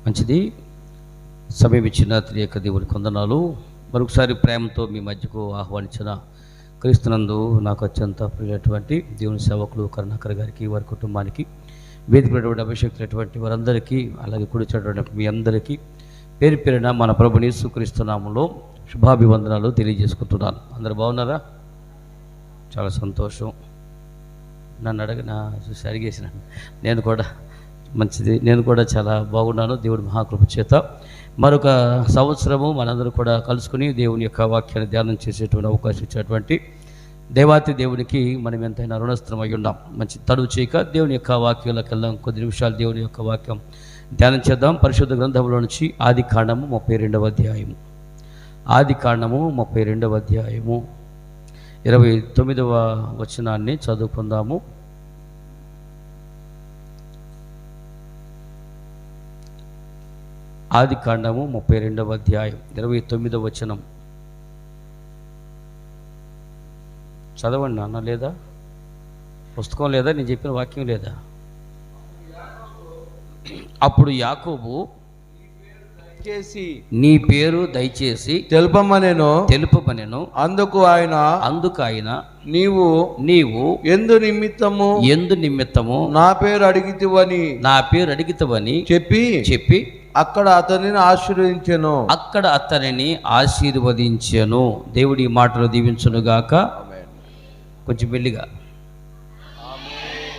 మంచిది. సమయం ఇచ్చిన త్రియక దేవుని కొందనాలు. మరొకసారి ప్రేమతో మీ మధ్యకు ఆహ్వానించిన క్రీస్తునందు నాకు అత్యంత ప్రియులైనటువంటి దేవుని సేవకులు కరుణాకర్ గారికి, వారి కుటుంబానికి, వేదికటువంటి అభిషేకులైనటువంటి వారందరికీ, అలాగే కూర్చున్నటువంటి మీ అందరికీ పేరు పేరున మన ప్రభుని యేసుక్రీస్తు నామములో శుభాభివందనాలు తెలియజేసుకుంటున్నాను. అందరు బాగున్నారా? చాలా సంతోషం. నన్ను చూసి అడిగేసినాను. నేను కూడా చాలా బాగున్నాను. దేవుడి మహాకృప చేత మరొక సంవత్సరము మనందరూ కూడా కలుసుకుని దేవుని యొక్క వాక్యాన్ని ధ్యానం చేసేటువంటి అవకాశం ఇచ్చినటువంటి దేవాతి దేవునికి మనం ఎంతైనా రుణస్థిరమై ఉన్నాం. మంచి తడువు చేయక దేవుని యొక్క వాక్యంలోకి వెళ్దాం. కొద్ది నిమిషాలు దేవుని యొక్క వాక్యం ధ్యానం చేద్దాం. పరిశుద్ధ గ్రంథంలో నుంచి ఆదికాండము 32వ అధ్యాయము. ఆదికాండము 32వ అధ్యాయము 29వ వచనాన్ని చదువుకుందాము. ఆదికాండము 32వ అధ్యాయం 29వ వచనం చదవండి నాన్న. లేదా పుస్తకం లేదా? నేను చెప్పిన వాక్యం లేదా? అప్పుడు యాకోబు నీ పేరు దయచేసి తెలుపమనెను. అందుకు ఆయన నీవు ఎందు నిమిత్తము నా పేరు అడిగితివని చెప్పి అక్కడ అతనిని ఆశీర్వదించెను. దేవుడి మాటలు దీవించునుగాక. కొంచెం మెల్లిగా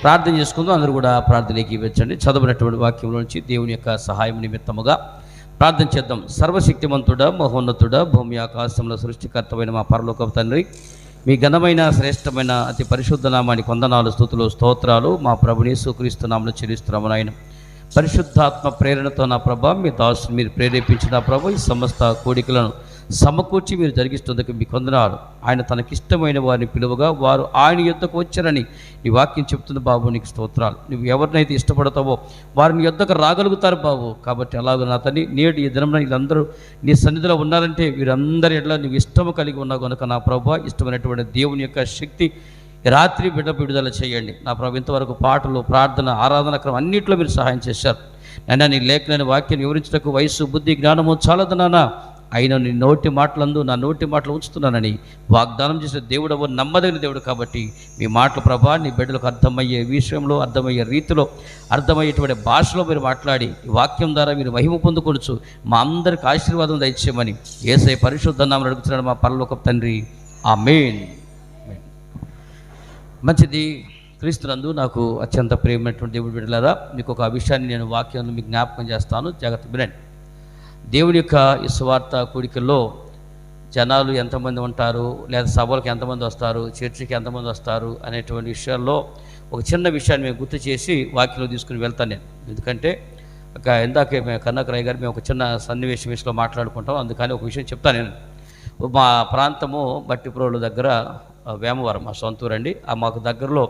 ప్రార్థన చేసుకుందాం. అందరూ కూడా ప్రార్థనకి ఇవ్వచ్చండి. చదవనటువంటి వాక్యంలో నుంచి దేవుని యొక్క సహాయం నిమిత్తముగా ప్రార్థన చేద్దాం. సర్వశక్తిమంతుడా, మహోన్నతుడా, భూమి ఆకాశంలో సృష్టికర్తమైన మా పరలోకపు తండ్రి, మీ ఘనమైన శ్రేష్టమైన అతి పరిశుద్ధ నామానికి వందనాలు, స్తుతులు, స్తోత్రాలు మా ప్రభుని యేసుక్రీస్తు నామములో చెల్లిస్తున్నాము నాయన. పరిశుద్ధాత్మ ప్రేరణతో నా ప్రభా, మీ దాసుని మీరు ప్రేరేపించిన ప్రభు ఈ సమస్త కోడికలను సమకూర్చి మీరు జరిగిస్తున్నందుకు మీకు వందనాలు. ఆయన తనకిష్టమైన వారిని పిలువగా వారు ఆయన యొద్దకు వచ్చారని నీ వాక్యం చెప్తుంది బాబు. నీకు స్తోత్రాలు. నువ్వు ఎవరినైతే ఇష్టపడతావో వారిని యొద్దకు రాగలుగుతారు బాబు. కాబట్టి అలాగే నా తల్లి నేడు ఈ దినంలో వీళ్ళందరూ నీ సన్నిధిలో ఉన్నారంటే వీరందరి ఎట్లా నువ్వు ఇష్టము కలిగి ఉన్నావు కనుక నా ప్రభు, ఇష్టమైనటువంటి దేవుని యొక్క శక్తి రాత్రి విడుదల చేయండి నా ప్రభు. ఇంతవరకు పాటలు, ప్రార్థన, ఆరాధన క్రమం అన్నింటిలో మీరు సహాయం చేశారు నాయన. నీ లేఖనని వాక్యాన్ని వివరించడానికి వయస్సు, బుద్ధి, జ్ఞానము చాలదు నాన్న. అయినా నీ నోటి మాటలందు నా నోటి మాటలు ఉంచుతున్నానని వాగ్దానం చేసిన దేవుడు నమ్మదగిన దేవుడు. కాబట్టి మీ మాటలు ప్రభా నీ బిడ్డలకు అర్థమయ్యే విషయంలో, అర్థమయ్యే రీతిలో, అర్థమయ్యేటువంటి భాషలో మీరు మాట్లాడి ఈ వాక్యం ద్వారా మీరు మహిమ పొందుకొనొచ్చు. మా అందరికి ఆశీర్వాదం దయచేయమని యేసయ్య పరిశుద్ధ నామములో అడుగుతున్నాడు మా పరలోకపు తండ్రి. ఆమేన్. మంచిది. క్రీస్తునందు నాకు అత్యంత ప్రియమైనటువంటి దేవుడి బిడ్డలారా, మీకు ఒక విషయాన్ని నేను వాక్యాన్ని మీకు జ్ఞాపకం చేస్తాను. జాగ్రత్త వినండి. దేవుని యొక్క ఈ సువార్త కూడికల్లో జనాలు ఎంతమంది ఉంటారు, లేదా సభలకు ఎంతమంది వస్తారు, చర్చికి ఎంతమంది వస్తారు అనేటువంటి విషయాల్లో ఒక చిన్న విషయాన్ని మేము గుర్తు చేసి వాక్యంలో తీసుకుని వెళ్తాను నేను. ఎందుకంటే ఇందాకే కరుణాకర్ గారు మేము ఒక చిన్న సన్నివేశం విషయంలో మాట్లాడుకుంటాం. అందుకని ఒక విషయం చెప్తాను నేను. మా ప్రాంతము బట్టిప్రోలు దగ్గర వేమవరం మా సొంతూరు అండి. మాకు దగ్గరలో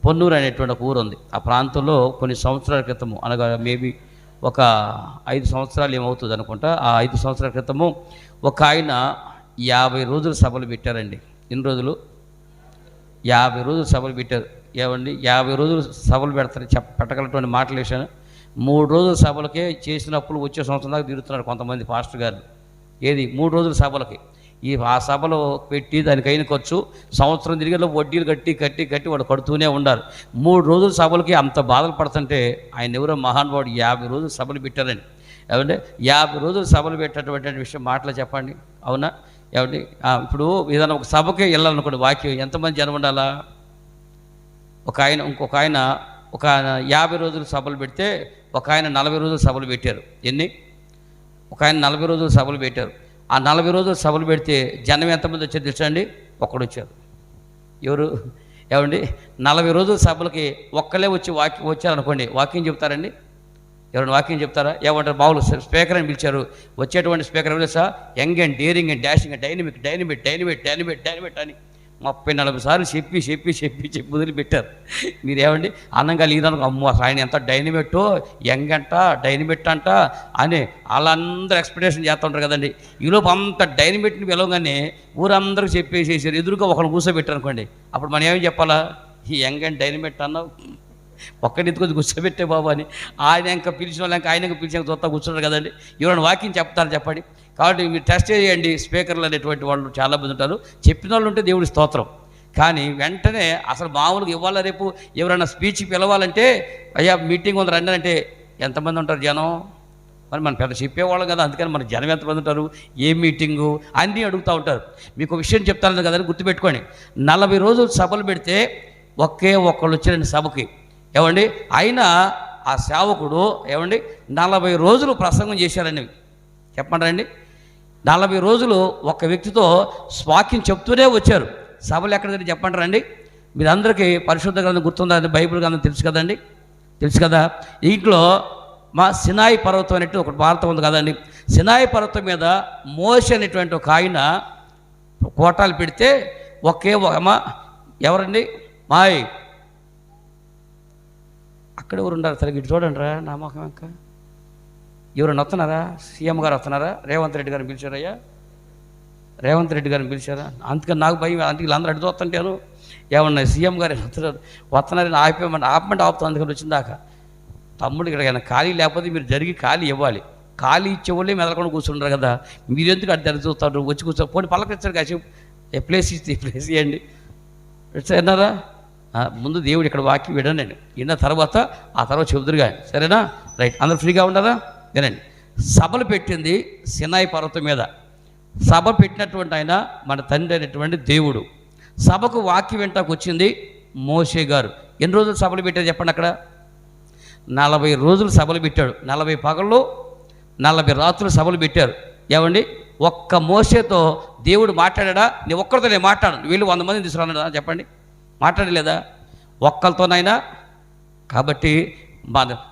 పొన్నూరు అనేటువంటి ఒక ఊరు ఉంది. ఆ ప్రాంతంలో కొన్ని సంవత్సరాల క్రితము, అనగా మేబీ ఒక 5 సంవత్సరాలు ఏమవుతుంది అనుకుంటా, ఆ 5 సంవత్సరాల క్రితము ఒక ఆయన 50 రోజుల సభలు పెట్టారండి. ఎన్ని రోజులు? 50 రోజులు సభలు పెట్టారు. ఏమండి 50 రోజులు సభలు పెడతారు పెట్టగలటువంటి మాటలు వేసాను. 3 రోజుల సభలకే చేసినప్పుడు వచ్చే సంవత్సరం దాకా తిరుగుతున్నారు కొంతమంది పాస్టర్ గారు. ఏది 3 రోజుల సభలకి ఆ సభలో పెట్టి దానికైన ఖర్చు సంవత్సరం తిరిగి వడ్డీలు కట్టి వాడు కడుతూనే ఉన్నారు. 3 రోజుల సభలకి అంత బాధలు పడుతుంటే ఆయన ఎవరో మహానుభావుడు 50 రోజులు సభలు పెట్టారండి. ఏమంటే 50 రోజులు సభలు పెట్టేటువంటి విషయం మాటలు చెప్పండి. అవునా? ఏమండి ఇప్పుడు ఏదైనా ఒక సభకే వెళ్ళాలనుకోండి, వాక్యం ఎంతమంది జనం ఉండాలా? ఇంకొక ఆయన 50 రోజులు సభలు పెడితే ఒక ఆయన 40 రోజులు సభలు పెట్టారు. ఒక ఆయన 40 రోజులు సభలు పెట్టారు. ఆ 40 రోజులు సభలు పెడితే జనం ఎంతమంది వచ్చారు తెలుసా అండి? ఒక్కడు వచ్చారు. ఎవరు? ఏమండి 40 రోజుల సభలకి ఒక్కలే వచ్చారనుకోండి, వాక్యం చెప్తారండి? ఎవరైనా వాక్యం చెప్తారా? ఏమంటారు? బావులు స్పీకర్ అని పిలిచారు. వచ్చేటువంటి స్పీకర్ ఎవరు తెలుసా? Young and daring and dashing and dynamite అని 30-40 సార్లు చెప్పి వదిలిపెట్టారు. మీరేమండి అన్నంగా లేదనుకో, అమ్మో ఆయన ఎంత డైనమిట్టో, యంగ్ అంట, డైనమిట్ అంట అని వాళ్ళందరూ ఎక్స్పెక్టేషన్ చేస్తూ ఉంటారు కదండి. ఈలోపు అంత డైనమిట్ని పిలవగానే ఊరందరూ చెప్పేసేసారు. ఎదురుగా ఒకరిని కూర్చోబెట్టారు అనుకోండి, అప్పుడు మనం ఏమి చెప్పాలా? ఈ యంగ్ అండ్ డైనమిట్ అన్నావు, ఒక్కడిని ఎత్తుకొని కూర్చోబెట్టే బాబు అని ఆయన ఇంకా పిలిచిన వాళ్ళు ఇంకా ఆయన ఇంకా పిలిచిన చూస్తా కూర్చున్నారు కదండి. ఎవరైనా వాకింగ్ చెప్తారు చెప్పండి. కాబట్టి మీరు టెస్ట్ చేయండి. స్పీకర్లు అనేటువంటి వాళ్ళు చాలామంది ఉంటారు. చెప్పిన వాళ్ళు ఉంటే దేవుడి స్తోత్రం. కానీ వెంటనే అసలు మామూలుగా ఇవ్వాల రేపు ఎవరైనా స్పీచ్ పిలవాలంటే అయ్యా మీటింగ్ ఉంది రండి అంటే ఎంతమంది ఉంటారు జనం? మరి మనం పెద్ద చెప్పేవాళ్ళం కదా, అందుకని మన జనం ఎంతమంది ఉంటారు, ఏ మీటింగు అన్నీ అడుగుతూ ఉంటారు. మీకు విషయం చెప్తాను కదండి, గుర్తుపెట్టుకోండి. 40 రోజులు సభలు పెడితే ఒకే ఒక్కళ్ళు వచ్చారండి సభకి. ఏమండి అయినా ఆ సేవకుడు ఏమండి 40 రోజులు ప్రసంగం చేశారండి. చెప్పమంటారండి 40 రోజులు ఒక వ్యక్తితో వాక్యం చెప్తూనే వచ్చారు. సభలు ఎక్కడికి చెప్పంటారండి? మీరందరికీ పరిశుద్ధ గ్రంథం గుర్తుందా? బైబిల్ గ్రంథం తెలుసు కదండి, తెలుసు కదా. ఇంట్లో మా సినాయి పర్వతం అనేటువంటి ఒక వార్త ఉంది కదండి. సినాయి పర్వతం మీద మోషే అనేటువంటి ఒక ఆయన కోటాలు పెడితే ఒకే ఒక ఎవరండి మాయ్ అక్కడ ఎవరు ఉన్నారు? సరిగ్గా ఇటు చూడండి రా, నా మొహం ఇంకా ఎవరైనా వస్తున్నారా? సీఎం గారు వస్తున్నారా? రేవంత్ రెడ్డి గారిని పిలిచారయ్యా, రేవంత్ రెడ్డి గారిని పిలిచారా? అందుకని నాకు భయం. అందుకే వీళ్ళందరూ అడిగి చూస్తుంటాను ఏమన్నా సీఎం గారు వస్తున్నారని ఆపమంటే ఆపుతాం. అందుకని వచ్చిందాకా తమ్ముడు ఇక్కడ ఖాళీ లేకపోతే మీరు జరిగి ఖాళీ ఇవ్వాలి. ఖాళీ ఇచ్చేవాళ్ళే మెదలకుండా కూర్చుంటారు కదా, మీరు ఎందుకు అటు దగ్గర చూస్తారు? వచ్చి కూర్చో పోనీ పలకరించారు కాసేపు, ప్లేస్ ఇస్తే ప్లేస్ ఇవ్వండి సరేనారా. ముందు దేవుడు ఇక్కడ వాక్యం వినండి, విన్న తర్వాత ఆ తర్వాత చెబుదురు కానీ సరేనా? రైట్, అందరూ ఫ్రీగా ఉండరా? వినండి. సభలు పెట్టింది సినాయి పర్వతం మీద. సభ పెట్టినటువంటి ఆయన మన తండ్రి అయినటువంటి దేవుడు. సభకు వాక్యం వెంటకు వచ్చింది మోషే గారు. ఎన్ని రోజులు సభలు పెట్టారు చెప్పండి? అక్కడ 40 రోజులు సభలు పెట్టాడు. 40 పగళ్ళు 40 రాత్రులు సభలు పెట్టారు. ఏమండి ఒక్క మోషేతో దేవుడు మాట్లాడా? నీ ఒక్కరితో నేను మాట్లాడు, వీళ్ళు 100 మందిని తీసుకురాడా చెప్పండి? మాట్లాడలేదా ఒక్కరితోనైనా? కాబట్టి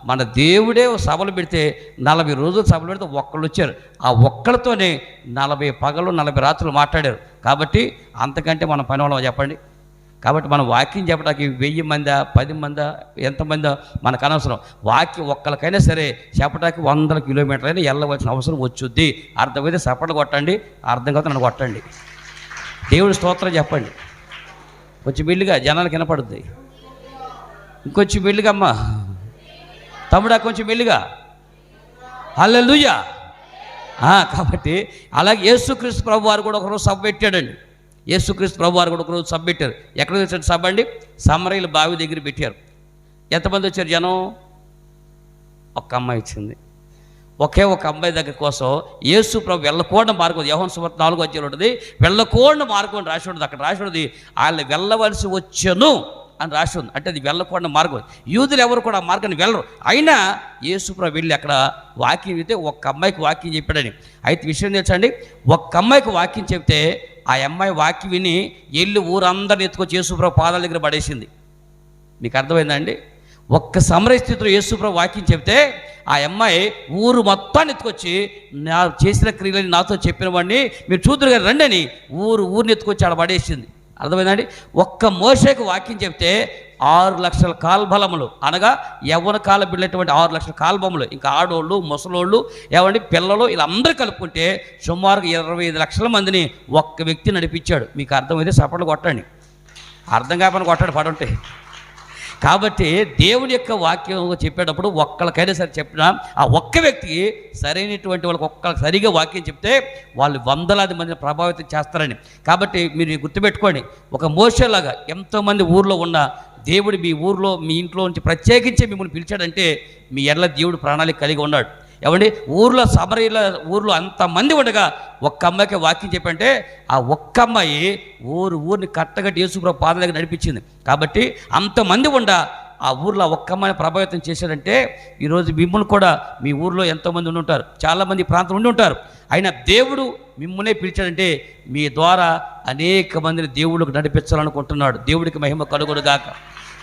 మన దేవుడే సభలు పెడితే 40 రోజులు సభలు పెడితే ఒక్కళ్ళు వచ్చారు. ఆ ఒక్కళ్ళతోనే 40 పగలు 40 రాత్రులు మాట్లాడారు. కాబట్టి అంతకంటే మనం పని వాళ్ళం చెప్పండి. కాబట్టి మనం వాక్యం చెప్పడానికి 1000 మందా 10 మందా ఎంతమందా మనకు అనవసరం. వాక్యం ఒక్కరికైనా సరే చెప్పడానికి 100 కిలోమీటర్లైనా వెళ్ళవలసిన అవసరం వచ్చుద్ది. అర్థమైతే సపట్లు కొట్టండి, అర్థం కాదు నన్ను కొట్టండి. దేవుడి స్తోత్రం చెప్పండి. కొంచెం మెల్లిగా జనాలకు వినపడుద్ది. ఇంకొంచెం మెల్లిగా అమ్మా తమ్ముడా, కొంచెం మెల్లిగా. హల్లెలూయా. కాబట్టి అలాగే యేసుక్రీస్తు ప్రభు వారు కూడా ఒకరోజు సభ పెట్టాడండి. యేసుక్రీస్తు ప్రభు వారు కూడా ఒకరోజు సభ పెట్టారు. ఎక్కడ వచ్చాడు సభ అండి? సమరయ్యల బావి దగ్గర పెట్టారు. ఎంతమంది వచ్చారు జనం? ఒక్క అమ్మాయి వచ్చింది. ఒకే ఒక అమ్మాయి దగ్గర కోసం యేసు ప్రభు వెళ్ళకూడని మార్గం, యోహాను సువార్త 4వ అధ్యాయంలో ఉంటుంది, వెళ్ళకూడని మార్గం అని రాసి ఉంటుంది. అక్కడ రాసి ఉంటుంది వాళ్ళు వెళ్ళవలసి వచ్చను అని రాసి ఉంది. అంటే అది వెళ్ళకూడని మార్గం. యూదులు ఎవరు కూడా ఆ మార్గాన్ని వెళ్ళరు. అయినా యేసు ప్రభు వెళ్ళి అక్కడ వాక్యం చెప్తే ఒక్క అమ్మాయికి వాక్యం చెప్పాడని. అయితే విషయం తెలుసండి, ఒక్క అమ్మాయికి వాక్యం చెప్తే ఆ అమ్మాయి వాక్యం విని వెళ్ళి ఊరందరిని ఎత్తుకొచ్చి యేసు ప్రభు పాదాల దగ్గర పడేసింది. మీకు అర్థమైందండి? ఒక్క సమరయ స్థితిలో యేసు ప్రభు వాక్యం చెప్తే ఆ అమ్మాయి ఊరు మొత్తాన్ని ఎత్తుకొచ్చి నా చేసిన క్రియలని నాతో చెప్పిన వాడిని మీరు చూదురు గారు రండి అని ఊరిని ఎత్తుకొచ్చి ఆడ పడేసింది. అర్థమైందండి? ఒక్క మోషేకు వాక్యం చెప్తే 6 లక్షల కాల్బలములు, అనగా యవ్వన కాల బిడ్డటువంటి 6 లక్షల కాల్బములు, ఇంకా ఆడోళ్ళు ముసలోళ్ళు ఏమండి పిల్లలు వీళ్ళందరూ కలుపుకుంటే సుమారుగా 25 లక్షల మందిని ఒక్క వ్యక్తి నడిపించాడు. మీకు అర్థమైతే సపట్లు కొట్టండి, అర్థం కాకపోయినా కొట్టండి పడుంటే. కాబట్టి దేవుని యొక్క వాక్యం చెప్పేటప్పుడు ఒక్కరికైనా సరే చెప్పినా ఆ ఒక్క వ్యక్తికి సరైనటువంటి వాళ్ళకి ఒక్కరికి సరిగా వాక్యం చెప్తే వాళ్ళు 100,000 మందిని ప్రభావితం చేస్తారని. కాబట్టి మీరు గుర్తుపెట్టుకోండి, ఒక మోషేలాగా ఎంతోమంది ఊర్లో ఉన్న దేవుడు మీ ఊర్లో మీ ఇంట్లో నుంచి ప్రత్యేకించి మిమ్మల్ని పిలిచాడంటే మీ ఎడల దేవుడు ప్రణాళిక కలిగి ఉన్నాడు. ఏమండి ఊర్లో సమరయ్యల ఊర్లో అంతమంది ఉండగా ఒక్క అమ్మాయికి వాక్యం చెప్పంటే ఆ ఒక్క అమ్మాయి ఊరిని కట్టగట్టి యేసుప్రభు పాదాల దగ్గర నడిపించింది. కాబట్టి అంతమంది ఆ ఊర్లో ఒక్క అమ్మాయిని ప్రభావితం చేశాడంటే ఈరోజు మిమ్మల్ని కూడా మీ ఊర్లో ఎంతోమంది ఉండి ఉంటారు, చాలామంది ప్రాంతం ఉండి ఉంటారు. అయినా దేవుడు మిమ్మల్నే పిలిచాడంటే మీ ద్వారా అనేక మందిని దేవుడికి నడిపించాలనుకుంటున్నాడు. దేవుడికి మహిమ కలుగునుగాక.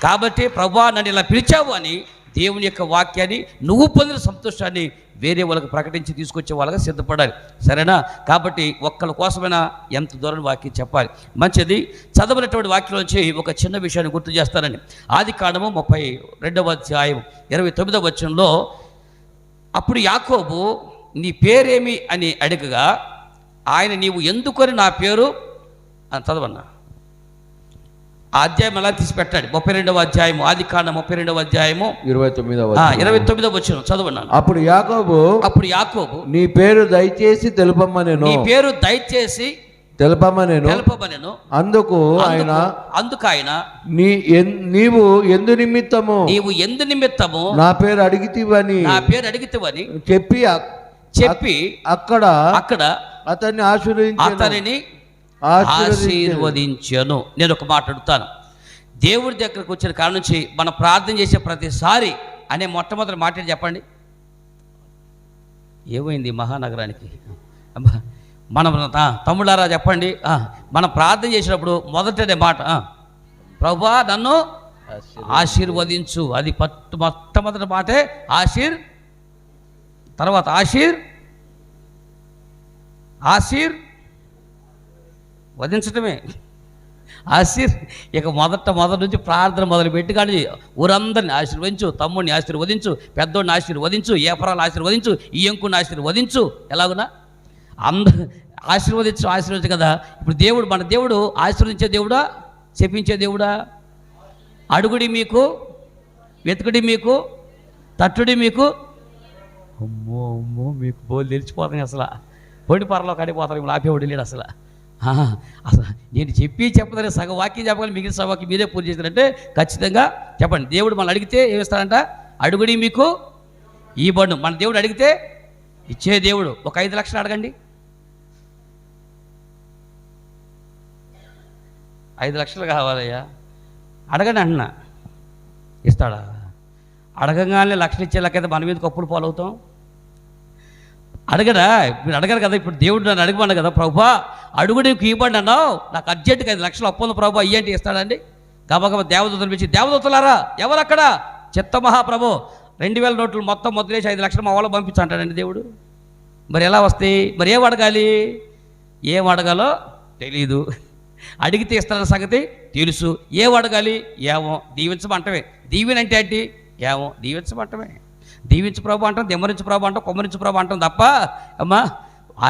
కాబట్టి ప్రభువా నన్ను ఇలా పిలిచావు అని దేవుని యొక్క వాక్యాన్ని నువ్వు పొందిన సంతోషాన్ని వేరే వాళ్ళకి ప్రకటించి తీసుకొచ్చే వాళ్ళగా సిద్ధపడాలి. సరేనా? కాబట్టి ఒక్కళ్ళ కోసమైనా ఎంత దూరం వాక్యం చెప్పాలి. మంచిది. చదవనటువంటి వాక్యంలోంచి ఒక చిన్న విషయాన్ని గుర్తు చేస్తానండి. ఆదికాండము 32వ అధ్యాయం 29వ వచనంలో అప్పుడు యాకోబు నీ పేరేమి అని అడగగా ఆయన నీవు ఎందుకొని నా పేరు అని చదవన్నా ఆ అధ్యాయం ఎలా తీసి పెట్టాడు? 32వ అధ్యాయము, ఆదికాండం 32వ అధ్యాయము 29వ వచనం చదవన్నాను. అప్పుడు యాకోబు నీ పేరు దయచేసి తెలుపమనెను. అందుకు ఆయన నీవు ఎందు నిమిత్తము నా పేరు అడిగితివని చెప్పి అక్కడ అతన్ని ఆశీర్వదించను. నేను ఒక మాట అడుగుతాను. దేవుడి దగ్గరకు వచ్చిన కాడ నుంచి మనం ప్రార్థన చేసే ప్రతిసారి అనే మొట్టమొదటి మాట చెప్పండి. ఏమైంది మహానగరానికి? మనం తమ్ముళ్ళారా చెప్పండి. మనం ప్రార్థన చేసినప్పుడు మొదటనే మాట ప్రభువా నన్ను ఆశీర్వదించు. అది మొట్టమొదటి మాటే తర్వాత వదించటమే ఇక మొదటి నుంచి ప్రార్థన మొదలుపెట్టి కానీ ఊరందరిని ఆశీర్వదించు, తమ్ముడిని ఆశీర్వదించు, పెద్దోడిని ఆశీర్వదించు, ఏపరాలు ఆశీర్వదించు, ఈ ఎంకుని ఆశీర్వదించు. ఎలాగునా అందరు ఆశీర్వదించు కదా. ఇప్పుడు మన దేవుడు ఆశీర్వదించే దేవుడా, చెప్పించే దేవుడా? అడుగుడి మీకు, వెతుకుడి మీకు, తట్టుడి మీకు. అమ్మో మీకు బోలు తెలిసిపోతాయి. అసలు పొడి పరలో కడిపోతారు. ఆపేవాడు లేడు అసలు. నేను చెప్పదని సగం వాక్యం చెప్పగలి, మిగిలిన సగం మీరే పూర్తి చేశారంటే ఖచ్చితంగా చెప్పండి. దేవుడు మనం అడిగితే ఏమిస్తాడంట? అడుగుడి మీకు ఈ బండు. మన దేవుడు అడిగితే ఇచ్చే దేవుడు. ఒక 5 లక్షలు అడగండి. 5 లక్షలు కావాలయ్యా అడగండి అంటున్నా. ఇస్తాడా? అడగగానే లక్షలు ఇచ్చేలాకైతే మన మీద కప్పులు పాలవుతాం. మీరు అడగరు కదా. ఇప్పుడు దేవుడు నన్ను అడగమన్నా కదా, ప్రభా అడుగు నీకు ఇవ్వండి అన్నావు, నాకు అర్జెంటుగా 5 లక్షలు అప్పు ఉంది ప్రభా ఇయ్యంటే ఇస్తాడండి. గబగబా దేవదూతలు పిలిచి, దేవదూతలారా ఎవరక్కడ? చిత్త మహాప్రభు 2000 నోట్లు మొత్తం మొదలేసి 5 లక్షలు మా వాళ్ళు పంపించంటాడండి దేవుడు. మరి ఎలా వస్తాయి? మరి ఏం అడగాలి? ఏం అడగాలో తెలీదు. అడిగితే ఇస్తారన్న సంగతి తెలుసు. ఏం అడగాలి? ఏమో. దీవించమంటమే. దీవెనంటే ఏంటి? ఏమో. దీవించమంటమే. దీవించు ప్రభు అంటాం, దెమ్మరించు ప్రభు అంటాం, కొమ్మరించు ప్రభు అంటాం తప్ప అమ్మా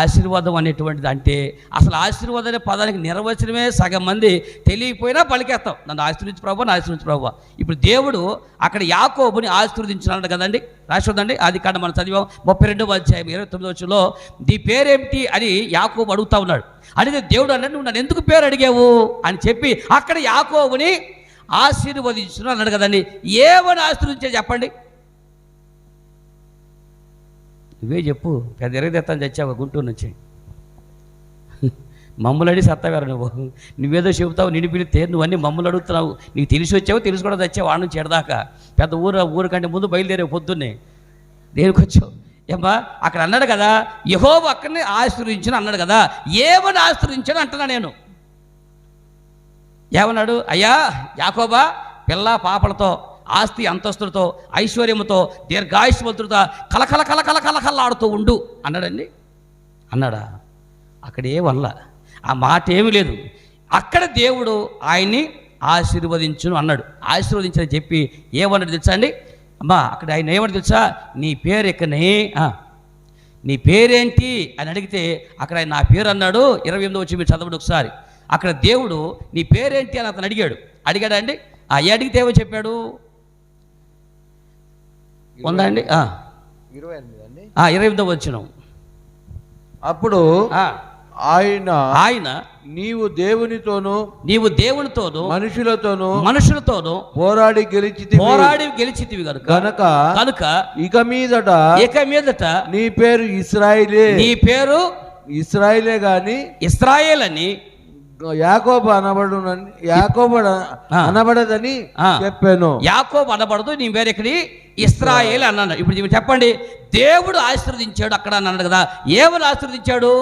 ఆశీర్వాదం అనేటువంటిది అంటే అసలు ఆశీర్వాదం అనే పదానికి నిర్వచనమే సగం మంది తెలియకపోయినా పలికేస్తాం. నన్ను ఆశీర్వించు ప్రభు, నన్ను ఆశీర్వించు ప్రభు. ఇప్పుడు దేవుడు అక్కడ యాకోబుని ఆశీర్వదించినాడు కదండి. రాసుకోదండి. ఆదికాండం మనం చదివాం 32వ అధ్యాయం 29వ వచనంలో నీ పేరేమిటి అని యాకోబు అడుగుతా ఉన్నాడు. అడిగితే దేవుడు అన్నాడు, నువ్వు నన్ను ఎందుకు పేరు అడిగావు అని చెప్పి అక్కడ యాకోబుని ఆశీర్వదించు అన్నాడు కదండి. ఏమని ఆశీర్వదించే చెప్పండి? నువ్వే చెప్పు. పెద్ద ఎరగదెత్తాను చచ్చావు గుంటూరు నుంచి. మమ్మల్ని అడిగి సత్తావారు నువ్వేదో చెబుతావు, నిన్ను పిలిస్తే నువ్వన్నీ మమ్మల్ని అడుగుతున్నావు. నీకు తెలిసి వచ్చావు, తెలిసి కూడా తెచ్చావు. వాడు నుంచి ఎడదాకా పెద్ద ఊరు కంటే ముందు బయలుదేరావు పొద్దున్నే. దేనికి వచ్చావు? ఏమ్మా అక్కడ అన్నాడు కదా, యెహోవా అక్కడిని ఆశీర్వదించను అన్నాడు కదా. ఏమని ఆశీర్వదించాను అంటున్నా నేను. ఏమన్నాడు? అయ్యా యాకోబా పిల్ల పాపలతో, ఆస్తి అంతస్తులతో, ఐశ్వర్యముతో, దీర్ఘాయుష్మంతులతో కలకల కలకల కలకల్లాడుతూ ఉండు అన్నాడండి. అన్నాడా? అక్కడే వల్ల ఆ మాట ఏమీ లేదు. అక్కడ దేవుడు ఆయన్ని ఆశీర్వదించును అన్నాడు. ఆశీర్వదించని చెప్పి ఏమన్నాడు తెలుసా అండి? అమ్మా అక్కడ ఆయన ఏమన్నా తెలుసా? నీ పేరు ఎక్కనే, నీ పేరేంటి అని అడిగితే అక్కడ ఆయన నా పేరు అన్నాడు. 28వ వచ్చి మీరు చదవండి ఒకసారి. అక్కడ దేవుడు నీ పేరేంటి అని అతను అడిగాడా అండి? అడిగితే ఏమో చెప్పాడు? ఉందా అండి? 28వ వచనం. అప్పుడు ఆయన నీవు దేవునితోను మనుషులతోను పోరాడి గెలిచితివి కనుక ఇక మీదట నీ పేరు ఇశ్రాయేలే గాని ఇశ్రాయేల్ అని యాకోబు అనబడదని చెప్పాను. యాకోబు అనబడదు, నీ పేరు ఎక్కడి? ఇశ్రాయేల్ అన్నాను. ఇప్పుడు చెప్పండి, దేవుడు ఆశీర్వదించాడు అక్కడ అన్నాడు కదా. ఏమని ఆశీర్వదించాడు?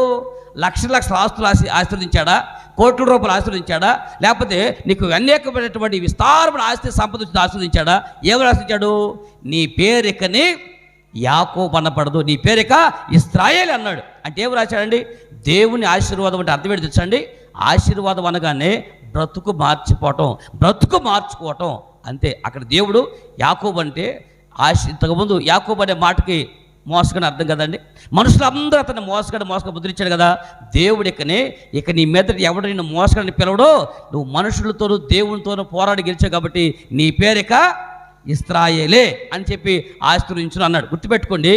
లక్షల ఆస్తులు ఆశీర్వదించాడా? కోట్ల రూపాయలు ఆశీర్వదించాడా? లేకపోతే నీకు అనేకమైనటువంటి విస్తారమైన ఆస్తి సంపద ఆశీర్వదించాడా? ఏమని ఆశీర్వదించాడు? నీ పేరికని యాకోబు అనబడదు, నీ పేరిక ఇశ్రాయేల్ అన్నాడు. అంటే ఏమి రాశాడండి? దేవుని ఆశీర్వాదం అంటే అర్థం ఏంటి తెలుసండి? ఆశీర్వాదం అనగానే బ్రతుకు మార్చుకోవటం అంతే. అక్కడ దేవుడు యాకోబు అంటే ఇంతకుముందు యాకోబు అనే మాటకి మోసగాడు అర్థం కదండి. మనుషులందరూ అతన్ని మోసగాడు ముద్రించాడు కదా. దేవుడికనే ఇక నీ మీద ఎవడు నిన్ను మోసగాడిని పిలవడో, నువ్వు మనుషులతోనూ దేవునితోనూ పోరాడి గెలిచావు కాబట్టి నీ పేరిక ఇశ్రాయేలే అని చెప్పి ఆశీర్వదించును అన్నాడు. గుర్తుపెట్టుకోండి,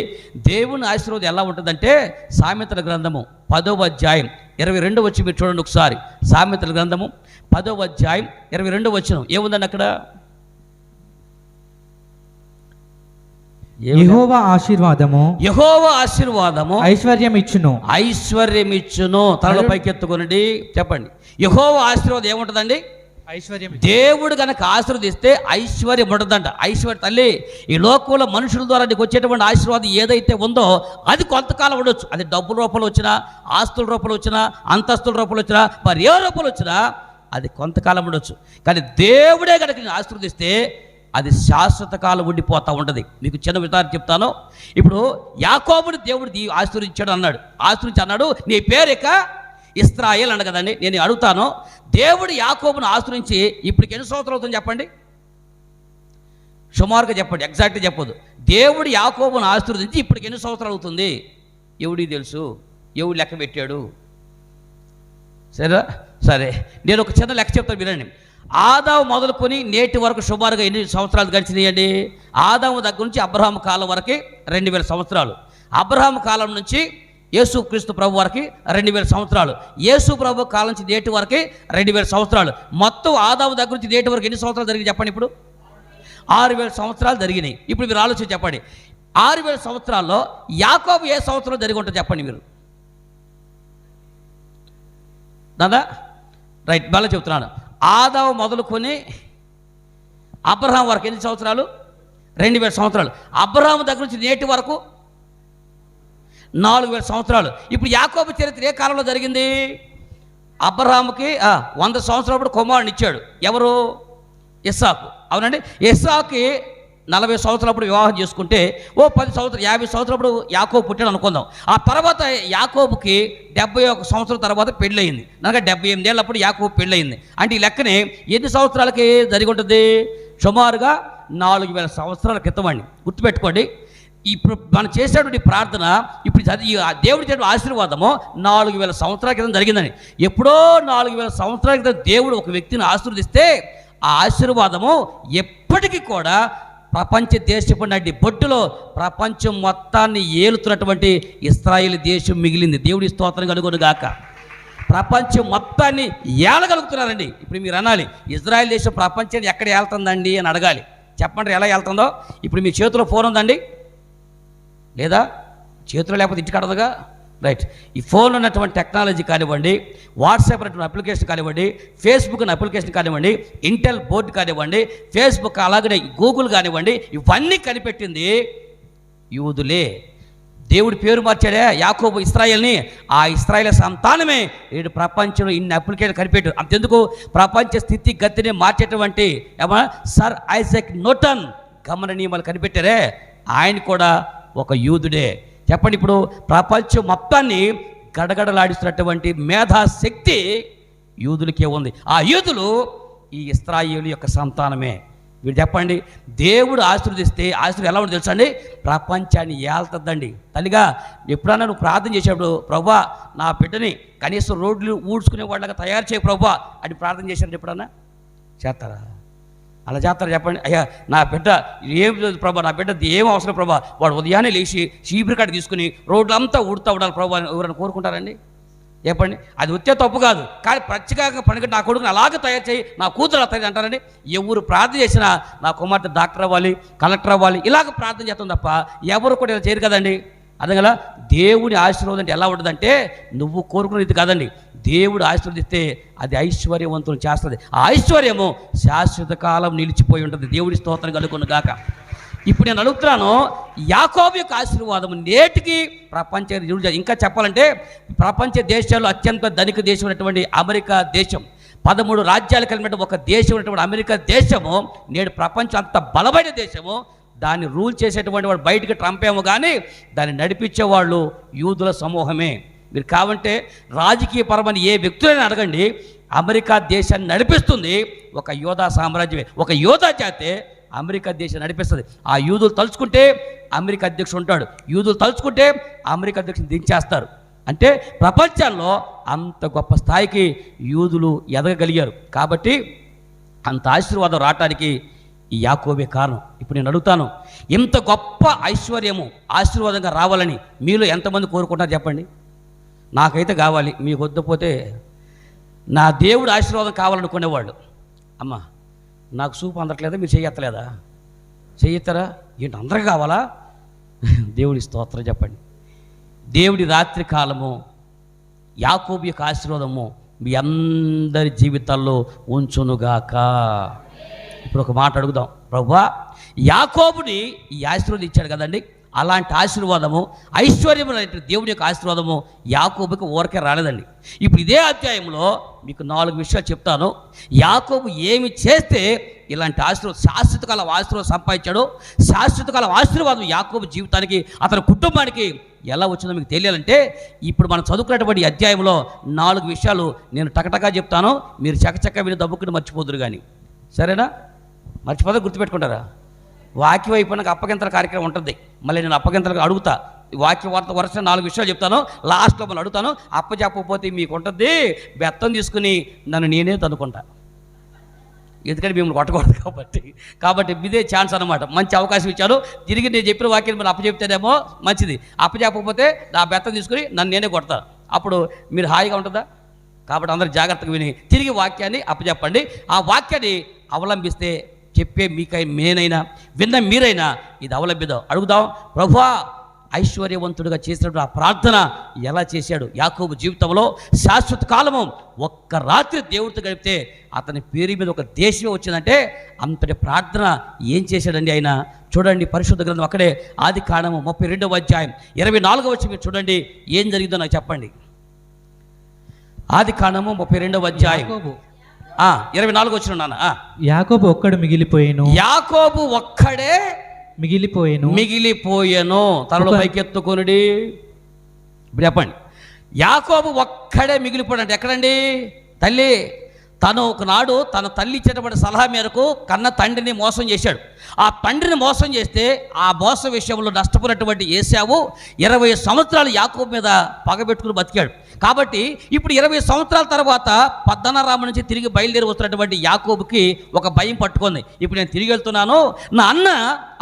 దేవుని ఆశీర్వాదం ఎలా ఉంటుందంటే సామెతల గ్రంథము 10వ అధ్యాయం 22 వచ్చి మీరు చూడండి ఒకసారి. సామెతల గ్రంథము 10వ అధ్యాయం 22 వచనం ఏముందండి అక్కడ? యెహోవా ఆశీర్వాదము ఐశ్వర్యం ఇచ్చును. తలలో పైకెత్తుకొనండి, చెప్పండి. యెహోవా ఆశీర్వాదం ఏముంటుందండి? ఐశ్వర్యం. దేవుడు కనుక ఆశీర్వదిస్తే ఐశ్వర్యం ఉంటుందంట. ఐశ్వర్యం తల్లి, ఈ లోకంలో మనుషుల ద్వారా నీకు వచ్చేటువంటి ఆశీర్వాదం ఏదైతే ఉందో అది కొంతకాలం ఉండొచ్చు. అది డబ్బుల రూపంలో వచ్చినా, ఆస్తుల రూపంలో వచ్చినా, అంతస్తుల రూపంలో వచ్చినా, మరి ఏ రూపంలో వచ్చినా అది కొంతకాలం ఉండొచ్చు. కానీ దేవుడే కనుక నేను ఆశీర్వదిస్తే అది శాశ్వత కాలం ఉండిపోతూ ఉంటుంది. మీకు చిన్న విధానం చెప్తాను. ఇప్పుడు యాకోబుని దేవుడు ఆశీర్వదించాడు అన్నాడు. ఆశీర్వదించి అన్నాడు నీ పేరిక ఇశ్రాయేల్ అన్న కదండి. నేను అడుగుతాను, దేవుడు యాకోబును ఆశ్రయించి ఇప్పటికి ఎన్ని సంవత్సరాలు అవుతుంది చెప్పండి? సుమారుగా చెప్పండి, ఎగ్జాక్ట్గా చెప్పదు. దేవుడు యాకోబును ఆశీర్వదించి ఇప్పటికి ఎన్ని సంవత్సరాలు అవుతుంది? ఎవడికి తెలుసు? ఎవడు లెక్క పెట్టాడు? సరే నేను ఒక చిన్న లెక్క చెప్తాను వినండి. ఆదాము మొదలుకొని నేటి వరకు సుమారుగా ఎన్ని సంవత్సరాలు గడిచినాయండి? ఆదాము దగ్గర నుంచి అబ్రహాము కాలం వరకు 2000 సంవత్సరాలు. అబ్రహాము కాలం నుంచి యేసుక్రీస్తు ప్రభు వరకు 2000 సంవత్సరాలు. యేసు ప్రభు కాలం నుంచి నేటి వరకు 2000 సంవత్సరాలు. మొత్తం ఆదాము దగ్గర నుంచి నేటి వరకు ఎన్ని సంవత్సరాలు జరిగి చెప్పండి? ఇప్పుడు 6000 సంవత్సరాలు జరిగినాయి. ఇప్పుడు మీరు ఆలోచించి చెప్పండి, 6000 సంవత్సరాల్లో యాకోబు ఏ సంవత్సరం జరిగి ఉంటుంది చెప్పండి మీరు? దాదా రైట్, బాగా చెప్తున్నాను. ఆదాము మొదలుకొని అబ్రహాం వరకు ఎన్ని సంవత్సరాలు? 2000 సంవత్సరాలు. అబ్రహాము దగ్గర నుంచి నేటి వరకు 4000 సంవత్సరాలు. ఇప్పుడు యాకోబు చరిత్ర ఏ కాలంలో జరిగింది? అబ్రహాముకి 100 సంవత్సరాలు కుమారుని ఇచ్చాడు. ఎవరు? ఇస్సాకు. అవునండి. ఇస్సాకుకి 40 సంవత్సరాలప్పుడు వివాహం చేసుకుంటే 10 సంవత్సరాలు 50 సంవత్సరాలప్పుడు యాకోబు పుట్టాడు అనుకుందాం. ఆ తర్వాత యాకోబుకి 71 సంవత్సరాల తర్వాత పెళ్ళయింది. అనగా 78 ఏళ్ళప్పుడు యాకోబు పెళ్ళయింది. అంటే ఈ లెక్కనే ఎన్ని సంవత్సరాలకి జరిగి ఉంటుంది? సుమారుగా 4000 సంవత్సరాల క్రితం అండి. గుర్తుపెట్టుకోండి. ఇప్పుడు మనం చేసేటువంటి ప్రార్థన, ఇప్పుడు దేవుడి చేసిన ఆశీర్వాదము 4000 సంవత్సరాల క్రితం జరిగిందని. ఎప్పుడో 4000 సంవత్సరాల క్రితం దేవుడు ఒక వ్యక్తిని ఆశీర్వదిస్తే ఆ ఆశీర్వాదము ఎప్పటికీ కూడా ప్రపంచ దేశపు నటి బొట్టులో ప్రపంచం మొత్తాన్ని ఏలుతున్నటువంటి ఇశ్రాయేలు దేశం మిగిలింది. దేవుడి స్తోత్రం కలుగును గాక. ప్రపంచం మొత్తాన్ని ఏలగలుగుతున్నారండి. ఇప్పుడు మీరు అనాలి, ఇజ్రాయెల్ దేశం ప్రపంచాన్ని ఎక్కడ ఏళ్తుందండి అని అడగాలి. చెప్పండి ఎలా వెళ్తుందో. ఇప్పుడు మీ చేతిలో ఫోన్ ఉందండి లేదా? చేతిలో లేకపోతే ఇంటికాడదుగా. రైట్. ఈ ఫోన్లో ఉన్నటువంటి టెక్నాలజీ కానివ్వండి, వాట్సాప్ అనేటువంటి అప్లికేషన్ కానివ్వండి, ఫేస్బుక్ అనే అప్లికేషన్ కానివ్వండి, ఇంటెల్ బోర్డు కానివ్వండి, ఫేస్బుక్ అలాగనే గూగుల్ కానివ్వండి, ఇవన్నీ కనిపెట్టింది యూదులే. దేవుడి పేరు మార్చాడే యాకోబు ఇశ్రాయేల్ని. ఆ ఇశ్రాయేల్ సంతానమే నేడు ప్రపంచంలో ఇన్ని అప్లికేషన్ కనిపెట్టారు. అంతెందుకు, ప్రపంచ స్థితి గతిని మార్చేటువంటి సర్ ఐజాక్ న్యూటన్ గమన నియమాలు కనిపెట్టారే, ఆయన కూడా ఒక యూదుడే. చెప్పండి, ఇప్పుడు ప్రపంచం మొత్తాన్ని గడగడలాడిస్తున్నటువంటి మేధాశక్తి యూదులకే ఉంది. ఆ యూదులు ఈ ఇశ్రాయేలు యొక్క సంతానమే. మీరు చెప్పండి, దేవుడు ఆశీర్వదిస్తే ఆశీర్వాదం ఎలా ఉంటుంది తెలుసా అండి? ప్రపంచాన్ని ఏళ్తుందండి. తల్లిగా ఎప్పుడన్నా నువ్వు ప్రార్థన చేసేప్పుడు, ప్రభా నా బిడ్డని కనీసం రోడ్లు ఊడ్చుకునే వాళ్ళగా తయారు చేయ ప్రభా అని ప్రార్థన చేశారంటే ఎప్పుడన్నా చేస్తారా? అలా చేస్తారు చెప్పండి? అయ్యా నా బిడ్డ ఏం లేదు ప్రభా, నా బిడ్డ ఏం అవసరం ప్రభా, వాడు ఉదయాన్నే లేచి చీపురు కట్ట తీసుకుని రోడ్లంతా ఊడుతూ ఉండాలి ప్రభా ఎవరైనా కోరుకుంటారండి? చెప్పండి. అది వచ్చే తప్పు కాదు, కానీ ప్రత్యేకంగా పనికి నా కొడుకుని అలాగే తయారు చేయి, నా కూతురు తయారు అంటారండి. ఎవరు ప్రార్థన చేసినా నా కుమార్తె డాక్టర్ అవ్వాలి, కలెక్టర్ అవ్వాలి, ఇలాగ ప్రార్థన చేస్తాం తప్ప ఎవరు కూడా ఇలా చేయరు కదండి. అదే కదా దేవుడి ఆశీర్వాదం అంటే ఎలా ఉంటుందంటే నువ్వు కోరుకునేది కాదండి. దేవుడు ఆశీర్వదిస్తే అది ఐశ్వర్యవంతులు చేస్తుంది. ఆ ఐశ్వర్యము శాశ్వత కాలం నిలిచిపోయి ఉంటుంది. దేవుడి స్తోత్రం కలుగును గాక. ఇప్పుడు నేను అడుగుతున్నాను, యాకోబు యొక్క ఆశీర్వాదం నేటికి ప్రపంచ, ఇంకా చెప్పాలంటే ప్రపంచ దేశాల్లో అత్యంత ధనిక దేశం ఉన్నటువంటి అమెరికా దేశం, 13 రాజ్యాలు కలిగిన ఒక దేశం ఉన్నటువంటి అమెరికా దేశము నేడు ప్రపంచం అంత బలమైన దేశము. దాన్ని రూల్ చేసేటువంటి వాడు బయటికి ట్రంప్ ఏమో కానీ దాన్ని నడిపించేవాళ్ళు యూదుల సమూహమే. మీరు కావంటే రాజకీయ పరమైన ఏ వ్యక్తులైనా అడగండి, అమెరికా దేశాన్ని నడిపిస్తుంది ఒక యోధా సామ్రాజ్యమే, ఒక యోధా జాతే అమెరికా దేశం నడిపిస్తుంది. ఆ యూదులు తలుచుకుంటే అమెరికా అధ్యక్షుడు ఉంటాడు, యూదులు తలుచుకుంటే అమెరికా అధ్యక్షుడు దించేస్తారు. అంటే ప్రపంచంలో అంత గొప్ప స్థాయికి యూదులు ఎదగగలిగారు. కాబట్టి అంత ఆశీర్వాదం రావటానికి ఈ యాకోబే కారణం. ఇప్పుడు నేను అడుగుతాను, ఇంత గొప్ప ఐశ్వర్యము ఆశీర్వాదంగా రావాలని మీలో ఎంతమంది కోరుకుంటారు చెప్పండి? నాకైతే కావాలి, మీకు వద్దపోతే నా దేవుడు ఆశీర్వాదం కావాలనుకునేవాళ్ళు. అమ్మ నాకు సూపు అందట్లేదా, మీరు చెయ్యత్తలేదా? చెయ్యత్తరా ఏంటి? అందరికీ కావాలా? దేవుడి స్తోత్రం చెప్పండి. దేవుడి రాత్రి కాలము యాకోబు యొక్క ఆశీర్వాదము మీ అందరి జీవితాల్లో ఉంచునుగాక. ఇప్పుడు ఒక మాట అడుగుదాం, ప్రభువా యాకోబుని ఈ ఆశీర్వాదం ఇచ్చాడు కదండి, అలాంటి ఆశీర్వాదము ఐశ్వర్యము దేవుడి యొక్క ఆశీర్వాదము యాకోబుకి ఊరకే రాలేదండి. ఇప్పుడు ఇదే అధ్యాయంలో మీకు 4 విషయాలు చెప్తాను. యాకోబు ఏమి చేస్తే ఇలాంటి ఆశీర్వాదం శాశ్వతకాల ఆశీర్వాదం సంపాదించాడో, శాశ్వతకాల ఆశీర్వాదం యాకోబు జీవితానికి అతని కుటుంబానికి ఎలా వచ్చిందో మీకు తెలియాలంటే ఇప్పుడు మనం చదువుకున్నటువంటి అధ్యాయంలో 4 విషయాలు నేను టకటకా చెప్తాను. మీరు చకచక్క విని దబ్బుకుని మర్చిపోదురు కానీ, సరేనా? మర్చిపోతే గుర్తుపెట్టుకుంటారా? వాక్యం అయిపోయినాక అప్పగింతల కార్యక్రమం ఉంటుంది. మళ్ళీ నేను అప్పగింతలకు అడుగుతా. వాక్య వార్త వరుస 4 విషయాలు చెప్తాను, లాస్ట్లో మళ్ళీ అడుగుతాను. చెప్పకపోతే మీకు ఉంటుంది బెత్తం తీసుకుని నన్ను నేనే తనుకుంటా, ఎందుకంటే మిమ్మల్ని కొట్టకూడదు కాబట్టి ఇదే ఛాన్స్ అనమాట. మంచి అవకాశం ఇచ్చాను. తిరిగి నేను చెప్పిన వాక్యం మీరు అప్పచెప్తేనేమో మంచిది, అప్పచెప్పకపోతే నా బెత్తం తీసుకుని నన్ను నేనే కొడతాను. అప్పుడు మీరు హాయిగా ఉంటుందా? కాబట్టి అందరూ జాగ్రత్తగా విని తిరిగి వాక్యాన్ని అప్పచెప్పండి. ఆ వాక్యాన్ని అవలంబిస్తే చెప్పే నేనైనా విన్న మీరైనా ఇది అవలంబిద్దాం. అడుగుదాం, ప్రభువా ఐశ్వర్యవంతుడిగా చేసినప్పుడు ఆ ప్రార్థన ఎలా చేశాడు యాకోబు జీవితంలో? శాశ్వత కాలము ఒక్క రాత్రి దేవుడితో గడిపితే అతని పేరు మీద ఒక దేశమే వచ్చిందంటే అంతటి ప్రార్థన ఏం చేశాడండి ఆయన? చూడండి పరిశుద్ధ గ్రంథం అక్కడే ఆదికాండము 32వ అధ్యాయం 24వ వచనం మీరు చూడండి, ఏం జరిగిందో నాకు చెప్పండి. ఆదికాండము 32వ అధ్యాయం 24 వచ్చిన నాన్న. యాకోబు ఒక్కడు మిగిలిపోయాను. యాకోబు ఒక్కడే మిగిలిపోయాను. తనలో పైకెత్తుకొనుడి. ఇప్పుడు చెప్పండి, యాకోబు ఒక్కడే మిగిలిపోయాడు అంటే ఎక్కడండి? తల్లి తను ఒకనాడు తన తల్లి ఇచ్చేటటువంటి సలహా మేరకు కన్న తండ్రిని మోసం చేశాడు. ఆ తండ్రిని మోసం చేస్తే ఆ మోస విషయంలో నష్టపోయినటువంటి ఏశావు 20 సంవత్సరాలు యాకోబు మీద పగబెట్టుకుని బతికాడు. కాబట్టి ఇప్పుడు 20 సంవత్సరాల తర్వాత పద్దనరామ నుంచి తిరిగి బయలుదేరి వస్తున్నటువంటి యాకోబుకి ఒక భయం పట్టుకుంది. ఇప్పుడు నేను తిరిగి వెళ్తున్నాను, నా అన్న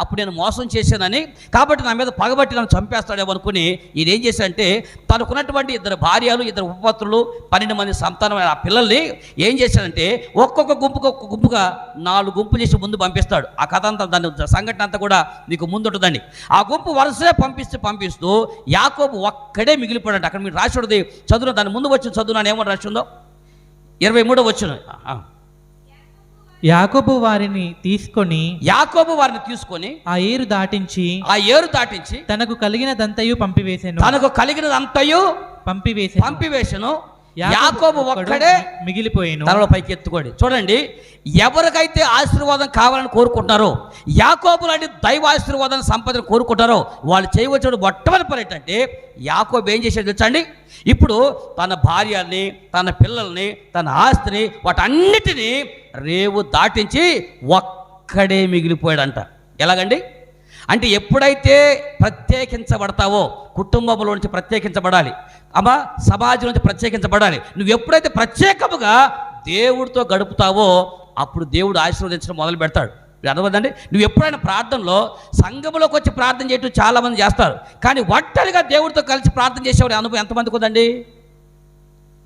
అప్పుడు నేను మోసం చేశానని, కాబట్టి నా మీద పగబట్టి నన్ను చంపేస్తాడేమో అనుకుని ఈయన ఏం చేశాడంటే తనకున్నటువంటి 2 భార్యలు 2 ఉపపత్రులు 12 మంది సంతానం ఆ పిల్లల్ని ఏం చేశాడంటే ఒక్కొక్క గుంపుగా 4 గుంపులు చేసి ముందు పంపిస్తాడు. ఆ కథ అంతా దాని సంఘటన అంతా కూడా మీకు ముందుంటుందండి. ఆ గుంపు వరుసనే పంపిస్తూ యాకోబు ఒక్కడే మిగిలిపోయాడు. అక్కడ మీరు రాసి ఉంటుంది, చదువు దాని ముందు వచ్చిన చదువు నన్ను ఏమో రాసి ఉందో 23వ వచనం. యాకోబు వారిని తీసుకొని ఆ ఏరు దాటించి తనకు కలిగినదంతయు పంపివేసెను. యాకోబు ఒక్కడే మిగిలిపోయాను. తనలో పైకి ఎత్తుకోండి. చూడండి, ఎవరికైతే ఆశీర్వాదం కావాలని కోరుకుంటున్నారో, యాకోబు లాంటి దైవ ఆశీర్వాదాన్ని సంపదను కోరుకుంటారో వాళ్ళు చేయవచ్చిన మొట్టమొదటి పని ఏంటంటే యాకోబు ఏం చేశాడు తెలుసండి? ఇప్పుడు తన భార్యల్ని, తన పిల్లల్ని, తన ఆస్తిని వాటన్నిటినీ రేవు దాటించి ఒక్కడే మిగిలిపోయాడంట. ఎలాగండి? అంటే ఎప్పుడైతే ప్రత్యేకించబడతావో కుటుంబంలో నుంచి ప్రత్యేకించబడాలి, అమ్మా సమాజం నుంచి ప్రత్యేకించబడాలి. నువ్వు ఎప్పుడైతే ప్రత్యేకముగా దేవుడితో గడుపుతావో అప్పుడు దేవుడు ఆశీర్వదించడం మొదలు పెడతాడు. అర్థమైందండి? నువ్వు ఎప్పుడైనా ప్రార్థనలో సంఘంలోకి వచ్చి ప్రార్థన చేయటం చాలామంది చేస్తారు, కానీ ఒంటరిగా దేవుడితో కలిసి ప్రార్థన చేసేవాడు అనుభవం ఎంతమందికి ఉందండి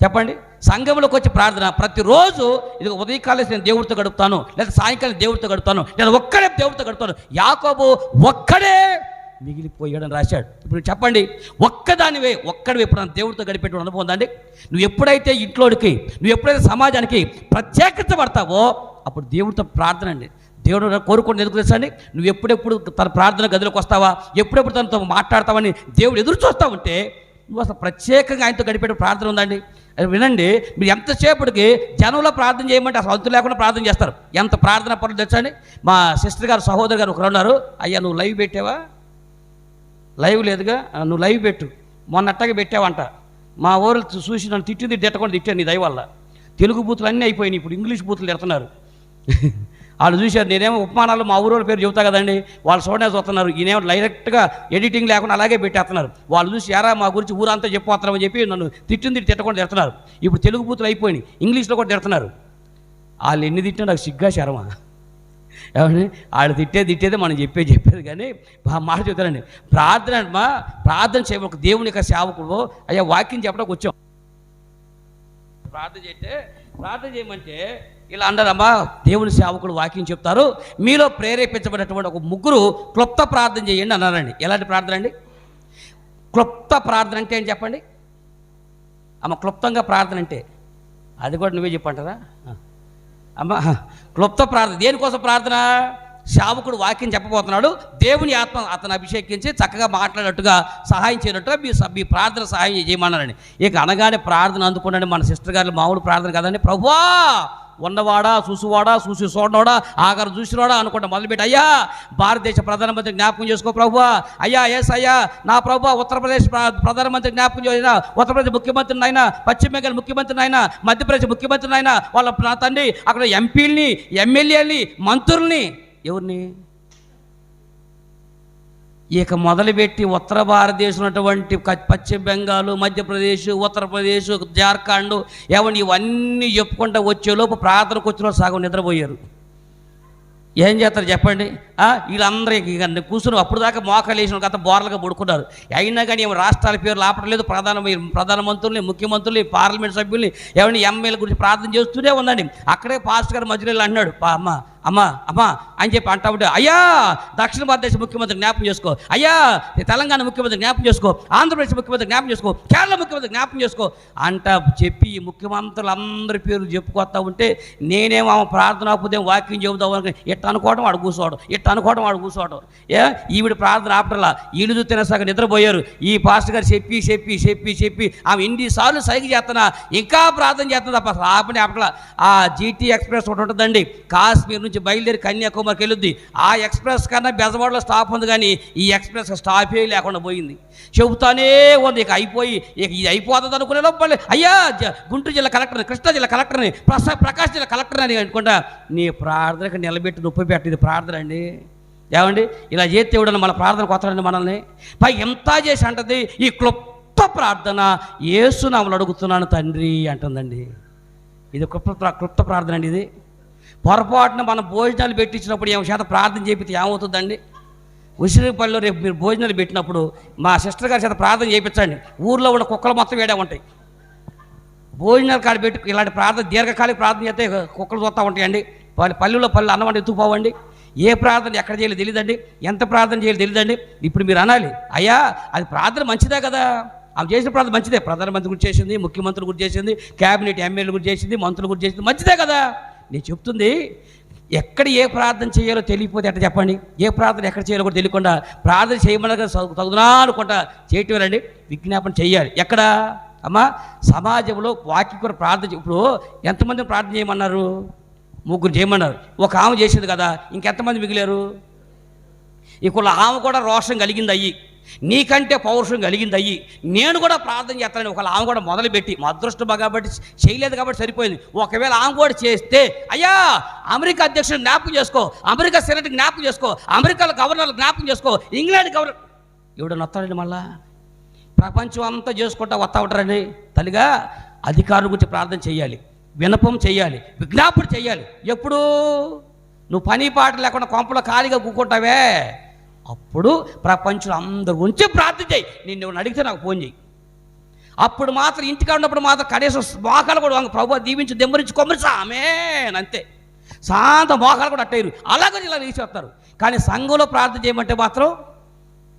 చెప్పండి? సంఘంలోకి వచ్చి ప్రార్థన ప్రతిరోజు ఇది ఉదయకాలం నేను దేవుడితో గడుపుతాను, లేదా సాయంకాలం దేవుడితో గడుపుతాను, లేదా ఒక్కడే దేవుడితో గడుపుతాను. యాకోబు ఒక్కడే మిగిలిపోయాడని రాశాడు. ఇప్పుడు చెప్పండి, ఒక్కడివే ఇప్పుడు దేవుడితో గడిపేటువంటి అనుభవం ఉందండి? నువ్వు ఎప్పుడైతే ఇంట్లోకి, నువ్వు ఎప్పుడైతే సమాజానికి ప్రత్యేకించబడతావో అప్పుడు దేవుడితో ప్రార్థన అండి. దేవుడు కోరుకుంటే ఎందుకు తెలుసండి? నువ్వు ఎప్పుడెప్పుడు తన ప్రార్థన గదిలోకి వస్తావా, ఎప్పుడెప్పుడు తనతో మాట్లాడతావని దేవుడు ఎదురు చూస్తూ ఉంటే నువ్వు అసలు ప్రత్యేకంగా ఆయనతో గడిపే ప్రార్థన ఉందండి. వినండి, మీరు ఎంతసేపటికి జనంలో ప్రార్థన చేయమంటే అసలు అంతు లేకుండా ప్రార్థన చేస్తారు. ఎంత ప్రార్థన పనులు తెచ్చండి. మా సిస్టర్ గారు, సహోదరు గారు ఒకరు ఉన్నారు, అయ్యా నువ్వు లైవ్ పెట్టావా? లైవ్ లేదుగా, నువ్వు లైవ్ పెట్టు. మొన్న అట్టగా పెట్టావంట. మా ఊరు చూసి నన్ను తిట్టింది తిట్టకుండా తిట్టాను నీ దయ వల్ల. తెలుగు బూతులు అన్నీ అయిపోయినాయి, ఇప్పుడు ఇంగ్లీష్ బూతులు తిడుతున్నారు. వాళ్ళు చూశారు, నేనేమో ఉపమానాలు మా ఊరోళ్ళ పేరు చెబుతా కదండి, వాళ్ళు చూడనే చూస్తున్నారు, ఈయనేమో డైరెక్ట్గా ఎడిటింగ్ లేకుండా అలాగే పెట్టేస్తున్నారు. వాళ్ళు చూసి యారా మా గురించి ఊరంతా చెప్పిపోతున్నామని చెప్పి నన్ను తిట్టకుండా తిడుతున్నారు. ఇప్పుడు తెలుగు బూతులు అయిపోయినాయి, ఇంగ్లీష్లో కూడా తిడుతున్నారు. వాళ్ళు ఎన్ని తిట్టినా నాకు సిగ్గా శరమా. ఏమండి, వాళ్ళు తిట్టేది మనం చెప్పేది కానీ మాట చెప్తారండి. ప్రార్థన చేయడం ఒక దేవుని యొక్క సేవకుడు. అయ్యా వాక్యం చెప్పడానికి వచ్చాం, ప్రార్థన చేయమంటే ఇలా అంటారమ్మా, దేవుని సేవకుడు వాక్యం చెప్తారు, మీలో ప్రేరేపించబడినటువంటి ఒక ముగ్గురు క్లుప్త ప్రార్థన చేయండి అన్నారండి. ఎలాంటి ప్రార్థన అండి? క్లుప్త ప్రార్థన అంటే ఏం చెప్పండి అమ్మ? క్లుప్తంగా ప్రార్థన అంటే అది కూడా నువ్వే చెప్పంటారా అమ్మ? క్లుప్త ప్రార్థన దేనికోసం ప్రార్థన? సేవకుడు వాక్యం చెప్పబోతున్నాడు, దేవుని ఆత్మ అతను అభిషేకించి చక్కగా మాట్లాడినట్టుగా సహాయం చేయనట్టుగా మీ ప్రార్థన సహాయం చేయమన్నారండి. ఇక అనగానే ప్రార్థన అందుకున్నాడు మన సిస్టర్ గారు. మామూలు ప్రార్థన కదండి. ప్రభువా, ఉన్నవాడా, చూసి చూడనోడా, ఆఖరు చూసినోడా అనుకుంటా మొదలుపెట్టి, అయ్యా భారతదేశ ప్రధానమంత్రి జ్ఞాపకం చేసుకో ప్రభువా, అయ్యా ఎస్ అయ్యా నా ప్రభువా, ఉత్తరప్రదేశ్ ప్రధానమంత్రి జ్ఞాపకం చేసిన, ఉత్తరప్రదేశ్ ముఖ్యమంత్రిని అయినా, పశ్చిమ బెంగాల్ ముఖ్యమంత్రిని అయినా, మధ్యప్రదేశ్ ముఖ్యమంత్రిని అయినా, వాళ్ళ నా తండ్రి అక్కడ ఎంపీలని, ఎమ్మెల్యేలని, మంత్రుల్ని, ఎవరిని ఇక మొదలుపెట్టి ఉత్తర భారతదేశం ఉన్నటువంటి పశ్చిమ బెంగాల్, మధ్యప్రదేశ్, ఉత్తరప్రదేశ్, జార్ఖండ్ ఏమని ఇవన్నీ చెప్పుకుంటూ వచ్చేలోపు ప్రార్థనకు వచ్చిన సగం నిద్రపోయారు. ఏం చేస్తారు చెప్పండి? వీళ్ళందరూ ఇక కూర్చుని అప్పుడు దాకా మోకాలు వేసిన గత బోర్లుగా పడుకున్నారు. అయినా కానీ ఏమో రాష్ట్రాల పేర్లు ఆపట్లేదు, ప్రధానమంత్రుల్ని, ముఖ్యమంత్రుల్ని, పార్లమెంట్ సభ్యుల్ని, ఏమన్నా ఎమ్మెల్యేల గురించి ప్రార్థన చేస్తూనే ఉందండి. అక్కడే పాస్టర్ గారు మధ్యలో అంటున్నాడు, అమ్మా అని చెప్పి అంటా ఉంటే, అయ్యా దక్షిణ భారతదేశ ముఖ్యమంత్రి జ్ఞాపకం చేసుకో, అయ్యా తెలంగాణ ముఖ్యమంత్రి జ్ఞాపకం చేసుకో, ఆంధ్రప్రదేశ్ ముఖ్యమంత్రి జ్ఞాపకం చేసుకో, కేరళ ముఖ్యమంత్రి జ్ఞాపకం చేసుకో అంట చెప్పి ఈ ముఖ్యమంత్రులు అందరి పేర్లు చెప్పుకొస్తా ఉంటే నేనేమో ఆమె ప్రార్థన ఉదయం వాక్యం చెబుతావు అనుకుని ఇట్ట అనుకోవడం వాడు కూర్చోవడం. ఈవిడ ప్రార్థన ఆపటలా, ఈడు చూస్తేనే సగం నిద్రపోయారు. ఈ పాస్టర్ గారు చెప్పి ఆమె ఎన్నిసార్లు సైకి చేస్తున్నా ఇంకా ప్రార్థన చేస్తున్నా తప్ప ఆపని ఆపటలా. ఆ జీటీ ఎక్స్ప్రెస్ ఒకటి ఉంటుందండి, కాశ్మీర్ నుంచి బయలుదేరి కన్యాకుమారికి వెళ్ళొద్ది. ఆ ఎక్స్ప్రెస్ కన్నా బెజవాడలో స్టాప్ ఉంది, కానీ ఈ ఎక్స్ప్రెస్ స్టాపే లేకుండా పోయింది. చెబుతానే ఉంది. ఇక ఇది అయిపోతుంది అనుకునే లోపల అయ్యా గుంటూరు జిల్లా కలెక్టర్ని, కృష్ణా జిల్లా కలెక్టర్ని, ప్రకాశం జిల్లా కలెక్టర్ అని అనుకుంటా నీ ప్రార్థనకు నిలబెట్టి నొప్పి పెట్టింది ప్రార్థన అండి. ఏమండి ఇలా చేస్తే ఎవడన్నా మన ప్రార్థన కొత్తడండి మనల్ని. పై ఎంత చేసి అంటది, ఈ క్లుప్త ప్రార్థన యేసునామములో అడుగుతున్నాను తండ్రి అంటుందండి. ఇది క్లుప్త ప్రార్థన అండి. ఇది పొరపాటున మనం భోజనాలు పెట్టించినప్పుడు ఏమో చేత ప్రార్థన చేపితే ఏమవుతుందండి? ఉసిరిపల్లిలో రేపు మీరు భోజనాలు పెట్టినప్పుడు మా సిస్టర్ గారి చేత ప్రార్థన చేయించండి. ఊర్లో ఉన్న కుక్కలు మొత్తం వేడే ఉంటాయి. భోజనాలు కాడ పెట్టి ఇలాంటి ప్రార్థన దీర్ఘకాలిక ప్రార్థన చేస్తే కుక్కలు చూస్తూ ఉంటాయండి. పల్లెల్లో అన్నం అంటే ఎత్తుకుపోవండి. ఏ ప్రార్థన ఎక్కడ చేయాలో తెలియదండి, ఎంత ప్రార్థన చేయాలో తెలియదండి. ఇప్పుడు మీరు అనాలి, అయ్యా అది ప్రార్థన మంచిదే కదా, ఆమె చేసిన ప్రార్థన మంచిదే, ప్రధానమంత్రి గురించి చేసింది, ముఖ్యమంత్రి గురించి చేసింది, క్యాబినెట్ ఎమ్మెల్యే గురించి చేసింది, మంత్రుల గురించి చేసింది, మంచిదే కదా. నేను చెప్తుంది ఎక్కడ ఏ ప్రార్థన చేయాలో తెలియకపోతే ఎట్లా చెప్పండి? ఏ ప్రార్థన ఎక్కడ చేయాలో కూడా తెలియకుండా ప్రార్థన చేయమనగా తగునా అనుకుంటా చేయటం రండి. విజ్ఞాపన చేయాలి. ఎక్కడ అమ్మా? సమాజంలో వాక్యం కూడా ప్రార్థన. ఇప్పుడు ఎంతమంది ప్రార్థన చేయమన్నారు? 3 చేయమన్నారు. ఒక ఆమె చేసింది కదా, ఇంకెంతమంది మిగిలారు? ఇక్కడ ఆమె కూడా రోషం కలిగింది అయ్యి, నీకంటే పౌరుషం కలిగింది అయ్యి, నేను కూడా ప్రార్థన చేస్తానని ఒకవేళ ఆమె కూడా మొదలుపెట్టి, మా అదృష్టం కాబట్టి చేయలేదు కాబట్టి సరిపోయింది. ఒకవేళ ఆమె కూడా చేస్తే, అయ్యా అమెరికా అధ్యక్షుడు జ్ఞాపకం చేసుకో, అమెరికా సెనెట్ జ్ఞాపకం చేసుకో, అమెరికాలో గవర్నర్లు జ్ఞాపకం చేసుకో, ఇంగ్లాండ్ గవర్నర్ ఎవడన్నా వస్తాడండి. మళ్ళా ప్రపంచం అంతా చేసుకుంటా వస్తూ ఉంటారండి. తల్లిగా అధికారుల గురించి ప్రార్థన చేయాలి, వినపం చేయాలి, విజ్ఞాపన చేయాలి. ఎప్పుడు నువ్వు పని పాట లేకుండా కొంపలో ఖాళీగా కూకుంటావే, అప్పుడు ప్రపంచం అందరి గురించి ప్రార్థన చేయి. నిన్ను అడిగితే నాకు ఫోన్ చేయి. అప్పుడు మాత్రం ఇంటికాడ ఉన్నప్పుడు మాత్రం కనీసం మోకాలు కూడా ప్రభు దీవించి దెమ్మరించి కొమ్మరిసా ఆమేన్ అంతే. శాంత మోకాలు కూడా అట్టయ్యారు, అలాగే ఇలా తీసేస్తారు. కానీ సంఘంలో ప్రార్థన చేయమంటే మాత్రం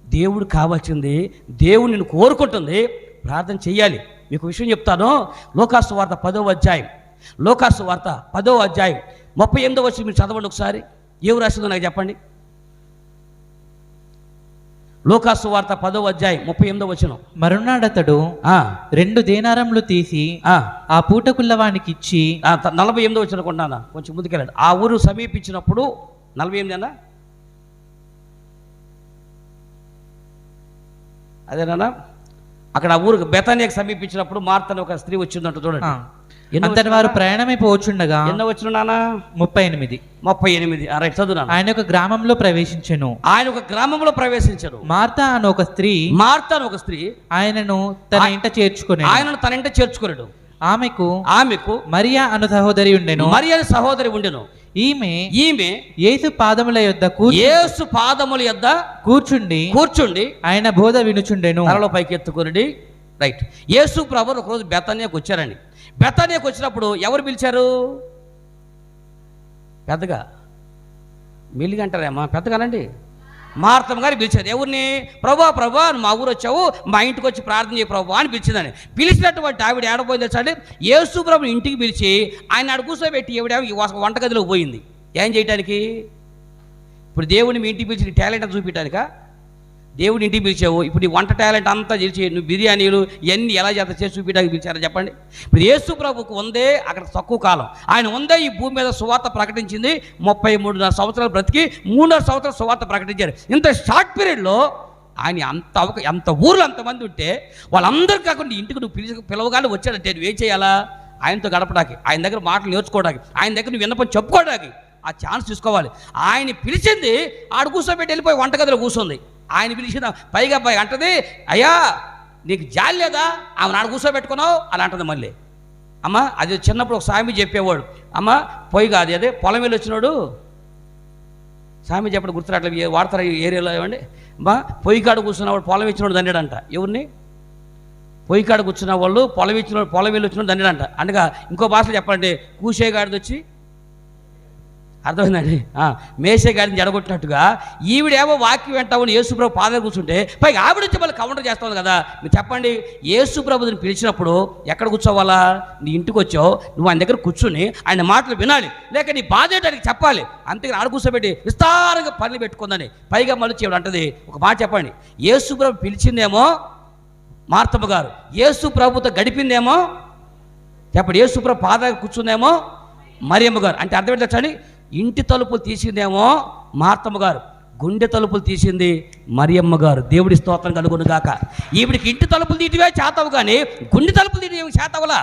దేవుడు కావాల్సింది, దేవుడు నిన్ను కోరుకుంటుంది, ప్రార్థన చెయ్యాలి. మీకు విషయం చెప్తాను. లోకాసు వార్త 10వ అధ్యాయం, లోకాసు వార్త 10వ అధ్యాయం 38వ వచనం మీరు చదవండి ఒకసారి. ఏం రాసిందో నాకు చెప్పండి. లోకాసు వార్త 10వ అధ్యాయం 38వ వచనం. మరునాడతడు 2 దేనారములు తీసి ఆ పూటకుల్లవానికి ఇచ్చి 48వ వచనం కొన్నానా, కొంచెం ముందుకెళ్ళండి. ఆ ఊరు సమీపించినప్పుడు 48 అన్నా అదేనా? అక్కడ ఆ ఊరికి బెతానియాకి సమీపించినప్పుడు మార్తని ఒక స్త్రీ వచ్చిందంట చూడండి. అంతటి వారు ప్రయాణమై పోవచ్చుండగా ఎన్నో వచ్చిన నానా 38 రైట్ చదువు. ఆయన ఒక గ్రామంలో ప్రవేశించెను. ఆయన ఒక గ్రామంలో ప్రవేశించను. మార్తా అని ఒక స్త్రీ ఆయనను తన ఇంట చేర్చుకొనెను. ఆమెకు మరియా అను సహోదరి ఉండెను. ఈమె యేసు పాదముల యొద్ద కూర్చుండి ఆయన బోధ వినుచుండెను. తలలో పైకి ఎత్తుకుని రైట్. యేసు ప్రభువు ఒకరోజు బెతనియాకు వచ్చారండి. బెతనియాకు వచ్చినప్పుడు ఎవరు పిలిచారు? పెద్దగా మెల్లిగా అంటారేమ్మా, పెద్దగానండి. మార్తమ్మ గారు పిలిచారు. ఎవరిని? ప్రభా మా ఊరు వచ్చావు, మా ఇంటికి వచ్చి ప్రార్థన చేయ ప్రభా అని పిలిచిందని. పిలిచినటువంటి ఆవిడ ఏడపోయింది తెలుసండి, యేసు ప్రభు ఇంటికి పిలిచి ఆయన ఆడ కూర్చోబెట్టి ఎవడేమో వంటగదిలోకి పోయింది. ఏం చేయటానికి? ఇప్పుడు దేవుని మీ ఇంటికి పిలిచి టాలెంట్ అని చూపించడానికా? దేవుని ఇంటికి పిలిచావు, ఇప్పుడు నీ వంట టాలెంట్ అంతా తెలిసి నువ్వు బిర్యానీలు ఇవన్నీ ఎలా చేసి చూపించడానికి పిలిచారని చెప్పండి. ఇప్పుడు యేసు ప్రభుకు ఉందే అక్కడ తక్కువ కాలం, ఆయన ఉందే ఈ భూమి మీద సువార్త ప్రకటించింది. 33 సంవత్సరాలు బ్రతికి 3 సంవత్సరాలు సువార్త ప్రకటించారు. ఇంత షార్ట్ పీరియడ్లో ఆయన అంత ఊర్లో అంతమంది ఉంటే వాళ్ళందరూ కాకుండా ఇంటికి నువ్వు పిలవగానే వచ్చాడంటే నువ్వేం చేయాలా? ఆయనతో గడపడానికి, ఆయన దగ్గర మాటలు నేర్చుకోవడానికి, ఆయన దగ్గర నువ్వు విన్నపని చెప్పుకోవడానికి ఆ ఛాన్స్ తీసుకోవాలి. ఆయన పిలిచింది ఆడ కూర్చోబెట్టి వెళ్ళిపోయి వంటగదిలో కూర్చుంది. ఆయన పిలిచిన పైగా అబ్బాయి అంటది, అయ్యా నీకు జాలి లేదా ఆమె నాడు కూర్చోబెట్టుకున్నావు అని అంటది. మళ్ళీ అమ్మ అది చిన్నప్పుడు ఒక సామి చెప్పేవాడు, అమ్మ పొయ్యి కాదు అదే పొలం వెళ్ళి వచ్చినాడు సామి చెప్పడం గుర్తురాట్లే వాడతారు ఈ ఏరియాలో ఏమండి. అమ్మా పొయ్యి కాడ కూర్చున్నవాడు పొలం ఇచ్చినోడు దండాడంట. ఎవరిని? పొయ్యి కాడ కూర్చున్న వాళ్ళు పొలం వెళ్ళి వచ్చినోడు దండాడంట. అనగా ఇంకో భాషలో చెప్పాలంటే కూసేగాడిది వచ్చి అర్థమైందండి, మేసేగాడిని జడగొట్టినట్టుగా ఈవిడేమో వాక్యం వెంటామని యేసుప్రభు పాదాలు కూర్చుంటే పైగా ఆవిడ వచ్చి మళ్ళీ కౌంటర్ చేస్తాను కదా. మీరు చెప్పండి, యేసుప్రభుని పిలిచినప్పుడు ఎక్కడ కూర్చోవాలా? నీ ఇంటికి వచ్చావు, నువ్వు ఆయన దగ్గర కూర్చుని ఆయన మాటలు వినాలి, లేక నీ బాధ ఏంటని చెప్పాలి. అంతేగాని ఆడ కూర్చోబెట్టి విస్తారంగా పనులు పెట్టుకుందని పైగా మళ్ళీ చేయడం అంటది. ఒక మాట చెప్పండి, యేసుప్రభు పిలిచిందేమో మార్తమ్మ గారు, యేసుప్రభుతో గడిపిందేమో చెప్పండి, యేసుప్రభు పాదాలు కూర్చుందేమో మరియమ్మ గారు. అంటే అర్థం ఏంటో చూడండి, ఇంటి తలుపులు తీసిందేమో మార్తమ్మ గారు, గుండె తలుపులు తీసింది మరియమ్మ గారు. దేవుడి స్తోత్రం కలుగును గాక. ఈవిడికి ఇంటి తలుపులు తీయటమే చేతవు కానీ గుండె తలుపులు తీయటం చేతవలా.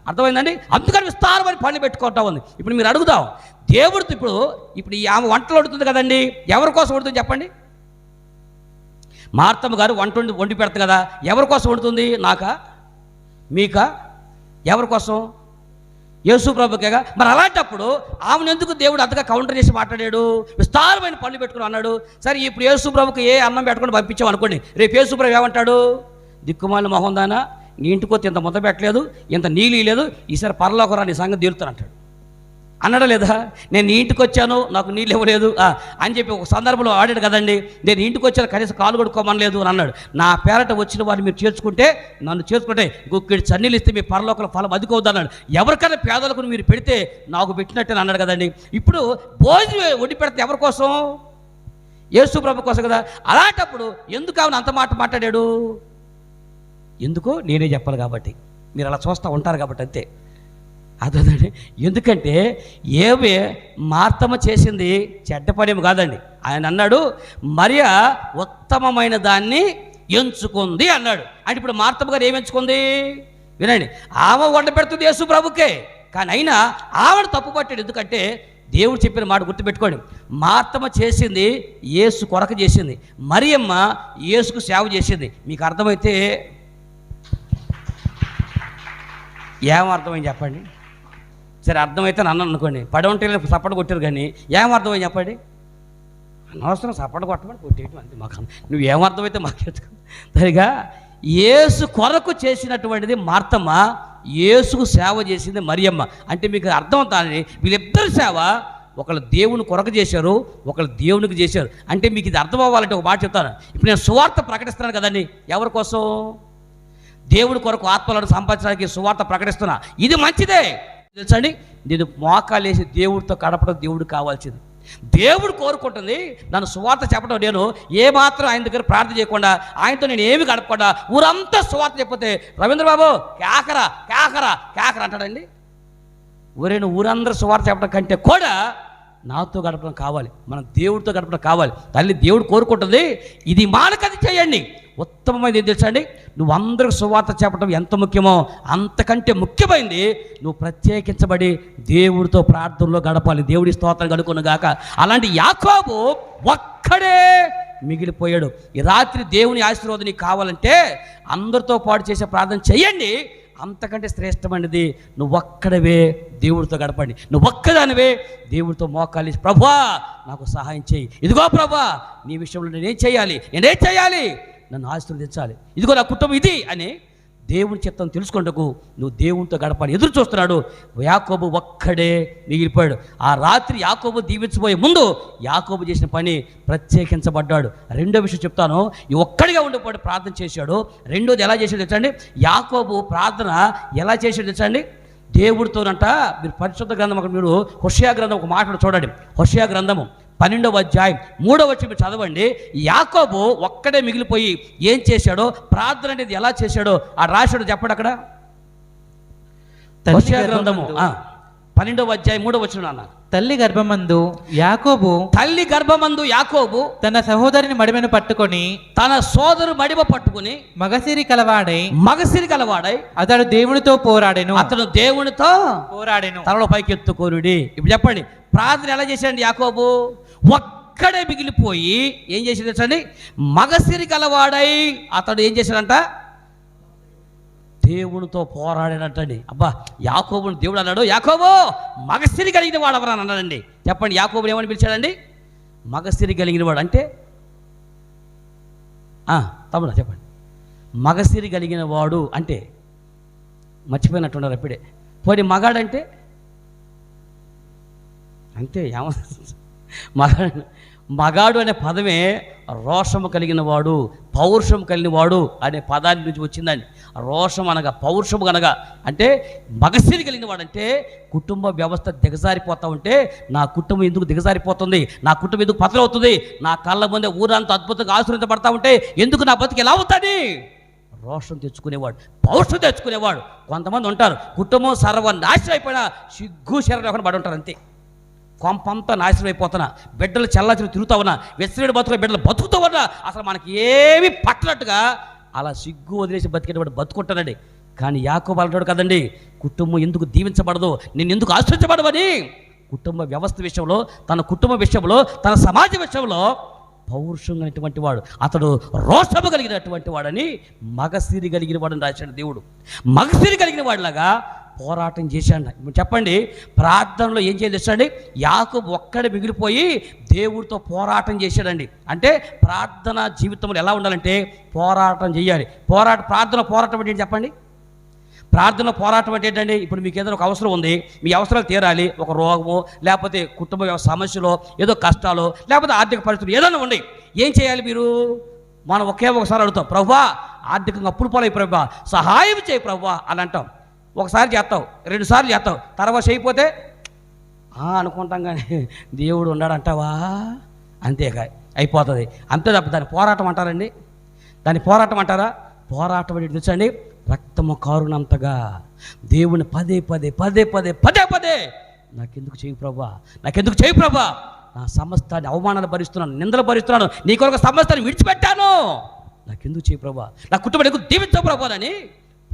అర్థమైందండి? అందుకని విస్తారమైన పని పెట్టుకుంటా ఉంది. ఇప్పుడు మీరు అడుగుదాం, దేవుడితో ఇప్పుడు ఈ ఆమె వంటలు వండుతుంది కదండి, ఎవరి కోసం వండుతుంది చెప్పండి? మార్తమ్మ గారు వండి పెడతా కదా, ఎవరి కోసం వండుతుంది? నాకా మీకా? ఎవరి కోసం? యేసు ప్రభుకేగా. మరి అలాంటప్పుడు ఆమెను ఎందుకు దేవుడు అంతగా కౌంటర్ చేసి మాట్లాడాడు? విస్తారమైన పనులు పెట్టుకుని అన్నాడు. సరే ఇప్పుడు యేసు ప్రభుకి ఏ అన్నం పెట్టుకుని పంపించాం అనుకోండి, రేపు యేసు ప్రభు ఏమంటాడు? దిక్కుమాలిన మొహం దానా, నీ ఇంటికి వస్తే ఇంత ముద్ద పెట్టలేదు, ఇంత నీళ్ళు లేదు, ఈసారి పరలోకరా నీ సంగతి తీరుతానంటాడు. అన్నాడా లేదా? నేను నీ ఇంటికి వచ్చాను నాకు నీళ్ళు ఇవ్వలేదు అని చెప్పి ఒక సందర్భంలో ఆడాడు కదండి. నేను ఇంటికి వచ్చాను కనీసం కాలు కొడుకోమనలేదు అని అన్నాడు. నా పేరట వచ్చిన వారిని మీరు చేర్చుకుంటే, నన్ను చేర్చుకుంటే గుక్కిడి చన్నీళ్ళు ఇస్తే మీ పరలోకల ఫలం అధికవుద్ది అన్నాడు. ఎవరికైనా పేదలకు మీరు పెడితే నాకు పెట్టినట్టే అన్నాడు కదండి. ఇప్పుడు భోజనం వండి పెడితే ఎవరి కోసం? యేసు ప్రభు కోసం కదా. అలాంటప్పుడు ఎందుకు ఆమెను అంత మాట మాట్లాడాడు? ఎందుకో నేనే చెప్పాలి కాబట్టి, మీరు అలా చూస్తూ ఉంటారు కాబట్టి అంతే. అదేనండి, ఎందుకంటే ఏమే మార్తమ్మ చేసింది చెడ్డ పనేమి కాదండి. ఆయన అన్నాడు మరియ ఉత్తమమైన దాన్ని ఎంచుకుంది అన్నాడు. అంటే ఇప్పుడు మార్తమ్మ గారు ఏమి ఎంచుకుంది? వినండి, ఆమె వంట పెడుతుంది యేసు ప్రభుకే, కానీ అయినా ఆవిడ తప్పు పట్టాడు. ఎందుకంటే దేవుడు చెప్పిన మాట గుర్తుపెట్టుకోండి, మార్తమ్మ చేసింది యేసు కొరకు చేసింది, మరియమ్మ యేసుకు సేవ చేసింది. మీకు అర్థమైతే ఏమర్థమైంది చెప్పండి? సరే అర్థమైతే నన్ను అనుకోండి, పడి ఉంటే సపోర్ట్ కొట్టారు కానీ ఏమర్థమైంది చెప్పండి? అనవసరం సపోర్ట్ కొట్టమని కొట్టేయటం అంతే. మాకు నువ్వేమర్థమైతే మాకెత్తుకు. సరిగా యేసు కొరకు చేసినటువంటిది మార్తమ్మ, యేసుకు సేవ చేసింది మరియమ్మ. అంటే మీకు అర్థం అవుతానని వీళ్ళిద్దరు సేవ ఒకళ్ళు దేవుని కొరకు చేశారు, ఒకళ్ళు దేవునికి చేశారు. అంటే మీకు ఇది అర్థం అవ్వాలంటే ఒక మాట చెప్తాను. ఇప్పుడు నేను సువార్త ప్రకటిస్తున్నాను కదండి, ఎవరి కోసం? దేవుడి కొరకు ఆత్మలను సంపాదించడానికి సువార్త ప్రకటిస్తున్నా. ఇది మంచిదే తెలుసండి. నేను మోకాలేసి దేవుడితో గడపడం దేవుడు కావాల్సింది. దేవుడు కోరుకుంటుంది నన్ను సువార్త చెప్పడం. నేను ఏమాత్రం ఆయన దగ్గర ప్రార్థన చేయకుండా, ఆయనతో నేను ఏమి గడపకుండా ఊరంతా సువార్త చెప్పితే రవీంద్రబాబు కేకరా కేకరా కేకరా అంటాడండి. ఊరేను ఊరందరూ సువార్త చెప్పడం కంటే కూడా నాతో గడపడం కావాలి, మనం దేవుడితో గడపడం కావాలి. తల్లి దేవుడు కోరుకుంటుంది, ఇది మానకది చేయండి. ఉత్తమమైనది ఏం తెలుసా అండి? నువ్వు అందరికి సువార్త చెప్పడం ఎంత ముఖ్యమో అంతకంటే ముఖ్యమైనది నువ్వు ప్రత్యేకించబడి దేవుడితో ప్రార్థనలో గడపాలి. దేవుడి స్తోత్రం గడుకును గాక. అలాంటి యాకోబు ఒక్కడే మిగిలిపోయాడు. ఈ రాత్రి దేవుని ఆశీర్వాదం నీకు కావాలంటే అందరితో పాటు చేసే ప్రార్థన చెయ్యండి. అంతకంటే శ్రేష్టమైనది నువ్వు ఒక్కడవే దేవుడితో గడపండి. నువ్వు ఒక్కదానివే దేవుడితో మోకాలి, ప్రభువా నాకు సహాయం చేయి, ఇదిగో ప్రభువా నీ విషయంలో నేనేం చేయాలి, నన్ను ఆశీర్వదించాలి, ఇదిగో నా కుటుంబం ఇది అని దేవుని చిత్తం తెలుసుకుంటకు నువ్వు దేవునితో గడపాలి. ఎదురు చూస్తున్నాడు. యాకోబు ఒక్కడే మిగిలిపోయాడు. ఆ రాత్రి యాకోబు దీవించబోయే ముందు యాకోబు చేసిన పని ప్రత్యేకించబడ్డాడు. రెండో విషయం చెప్తాను. ఈ ఒక్కడిగా ఉండిపోయి ప్రార్థన చేశాడు. రెండోది ఎలా చేసాడు తెచ్చండి? యాకోబు ప్రార్థన ఎలా చేసాడు తెచ్చండి? దేవుడితోనంట. మీరు పరిశుద్ధ గ్రంథం అక్కడ మీరు హోషేయ గ్రంథం ఒక మాట చూడండి. హోషేయ గ్రంథము 12వ అధ్యాయం 3వ వచనం మీరు చదవండి. యాకోబు ఒక్కడే మిగిలిపోయి ఏం చేశాడో, ప్రార్థన అనేది ఎలా చేశాడో ఆ రాశాడు చెప్పండి అక్కడ. హోషేయ గ్రంథము 12వ అధ్యాయం 3వ వచనం అన్న. తల్లి గర్భమందు యాకోబు తన సహోదరుని మడిమెను పట్టుకొని, తన సోదరు మడిమ పట్టుకొని మగసిరి కలవాడై అతడు దేవునితో పోరాడెను. తనలో పైకి ఎత్తుకోనుడి. ఇప్పుడు చెప్పండి, ప్రార్థన ఎలా చేశాడు యాకోబు? ఒక్కడే మిగిలిపోయి ఏం చేశాడు తెలుసండి? మగసిరి కలవాడై అతడు ఏం చేశాడంట? దేవునితో పోరాడినట్టండి. అబ్బా, యాకోబుని దేవుడు అన్నాడు, యాకోబు మగసిరి కలిగిన వాడు ఎవరని అన్నాడండి. చెప్పండి, యాకోబుని ఏమని పిలిచాడండి? మగసిరి కలిగిన వాడు అంటే తమ్ముడు చెప్పండి. మగసిరి కలిగిన వాడు అంటే మర్చిపోయినట్టున్నారు అప్పుడే. పోనీ మగాడంటే అంతే. మగాడు అనే పదమే రోషము కలిగిన వాడు, పౌరుషం కలిగిన వాడు అనే పదాన్ని నుంచి వచ్చిందండి. రోషం అనగా, పౌరుషము అనగా అంటే మగసిరి కలిగిన వాడు అంటే కుటుంబ వ్యవస్థ దిగజారిపోతూ ఉంటే, నా కుటుంబం ఎందుకు దిగజారిపోతుంది, నా కుటుంబం ఎందుకు పతలవుతుంది, నా కళ్ళ ముందే ఊరంతా అద్భుతంగా ఆశీర్వదించబడతా ఉంటే ఎందుకు నా బతికి ఎలా అవుతుంది? రోషం తెచ్చుకునేవాడు, పౌరుషం తెచ్చుకునేవాడు. కొంతమంది ఉంటారు కుటుంబం సర్వనాశనం అయిపోయినా సిగ్గు శరీరం పడి ఉంటారు అంతే. కొంపంతా నాశనం అయిపోతున్నా, బిడ్డలు చల్లాచి తిరుగుతా ఉన్నా, వెచ్చడి బతుకు బిడ్డలు బతుకుతూ ఉన్నా, అసలు మనకి ఏమి పట్టనట్టుగా అలా సిగ్గు వదిలేసి బతికేటప్పుడు బతుకుంటానండి. కానీ యాకోబు అంటాడు కదండి, కుటుంబం ఎందుకు దీవించబడదు, నేను ఎందుకు ఆశ్రయించబడవని. కుటుంబ వ్యవస్థ విషయంలో, తన కుటుంబ విషయంలో, తన సమాజ విషయంలో పౌరుషం కలిగినటువంటి వాడు, అతడు రోషము కలిగినటువంటి వాడని, మగసిరి కలిగిన వాడని రాశాడు దేవుడు. మగసిరి కలిగిన వాడిలాగా పోరాటం చేశాడు. చెప్పండి, ప్రార్థనలో ఏం చేయాలి? యాకోబు ఒక్కడే మిగిలిపోయి దేవుడితో పోరాటం చేశాడండి. అంటే ప్రార్థన జీవితంలో ఎలా ఉండాలంటే పోరాటం చేయాలి. ప్రార్థన పోరాటం అంటే చెప్పండి. ప్రార్థన పోరాటం అంటే ఏంటండి? ఇప్పుడు మీకు ఏదైనా ఒక అవసరం ఉంది, మీ అవసరాలు తీరాలి, ఒక రోగమో లేకపోతే కుటుంబ సమస్యలో, ఏదో కష్టాలు, లేకపోతే ఆర్థిక పరిస్థితులు ఏదైనా ఉండి ఏం చేయాలి మీరు? మనం ఒకసారి అడుగుతాం, ప్రభువా ఆర్థికంగా అప్పులు పాలై ప్రభువా సహాయం చేయి ప్రభువా అని అంటాం. ఒకసారి చేస్తావు, 2 సార్లు చేస్తావు, తర్వాత చేయకపోతే అనుకుంటాం కానీ దేవుడు ఉన్నాడు అంటావా? అంతేగా అయిపోతుంది. అంతే తప్ప దాన్ని పోరాటం అంటారండి? దాన్ని పోరాటం అంటారా? పోరాటం అంటే తెలుసండి, రక్తము కారునంతగా దేవుని పదే పదే నాకెందుకు చేయి ప్రభా, నా సమస్తాన్ని అవమానాలు భరిస్తున్నాను, నిందలు భరిస్తున్నాను, నీ కొరకు సమస్తాన్ని విడిచిపెట్టాను, నాకెందుకు చేయి ప్రభా, నా కుటుంబం ఎందుకు దీవించవు ప్రభా అని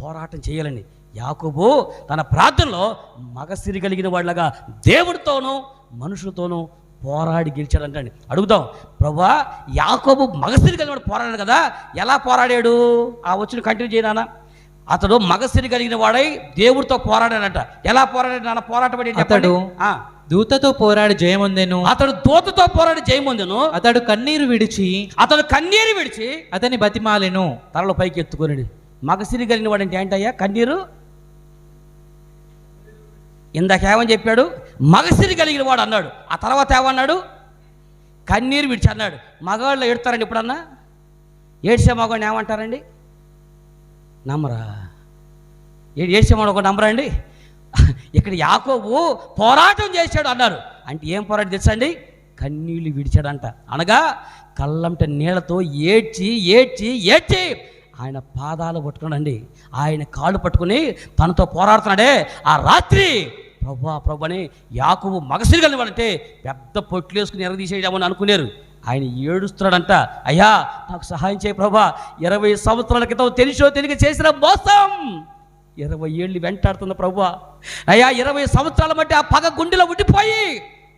పోరాటం చేయాలండి. యాకోబు తన ప్రార్థనలో మగసిరి కలిగిన వాళ్ళగా దేవుడితోనూ మనుషులతోనూ పోరాడి గెలిచాడంటండి. అడుగుదాం, ప్రభువా యాకోబు మగసిరి కలిగిన వాడు పోరాడాడు కదా, ఎలా పోరాడాడు? ఆ వచ్చిన కంటిన్యూ చేయనా? అతడు మగసిరి కలిగిన వాడై దేవుడితో పోరాడాడంట. ఎలా పోరాడాడు నాన్న? పోరాటం అతడు దూతతో పోరాడి జయమొందెను. అతడు కన్నీరు విడిచి అతని బతిమాలెను. తలలో పైకి ఎత్తుకొని మగసిరి కలిగిన వాడు అంటే ఏంటయ్యా? కన్నీరు. ఇందాక ఏమని చెప్పాడు? మగసిరి కలిగిన వాడు అన్నాడు. ఆ తర్వాత ఏమన్నాడు? కన్నీరు విడిచి అన్నాడు. మగవాళ్ళు ఏడుతారండి ఎప్పుడన్నా? ఏడ్చే మగవాడిని ఏమంటారండి? నమ్మరా? ఏడ్చే మగవాడు నమ్మరా అండి? ఇక్కడ యాకోబు పోరాటం చేశాడు అన్నారు. అంటే ఏం పోరాటం తెలుసండి? కన్నీళ్ళు విడిచాడంట. అనగా కళ్ళంట నీళ్ళతో ఏడ్చి ఆయన పాదాలు పట్టుకున్నాడండి, ఆయన కాళ్ళు పట్టుకుని తనతో పోరాడుతున్నాడే. ఆ రాత్రి ప్రభు అని యాకోబు మగసిరి కలిగిన వాడంటే పెద్ద పొట్లు వేసుకుని ఎరగదీసేయమని అనుకున్నారు. ఆయన ఏడుస్తున్నాడంట, అయ్యా నాకు సహాయం చేయ ప్రభా, 20 సంవత్సరాల క్రితం తెలిసో తెలియక చేసిన మోసం 20 ఏళ్ళు వెంటాడుతున్న ప్రభువా, అయ్యా 20 సంవత్సరాల బట్టి ఆ పగ గుండెలో ఉండిపోయి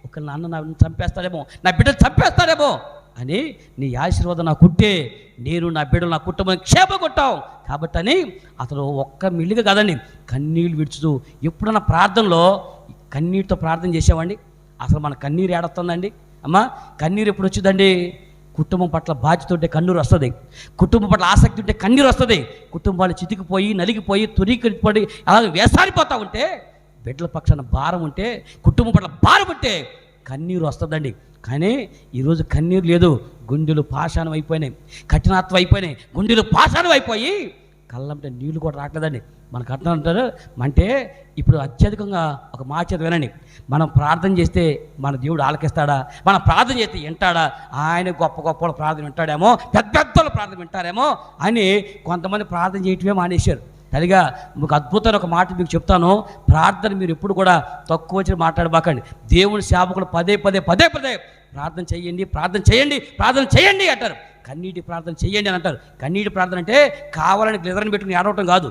ఒక నాన్న నన్ను చంపేస్తాడేమో, నా బిడ్డను చంపేస్తాడేమో అని నీ ఆశీర్వాదం నాకుంటే నేను నా బిడ్డలు నా కుటుంబం క్షేమ కొట్టాం కాబట్టి అని అతను ఒక్క మిల్లిగా కాదండి కన్నీళ్ళు విడుచుతూ, ఎప్పుడన్నా ప్రార్థనలో కన్నీటితో ప్రార్థన చేసామండి? అసలు మన కన్నీరు ఏడొస్తుందండి అమ్మా? కన్నీరు ఎప్పుడు వచ్చిందండి? కుటుంబం పట్ల బాధ్యత ఉంటే కన్నీరు వస్తుంది, కుటుంబం పట్ల ఆసక్తి ఉంటే కన్నీరు వస్తుంది. కుటుంబాలు చితికిపోయి నలిగిపోయి తురికిపోయి అలాగే వేసారిపోతూ ఉంటే, బిడ్డల పక్షాన భారం ఉంటే, కుటుంబం పట్ల భారం ఉంటే కన్నీరు వస్తుందండి. కానీ ఈరోజు కన్నీరు లేదు, గుండెలు పాషాణం అయిపోయినాయి, కఠినత్వం అయిపోయినాయి, గుండెలు పాషాణం అయిపోయి కళ్ళంటే నీళ్లు కూడా రావట్లేదండి. మనకు అర్థం అంటారు అంటే ఇప్పుడు అత్యధికంగా ఒక మాట చేత వినండి, మనం ప్రార్థన చేస్తే మన దేవుడు ఆలకిస్తాడా? మనం ప్రార్థన చేస్తే వింటాడా? ఆయన గొప్ప గొప్ప ప్రార్థన వింటాడేమో, పెద్ద పెద్దల ప్రార్థన వింటారేమో అని కొంతమంది ప్రార్థన చేయటమే మానేశారు. సరిగా మీకు అద్భుతమైన ఒక మాట మీకు చెప్తాను, ప్రార్థన మీరు ఎప్పుడు కూడా తక్కువ వచ్చి మాట్లాడబాకండి. దేవుని సేవకులు పదే ప్రార్థన చేయండి, ప్రార్థన చేయండి, ప్రార్థన చేయండి అంటారు. కన్నీటి ప్రార్థన చేయండి అని అంటారు. కన్నీటి ప్రార్థన అంటే కావాలని గ్లిజర్ని పెట్టుకుని ఏడవటం కాదు,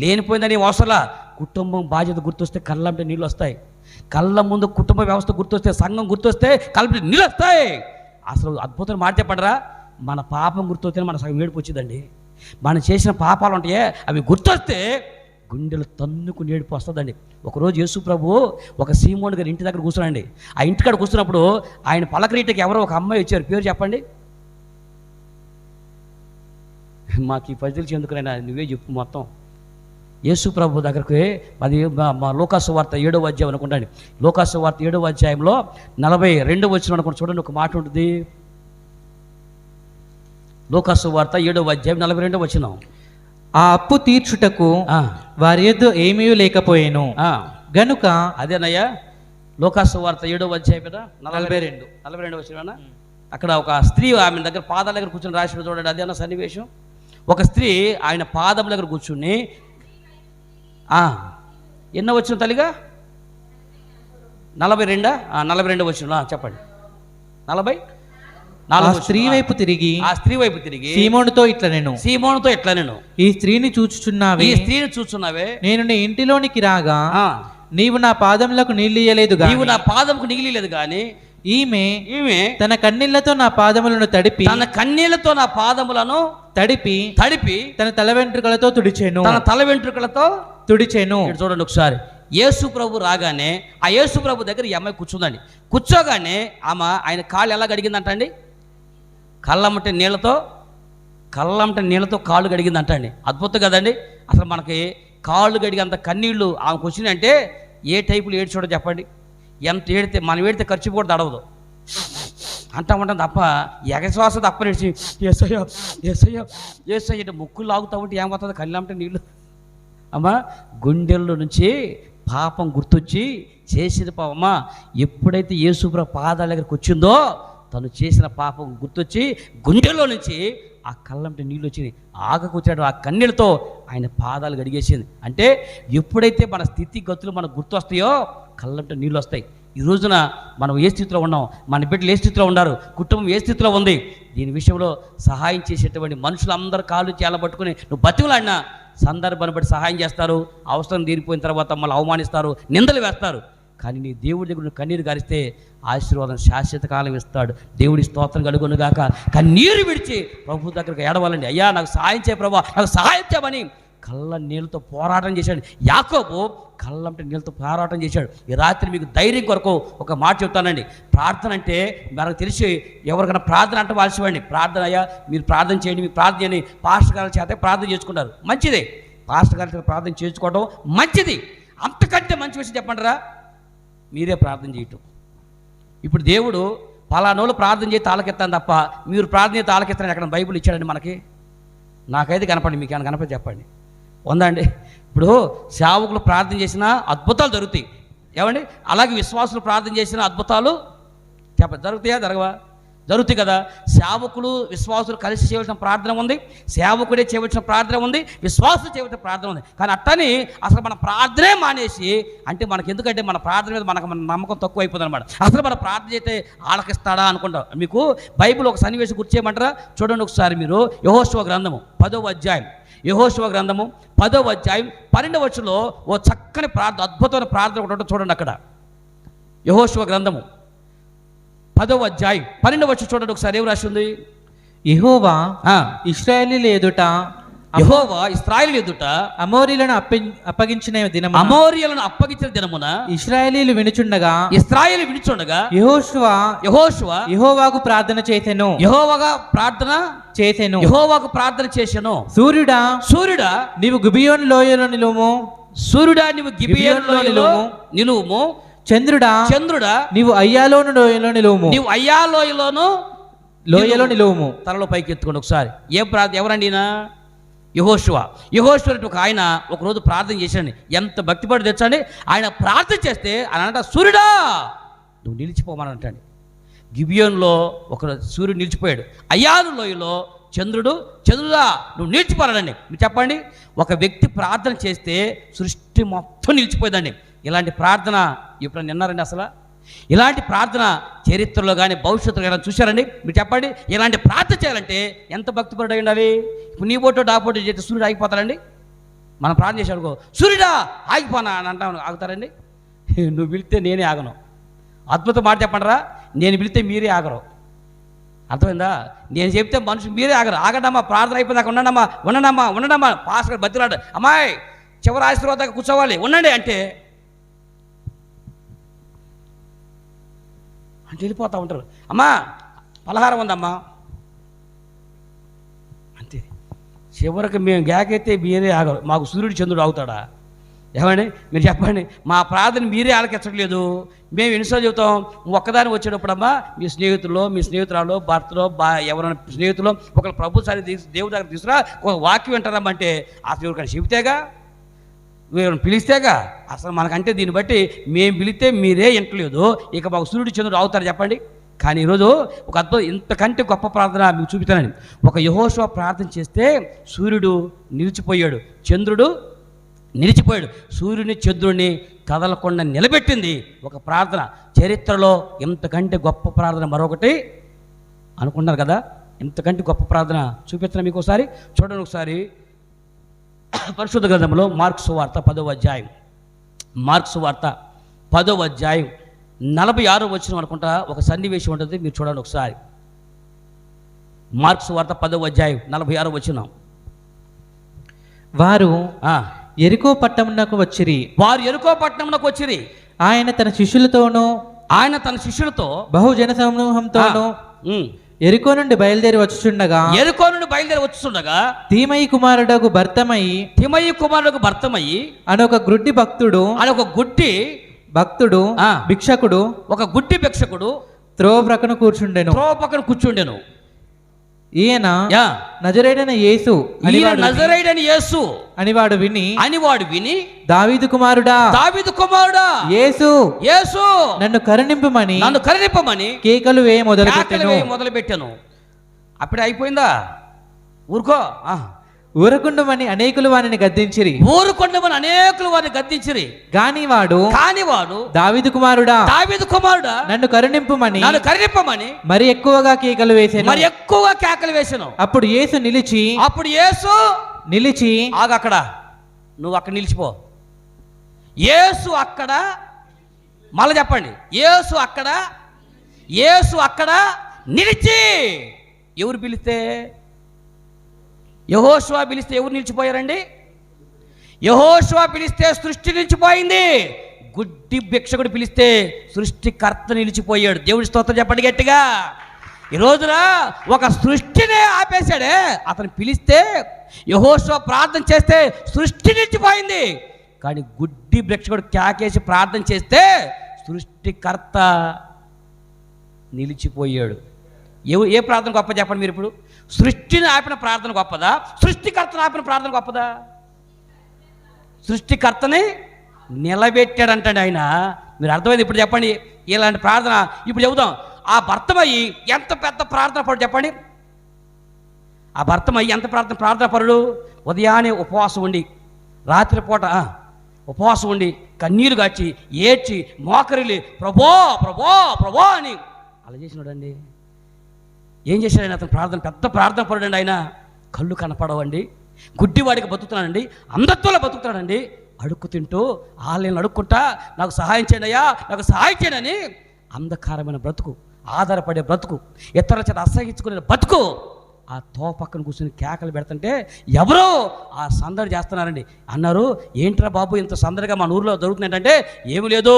లేనిపోయిందని అవసరంలా. కుటుంబం బాధ్యత గుర్తొస్తే కళ్ళంటే నీళ్ళు వస్తాయి, కళ్ళ ముందు కుటుంబ వ్యవస్థ గుర్తొస్తే, సంఘం గుర్తొస్తే కళ్ళంటే నీళ్ళు వస్తాయి. అసలు అద్భుతమైన మాట చెప్పండిరా, మన పాపం గుర్తొస్తే మన సగం ఏడుపు వచ్చిందండి. మనం చేసిన పాపాలు ఉంటాయే అవి గుర్తొస్తే గుండెలు తన్నుకుని ఏడుపు వస్తుందండి. ఒకరోజు యేసు ప్రభు ఒక సీమోన్ గారి ఇంటి దగ్గర కూర్చున్నాండి. ఆ ఇంటికాడ కూర్చున్నప్పుడు ఆయన పలకరీటకి ఎవరో ఒక అమ్మాయి వచ్చారు, పేరు చెప్పండి. మాకు ఈ పజిల్స్ ఎందుకునైనా నువ్వే చెప్పు మొత్తం. యేసు ప్రభు దగ్గరికి అది మా లోకాసు వార్త 7వ అధ్యాయం అనుకుంటాండి. లోకాసు వార్త 7వ అధ్యాయంలో 42వ వచనం అనుకుంటా చూడండి, ఒక మాట ఉంటుంది. లోకాసు వార్త 7వ అధ్యాయం 42వ వచనం. ఆ అప్పు తీర్చుటకు వారి యొద్ద ఏమీ లేకపోయేను గనుక, అదేనయ్యా లోకాసు వార్త 7వ అధ్యాయం కదా 42వ వచనం. అక్కడ ఒక స్త్రీ ఆమె దగ్గర పాదాల దగ్గర కూర్చొని రాసిన చూడండి, అదేనా సన్నివేశం. ఒక స్త్రీ ఆయన పాదం దగ్గర కూర్చుని ఎన్నో వచ్చిన తల్లిగా 42 వచ్చిన చెప్పండి. 44 స్త్రీ వైపు తిరిగి, ఆ స్త్రీ వైపు తిరిగి సీమోనుతో ఇట్లా నేను ఈ స్త్రీని చూచుచున్నావే, నేను నీ ఇంటిలోనికి రాగా నీవు నా పాదములకు నీళ్ళు ఇయ్యలేదు, నీవు నా పాదముకు నీళ్ళు కానీ ఈమె తన కన్నీళ్లతో నా పాదములను తడిపి, తడిపి తన తల వెంట్రుకలతో తుడిచెను. చూడండి ఒకసారి, యేసు ప్రభు రాగానే ఆ యేసు ప్రభు దగ్గర ఈ అమ్మాయి కూర్చుందండి. కూర్చోగానే ఆమె ఆయన కాళ్ళు ఎలా గడిగిందంట అండి? కళ్ళమ్మట నీళ్ళతో కాళ్ళు గడిగిందంట అండి. అద్భుతం కదండి. అసలు మనకి కాళ్ళు గడిగేంత కన్నీళ్ళు ఆమెకు వచ్చినాయంటే ఏ టైపులు ఏడ్చోడో చెప్పండి. ఎంత ఏడితే మనం ఏడితే ఖర్చు కూడా తడవదు అంటామంటాం తప్ప ఎగశ్వాస తప్ప నేర్చి ఏసయ్య ముక్కులు లాగుతా ఉంటే ఏమవుతుంది? కళ్ళమ్మట నీళ్ళు అమ్మా. గుండెల్లో నుంచి పాపం గుర్తొచ్చి చేసేది పాపమ్మా. ఎప్పుడైతే యేసుప్రభు పాదాల దగ్గరికి వచ్చిందో తను చేసిన పాపం గుర్తొచ్చి గుండెల్లో నుంచి ఆ కళ్ళంటే నీళ్ళు వచ్చింది. ఆగకూర్చాడు ఆ కన్నీళ్ళతో ఆయన పాదాలు గడిగేసింది. అంటే ఎప్పుడైతే మన స్థితి గతులు మనకు గుర్తొస్తాయో కళ్ళంటే నీళ్ళు వస్తాయి. ఈ రోజున మనం ఏ స్థితిలో ఉన్నాం, మన బిడ్డలు ఏ స్థితిలో ఉన్నారు, కుటుంబం ఏ స్థితిలో ఉంది, దీని విషయంలో సహాయం చేసేటువంటి మనుషులందరూ కాళ్ళు చేల పట్టుకుని నువ్వు బతికులాడినా సందర్భాన్ని బట్టి సహాయం చేస్తారు. అవసరం తీరిపోయిన తర్వాత మళ్ళీ అవమానిస్తారు, నిందలు వేస్తారు. కానీ నీ దేవుడి దగ్గర కన్నీరు గారిస్తే ఆశీర్వాదం శాశ్వత కాలం ఇస్తాడు. దేవుడి స్తోత్రం కలుగునుగాక. కన్నీరు విడిచి ప్రభు దగ్గరకు ఏడవాలండి. అయ్యా నాకు సహాయం చేయ ప్రభా, నాకు సహాయం చేయమని కళ్ళ నీళ్ళతో పోరాటం చేశాడు యాకోబు. కళ్ళంటే నీళ్ళతో పోరాటం చేశాడు. ఈ రాత్రి మీకు ధైర్యం కొరకు ఒక మాట చెప్తానండి. ప్రార్థన అంటే మనకు తెలిసి ఎవరికైనా ప్రార్థన అంటే వాల్సివ్వండి. ప్రార్థన అయ్యా మీరు ప్రార్థన చేయండి, మీ ప్రార్థన చేయని పాస్టర్ గారి చేత ప్రార్థన చేసుకుంటారు, మంచిదే. పాస్టర్ గారి చేత ప్రార్థన చేసుకోవడం మంచిది. అంతకంటే మంచి విషయం చెప్పండిరా, మీరే ప్రార్థన చేయటం. ఇప్పుడు దేవుడు పలానోళ్ళు ప్రార్థన చేసి తాళకెత్తాను తప్ప మీరు ప్రార్థన చేసి తాళకెత్తాను ఎక్కడ బైబిల్ ఇచ్చాడండి మనకి? నాకైతే కనపడి, మీకు ఏమైనా కనపడి చెప్పండి. ఉందండి? ఇప్పుడు సేవకులు ప్రార్థన చేసినా అద్భుతాలు జరుగుతాయి ఏమండి? అలాగే విశ్వాసులు ప్రార్థన చేసిన అద్భుతాలు జరుగుతాయా? జరగవా? జరుగుతాయి కదా. సేవకులు విశ్వాసులు కలిసి చేయవలసిన ప్రార్థన ఉంది, సేవకుడే చేయవలసిన ప్రార్థన ఉంది, విశ్వాసులు చేయవలసిన ప్రార్థన ఉంది. కానీ అట్టని అసలు మన ప్రార్థనే మానేసి, అంటే మనకి ఎందుకంటే మన ప్రార్థన మీద మన నమ్మకం తక్కువ అయిపోతుంది అనమాట. అసలు మన ప్రార్థన చేస్తే ఆలకిస్తాడా అనుకుంటాం. మీకు బైబిల్ ఒక సన్నివేశం గుర్తు చేయమంటారా? చూడండి ఒకసారి మీరు. యెహోషువ గ్రంథము 10వ అధ్యాయం, యెహోషువ గ్రంథము 10వ అధ్యాయం 12వ వచనంలో ఓ చక్కని ప్రార్థన, అద్భుతమైన ప్రార్థన ఒకటి ఉంటుంది చూడండి. అక్కడ యెహోషువ గ్రంథము 10వ అధ్యాయం 12వ వచనం చూడండి ఒకసారి. ఏం రాసి ఉంది? యెహోవా ఇశ్రాయేలీయుల ఎదుట అమోరీయులను అప్పగించిన దినమున ఇశ్రాయేలీయులు వినుచుండగా యెహోషువ యెహోవాకు ప్రార్థన చేసెను. సూర్యుడా నీవు గిబియోను లోయలో నిలువుము. చంద్రుడా నీవు అయ్యాలోను లోయలో నిలువుము. తలలో పైకి ఎత్తుకోండి ఒకసారి. ఏం ప్రార్థన? ఎవరండి? యెహోషువ ఒక ఆయన ఒకరోజు ప్రార్థన చేశాడు. ఎంత భక్తిపడి తెచ్చండి. ఆయన ప్రార్థన చేస్తే ఆయన అంట, సూర్యుడా నువ్వు నిలిచిపోమని అంటాడు. గిబియోన్లో ఒక సూర్యుడు నిలిచిపోయాడు. అయ్యాలు లోయలో చంద్రుడా నువ్వు నిలిచిపోరాడండి. మీరు చెప్పండి, ఒక వ్యక్తి ప్రార్థన చేస్తే సృష్టి మొత్తం నిలిచిపోయిందండి. ఇలాంటి ప్రార్థన ఎప్పుడైనా విన్నారండి? అసలు ఇలాంటి ప్రార్థన చరిత్రలో కానీ భవిష్యత్తులో కానీ చూశారండి? మీరు చెప్పండి. ఇలాంటి ప్రార్థన చేయాలంటే ఎంత భక్తిపరుడు అయి ఉండాలి? ఇప్పుడు నీ బోటో డాపోటో చేస్తే సూర్యుడు ఆగిపోతాడండి? మనం ప్రార్థన చేశాడుకో, సూర్యుడా ఆగిపోనా అని అంటాను, ఆగుతారండి? నువ్వు పిలిస్తే నేనే ఆగను. అద్భుతం మాట చెప్పండిరా, నేను పిలిస్తే మీరే ఆగరు. అర్థమైందా? నేను చెప్తే మనుషులు మీరే ఆగరు. ఆగడమ్మా, ప్రార్థన అయిపోయిందాక ఉండడమ్మా. పాస్టర్ బతిరాడు, అమ్మాయి చివరి ఆశీర్వాదాకా కూర్చోవాలి, ఉండండి అంటే వెళ్ళిపోతూ ఉంటారు. అమ్మా పలహారం ఉందమ్మా అంతే. చివరికి మేము గ్యాకైతే మీరే ఆగరు. మాకు సూర్యుడు చంద్రుడు ఆగుతాడా? ఏమండి మీరు చెప్పండి. మా ప్రార్థన మీరే ఆలకించట్లేదు. మేము ఎన్నిసార్లు చెబుతాం, ఒక్కదాని వచ్చేటప్పుడమ్మా మీ స్నేహితురాలు భర్తలో ఎవరైనా స్నేహితులు ఒకరు ప్రభుత్వాన్ని దేవుడి దగ్గర తీసుకురా, ఒక వాక్యం వింటారమ్మంటే అసలు ఎవరికైనా చెబితేగా, ఎవరైనా పిలిస్తేగా. అసలు మనకంటే దీన్ని బట్టి మేము పిలిస్తే మీరే వింటలేదు, ఇక మాకు సూర్యుడు చంద్రుడు అవుతారు చెప్పండి. కానీ ఈరోజు ఒక అద్భుతం, ఇంతకంటే గొప్ప ప్రార్థన మీకు చూపిస్తానండి. ఒక యెహోషువ ప్రార్థన చేస్తే సూర్యుడు నిలిచిపోయాడు, చంద్రుడు నిలిచిపోయాడు. సూర్యుని చంద్రుడిని కదలకుండా నిలబెట్టింది ఒక ప్రార్థన. చరిత్రలో ఇంతకంటే గొప్ప ప్రార్థన మరొకటి అనుకున్నారు కదా? ఇంతకంటే గొప్ప ప్రార్థన చూపిస్తున్నా మీకు ఒకసారి. చూడండి ఒకసారి పరిశుద్ధ గ్రంథంలో మార్కు సువార్త 10వ అధ్యాయం, మార్కు సువార్త 10వ అధ్యాయం 46వ వచనం అనుకుంటా ఒక సన్నివేశం ఉంటుంది, మీరు చూడండి ఒకసారి. మార్కు సువార్త 10వ అధ్యాయం 46వ వచనం. వారు యెరికో పట్టణమునకు వచ్చిరి. ఆయన తన శిష్యులతో బహుజన సమూహంతోనూ యెరికో నుండి బయలుదేరి వచ్చుచుండగా తీమయి కుమారుడకు భర్తమయి అని ఒక గుడ్డి భక్తుడు భిక్షకుడు త్రోవ ప్రక్కన కూర్చుండెను. ఈయన నజరేయుడైన యేసు అని వాడు విని దావీదు కుమారుడా యేసు నన్ను కరుణింపమని కేకలు వేయ మొదలుపెట్టాను. అప్పుడే అయిపోయిందా? ఊరకుండమని అనేకులు వారిని గద్దించిరి. గాని వాడు దావీదు కుమారుడా నన్ను కరుణింపుమని మరి ఎక్కువగా కేకలు వేసెను. అప్పుడు యేసు నిలిచి అక్కడ నువ్వు అక్కడ నిలిచిపో. యేసు అక్కడ, మళ్ళీ చెప్పండి, యేసు అక్కడ నిలిచి. ఎవరు పిలిస్తే? యెహోషువ పిలిస్తే ఎవరు నిలిచిపోయారండి? యెహోషువ పిలిస్తే సృష్టి నిలిచిపోయింది. గుడ్డి భిక్షకుడు పిలిస్తే సృష్టికర్త నిలిచిపోయాడు. దేవుడి స్తోత్రం చెప్పండి గట్టిగా. ఈ రోజున ఒక సృష్టినే ఆపేశాడే. అతను పిలిస్తే, యెహోషువ ప్రార్థన చేస్తే సృష్టి నిలిచిపోయింది. కానీ గుడ్డి భిక్షకుడు కేకేసి ప్రార్థన చేస్తే సృష్టికర్త నిలిచిపోయాడు. ఏ ప్రార్థన గొప్ప చెప్పండి మీరు ఇప్పుడు? సృష్టిని ఆపిన ప్రార్థన గొప్పదా? సృష్టికర్తను ఆపిన ప్రార్థన గొప్పదా? సృష్టికర్తని నిలబెట్టాడంటాడు ఆయన. మీరు అర్థమైంది ఇప్పుడు చెప్పండి. ఇలాంటి ప్రార్థన ఇప్పుడు చెబుదాం. ఆ భర్తమయ్యి ఎంత పెద్ద ప్రార్థన పరుడు చెప్పండి. ఆ భర్తమయ్యి ఎంత ప్రార్థన పరుడు. ఉదయాన్నే ఉపవాసం ఉండి, రాత్రిపూట ఉపవాసం ఉండి, కన్నీరు గాచి, ఏడ్చి, మోకరిల్లి ప్రభో ప్రభో ప్రభో అని అలా చేసినాడండి. ఏం చేశాడండి అతను? ప్రార్థన, పెద్ద ప్రార్థన పరుడండి ఆయన. కళ్ళు కనపడవండి, గుడ్డివాడికి బతుకుతున్నాడండి, అంధత్వంలో బతుకుతున్నాడండి. అడుక్కు తింటూ ఆలయం అడుక్కుంటా నాకు సహాయం చేయండి అయ్యా, నాకు సహాయం చేయండి అని అంధకారమైన బ్రతుకు, ఆధారపడే బ్రతుకు, ఇతరుల చేత అసహించుకునే బతుకు. ఆ పక్కన కూర్చొని కేకలు పెడుతుంటే ఎవరో ఆ సందడి చేస్తున్నారండి. అన్నారు, ఏంట్రా బాబు ఇంత సందడిగా మన ఊరిలో జరుగుతుంది ఏంటంటే, ఏమి లేదు,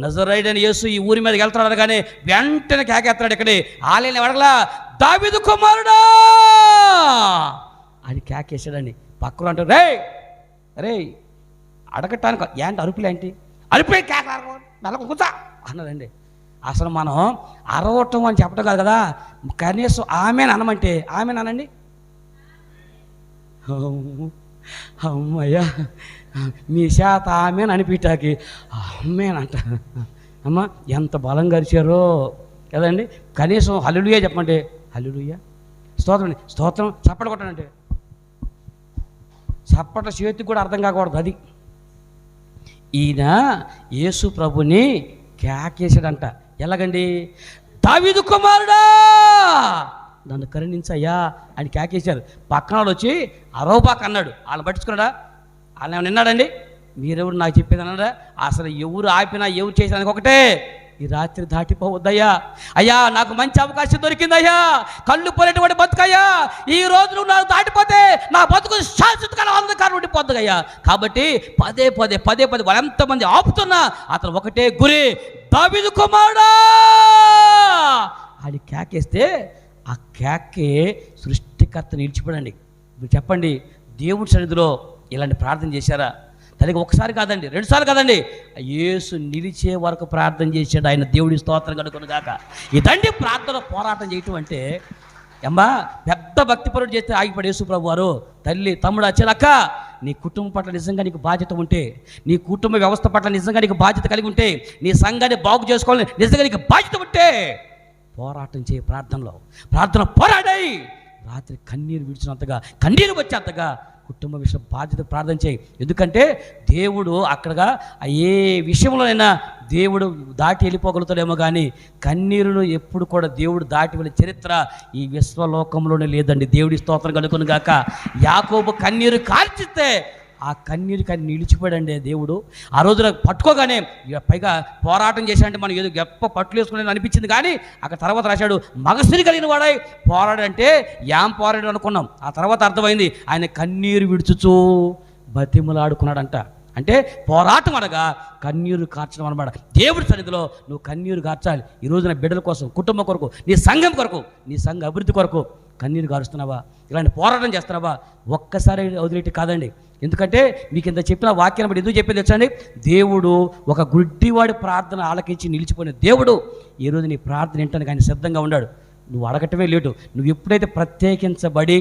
నజరేయుడైన యేసు ఈ ఊరి మీదకి వెళ్తున్నాడు కానీ వెంటనే కేకేస్తున్నాడు. ఇక్కడే ఆలయాన్ని అడగలా, దావీదు కుమారుడా అని కేకేసాడండి. పక్కన అంటారు, రే రే అడగటానికి ఏంటి అరుపులేంటి, అరుపులే కేకలు మెల్ల కూర్చా అన్నారండి. అసలు మనం అరవటం అని చెప్పడం కాదు కదా, కనీసం ఆమెను అనమంటే ఆమెను అనండి. అమ్మయ్యా మీ చేత ఆమెను అనిపించాకి అమ్మేనంట. అమ్మ ఎంత బలం గరిచారో కదండి. కనీసం హల్లెలూయా చెప్పమంటే హల్లెలూయా, స్తోత్రం స్తోత్రం, చప్పట్లు కొట్టానంటే చప్పట్ల చేతికి కూడా అర్థం కాకూడదు. అది ఈయన యేసు ప్రభుని కేకేసాడంట. ఎలాగండి? దావీదు కుమారుడా నన్ను కరుణించయ్యా అని కేకేశారు. పక్కన వచ్చి అరోబాక్ అన్నాడు. వాళ్ళు పట్టించుకున్నాడా? వాళ్ళు ఏమైనా విన్నాడండి? మీరెవరు నాకు చెప్పేది అన్నాడా? అసలు ఎవరు ఆపినా ఎవరు చేసినందుకు ఒకటే, ఈ రాత్రి దాటిపోవద్దయ్యా, అయ్యా నాకు మంచి అవకాశం దొరికిందయ్యా, కళ్ళు పోలేటువంటి బతుకయ్యా, ఈ రోజు నువ్వు నాకు దాటిపోతే నా బతుకు శాశ్వతకాలం అంధకారం ఉండిపోద్దయ్యా. కాబట్టి పదే పదే వాళ్ళెంతమంది ఆపుతున్నా అతను ఒకటే గురి, దావీదు కుమారుడా అని కేకేస్తే ఆ కేకే సృష్టికర్త నిలిచిపోడండి. మీరు చెప్పండి, దేవుడి సన్నిధిలో ఇలాంటి ప్రార్థన చేశారా? తనకి ఒకసారి కాదండి, 2 సార్లు కాదండి, యేసు నిలిచే వరకు ప్రార్థన చేశాడు ఆయన. దేవుడి స్తోత్రం కనుకొని గాక. ఇదండి ప్రార్థన పోరాటం చేయటం అంటే. అమ్మా పెద్ద భక్తిపరుడు చేస్తే ఆగిపడి యేసు ప్రభు వారు, తల్లి తమ్ముడు వచ్చాక నీ కుటుంబం పట్ల నిజంగా నీకు బాధ్యత ఉంటే, నీ కుటుంబ వ్యవస్థ పట్ల నిజంగా నీకు బాధ్యత కలిగి ఉంటే, నీ సంఘాన్ని బాగు చేసుకోవాలని నిజంగా నీకు బాధ్యత ఉంటే పోరాటం చేయి. ప్రార్థన పోరాడాయి. రాత్రి కన్నీరు విడిచినంతగా, కన్నీరు వచ్చేంతగా కుటుంబ విషయం బాధ్యత ప్రార్థన చేయి. ఎందుకంటే దేవుడు అక్కడగా ఏ విషయంలోనైనా దేవుడు దాటి వెళ్ళిపోగలుగుతాడేమో కానీ కన్నీరును ఎప్పుడు కూడా దేవుడు దాటి వెళ్ళే చరిత్ర ఈ విశ్వలోకంలోనే లేదండి. దేవుడి స్తోత్రం కనుకొని గాక. యాకోబు కన్నీరు కార్చితే ఆ కన్నీరు కానీ నిలిచిపోయాడండి దేవుడు. ఆ రోజున పట్టుకోగానే పైగా పోరాటం చేశాడంటే మనం ఏదో గొప్ప పట్లు వేసుకుని అనిపించింది, కానీ అక్కడ తర్వాత రాశాడు మగసిరి కలిగిన వాడై పోరాడంటే పోరాడు అనుకున్నాం. ఆ తర్వాత అర్థమైంది ఆయన కన్నీరు విడుచుచూ బతిమలాడుకున్నాడంట. అంటే పోరాటం అనగా కన్నీరు కార్చడం అనమాట. దేవుడి సన్నిధిలో నువ్వు కన్నీరు కార్చాలి. ఈ రోజున బిడ్డల కోసం, కుటుంబం కొరకు, నీ సంఘం కొరకు, నీ సంఘ అభివృద్ధి కొరకు కన్నీరు కారుస్తున్నావా? ఇలాంటి పోరాటం చేస్తున్నావా? ఒక్కసారి వదిలేటి కాదండి. ఎందుకంటే మీకు ఇంత చెప్పిన వాక్యాన్ని బట్టి ఎందుకు చెప్పేది తెచ్చండి, దేవుడు ఒక గుడ్డివాడి ప్రార్థన ఆలకించి నిలిచిపోయిన దేవుడు ఈరోజు నీ ప్రార్థన ఏంటని ఆయన సిద్ధంగా ఉన్నాడు. నువ్వు అడగటమే లేటు. నువ్వు ఎప్పుడైతే ప్రత్యేకించబడి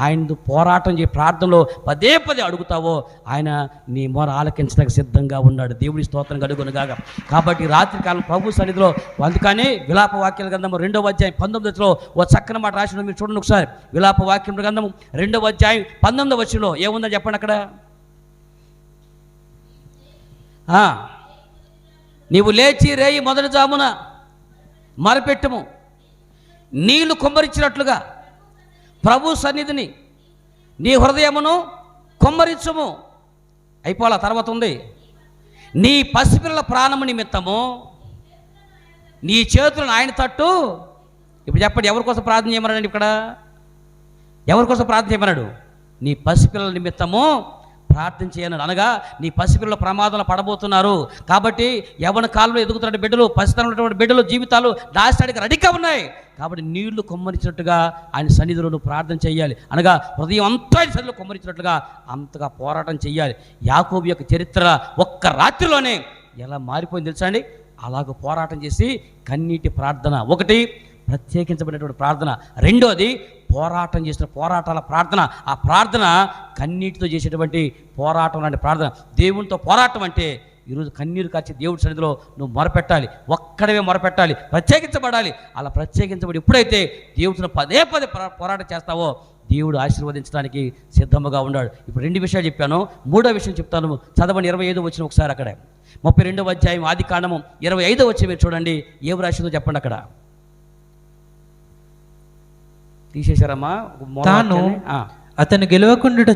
ఆయన పోరాటం చేయ ప్రార్థనలో పదే అడుగుతావో ఆయన నీ మొర ఆలకించడానికి సిద్ధంగా ఉన్నాడు. దేవుడి స్తోత్రం కలుగునుగాక. కాబట్టి రాత్రికాలం ప్రభు సన్నిధిలో, అందుకని విలాప వాక్యాల గ్రంథము 2వ అధ్యాయం 19లో ఓ చక్కని మాట రాసిన మీరు చూడండి ఒకసారి. విలాప వాక్యం గ్రంథము 2వ అధ్యాయం 19వ వచనంలో ఏముందో చెప్పండి అక్కడ. నీవు లేచి రేయి మొదటి జామున మరపెట్టుము, నీళ్లు కుమ్మరించినట్లుగా ప్రభు సన్నిధిని నీ హృదయమును కుమ్మరించుము. అయిపోలా. తర్వాత ఉంది, నీ పసిపిల్లల ప్రాణము నిమిత్తము నీ చేతులను ఆయన తట్టు. ఇప్పుడు చెప్పండి, ఎవరి కోసం ప్రార్థన చేయమన్నాడు? ఇక్కడ ఎవరి కోసం ప్రార్థన చేయమన్నాడు? నీ పసిపిల్లల నిమిత్తము ప్రార్థన చేయను. అనగా నీ పసిపిల్లల ప్రమాదంలో పడబోతున్నారు కాబట్టి యవ్వన కాలంలో ఎదుగుతున్న బిడ్డలు, పసితనంలో బిడ్డలు జీవితాలు నాశనానికి రెడీగా ఉన్నాయి. కాబట్టి నీళ్లు కుమ్మరించినట్టుగా ఆయన సన్నిధిలో నువ్వు ప్రార్థన చేయాలి. అనగా హృదయం అంతా ఆయన సన్నిధిలో కుమ్మరించినట్లుగా అంతగా పోరాటం చేయాలి. యాకోబు యొక్క చరిత్ర ఒక్క రాత్రిలోనే ఎలా మారిపోయింది తెలుసా అండి? అలాగ పోరాటం చేసి కన్నీటి ప్రార్థన ఒకటి, ప్రత్యేకించబడినటువంటి ప్రార్థన రెండోది, పోరాటం చేసిన పోరాటాల ప్రార్థన. ఆ ప్రార్థన కన్నీటితో చేసేటువంటి పోరాటం లాంటి ప్రార్థన. దేవునితో పోరాటం అంటే ఈరోజు కన్నీరు కార్చి దేవుడి సన్నిధిలో నువ్వు మొరపెట్టాలి, ఒక్కడవే మొరపెట్టాలి, ప్రత్యేకించబడాలి. అలా ప్రత్యేకించబడి ఎప్పుడైతే దేవుడితో పదే పదే పోరాటం చేస్తావో దేవుడు ఆశీర్వదించడానికి సిద్ధముగా ఉన్నాడు. ఇప్పుడు 2 విషయాలు చెప్పాను, 3వ విషయం చెప్తాను. చదవండి 25 వచ్చిన ఒకసారి అక్కడ 32వ అధ్యాయం ఆది కాండము 25 వచ్చి మీరు చూడండి, ఏం రాసిందో చెప్పండి. అక్కడ తీసేశారమ్మా. తాను అతను గెలవకుండా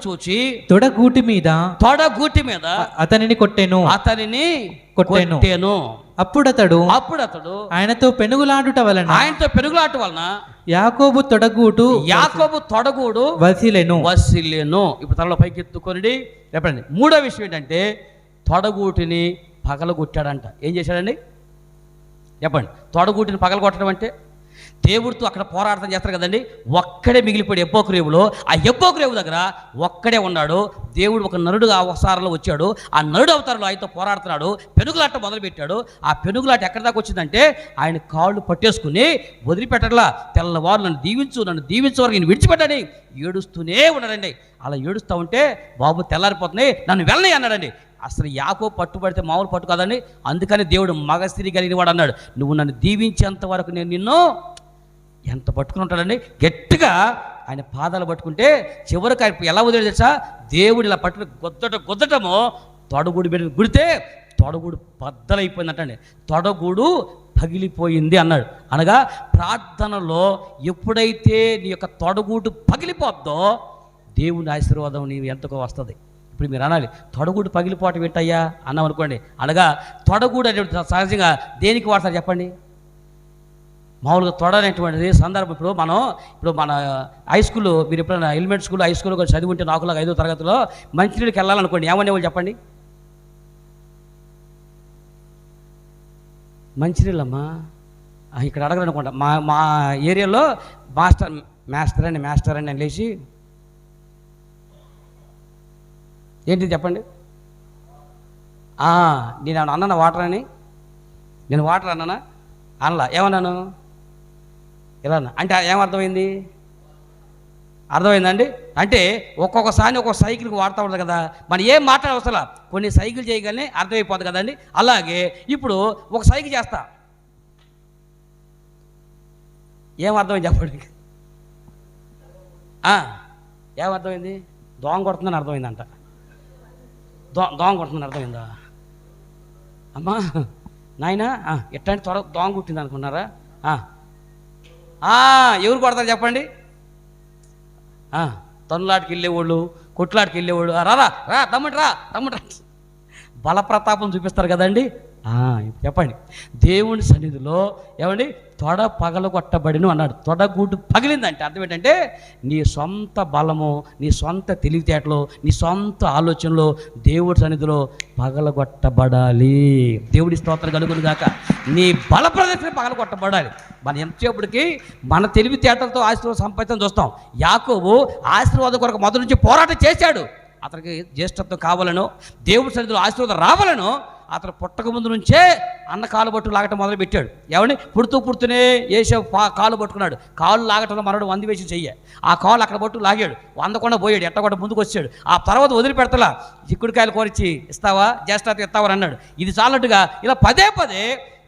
చూచి తొడగూటి మీద అతనిని కొట్టెను. అప్పుడు అతడు ఆయనతో పెనుగులాడుట వలన యాకోబు తొడగూడు వసిలెను. ఇప్పుడు తనలో పైకి ఎత్తుకొని చెప్పండి. 3వ విషయం ఏంటంటే తొడగూటిని పగలగొట్టాడంట. ఏం చేశాడండి చెప్పండి? తొడగూటిని పగలగొట్టడం అంటే దేవుడితో అక్కడ పోరాటం చేస్తారు కదండి, ఒక్కడే మిగిలిపోయాడు ఎబ్బోకురేవులో. ఆ ఎబ్బోకురేవు దగ్గర ఒక్కడే ఉన్నాడు. దేవుడు ఒక నరుడు అవతారంలో వచ్చాడు. ఆ నరుడు అవతారంలో ఆయనతో పోరాడుతున్నాడు. పెనుగులాట మొదలుపెట్టాడు. ఆ పెనుగులాట ఎక్కడి దాకా వచ్చిందంటే ఆయన కాళ్ళు పట్టేసుకుని వదిలిపెట్టట్లా. తెల్లవారు నన్ను దీవించు వరకు నేను విడిచిపెట్టని ఏడుస్తూనే ఉన్నాడండి. అలా ఏడుస్తూ ఉంటే బాబు తెల్లారిపోతుంది, నన్ను వెళ్ళని అన్నాడండి. అసలు యాకోబు పట్టుబడితే మామూలు పట్టు కాదండి. అందుకని దేవుడు మగస్థితి కలిగిన వాడు అన్నాడు, నువ్వు నన్ను దీవించేంత వరకు నేను నిన్ను ఎంత పట్టుకుని ఉంటాడండి. గట్టిగా ఆయన పాదాలు పట్టుకుంటే చివరికి ఆయన ఎలా వదిలేదు తెలుసా? దేవుడు ఇలా పట్టుకుని గుద్దటమో తొడగూడు పెట్టి గుడితే తొడగూడు బద్దలైపోయిందంటండి. తొడగూడు పగిలిపోయింది అన్నాడు. అనగా ప్రార్థనలో ఎప్పుడైతే నీ యొక్క తొడగూడు పగిలిపోద్దో దేవుని ఆశీర్వాదం నీవు ఎంతకో వస్తుంది. ఇప్పుడు మీరు అనాలి, తొడగూడు పగిలిపోవటం ఏంటయ్యా అన్నాం అనుకోండి. అనగా తొడగూడు అనేటువంటి సహజంగా దేనికి వాడతారు చెప్పండి? మామూలుగా తొడ అనేటువంటిది సందర్భం. ఇప్పుడు మన హై స్కూల్లో మీరు ఎప్పుడైనా ఎలిమెంటరీ స్కూల్ హై స్కూల్లో చదివి ఉంటే నాకులాగా 5వ తరగతిలో మంచినీళ్ళకి వెళ్ళాలనుకోండి, ఏమనేవాళ్ళు చెప్పండి? మంచినీళ్ళమ్మా ఇక్కడ అడగలనుకుంటా. మా ఏరియాలో మాస్టర్ అని లేచి ఏంటి చెప్పండి? నేను అన్నాను వాటర్ అని, నేను వాటర్ అన్నానా? అనలా. ఏమన్నాను? ఇలా అన్నా. అంటే ఏమర్థమైంది? అర్థమైందండి? అంటే ఒక్కొక్కసారి ఒక్కొక్క సైకిల్కి వాడుతూ ఉంటుంది కదా, మనం ఏం మాట్లాడవసలా కొన్ని సైకిల్ చేయగానే అర్థమైపోతుంది కదండి. అలాగే ఇప్పుడు ఒక సైకిల్ చేస్తా, ఏమర్థమైంది చెప్పండి? ఏమర్థమైంది? దోంగ కొడుతుందని అర్థమైందంట. దోంగ కొడుతుందని అర్థమైందా? అమ్మా నాయన ఎట్లాంటి త్వర దోంగ కుట్టింది అనుకున్నారా? ఎవరు కొడతారు చెప్పండి? తన్నులాటికి వెళ్ళేవాళ్ళు, కొట్లాడికి వెళ్ళేవాళ్ళు, రా తమ్ముడు రా బలప్రతాపం చూపిస్తారు కదండి. చెప్పండి, దేవుని సన్నిధిలో ఏమండి తొడ పగలగొట్టబడిను అన్నాడు. తొడగూడు పగిలిందంటే అర్థం ఏంటంటే నీ సొంత బలము, నీ సొంత తెలివితేటలు, నీ సొంత ఆలోచనలు దేవుడి సన్నిధిలో పగలగొట్టబడాలి. దేవుడి స్తోత్రం కలుగును గాక. నీ బల ప్రదర్శన పగలగొట్టబడాలి. మనం ఎంతసేపటికి మన తెలివితేటలతో ఆశీర్వాదం సంపాదించడం చూస్తాం. యాకోబు ఆశీర్వాదం కొరకు మొదటి నుంచి పోరాటం చేశాడు. అతనికి జ్యేష్ఠత్వం కావాలనో, దేవుడి సన్నిధిలో ఆశీర్వాదం రావాలనో అతను పుట్టక ముందు నుంచే అన్న కాలు పట్టు లాగటం మొదలు పెట్టాడు. ఏమండి పుడుతూనే ఏసేపు కాలు పట్టుకున్నాడు. కాలు లాగటంలో మనడు వంది వేసి చెయ్య, ఆ కాలు అక్కడ పట్టు లాగాడు, వందకుండా పోయాడు, ఎట్టకుండా ముందుకు వచ్చాడు. ఆ తర్వాత వదిలిపెడతలా చిక్కుడుకాయలు కోరిచ్చి ఇస్తావా, జ్యేష్ఠత్వం ఇస్తావని అన్నాడు. ఇది చాలట్టుగా ఇలా పదే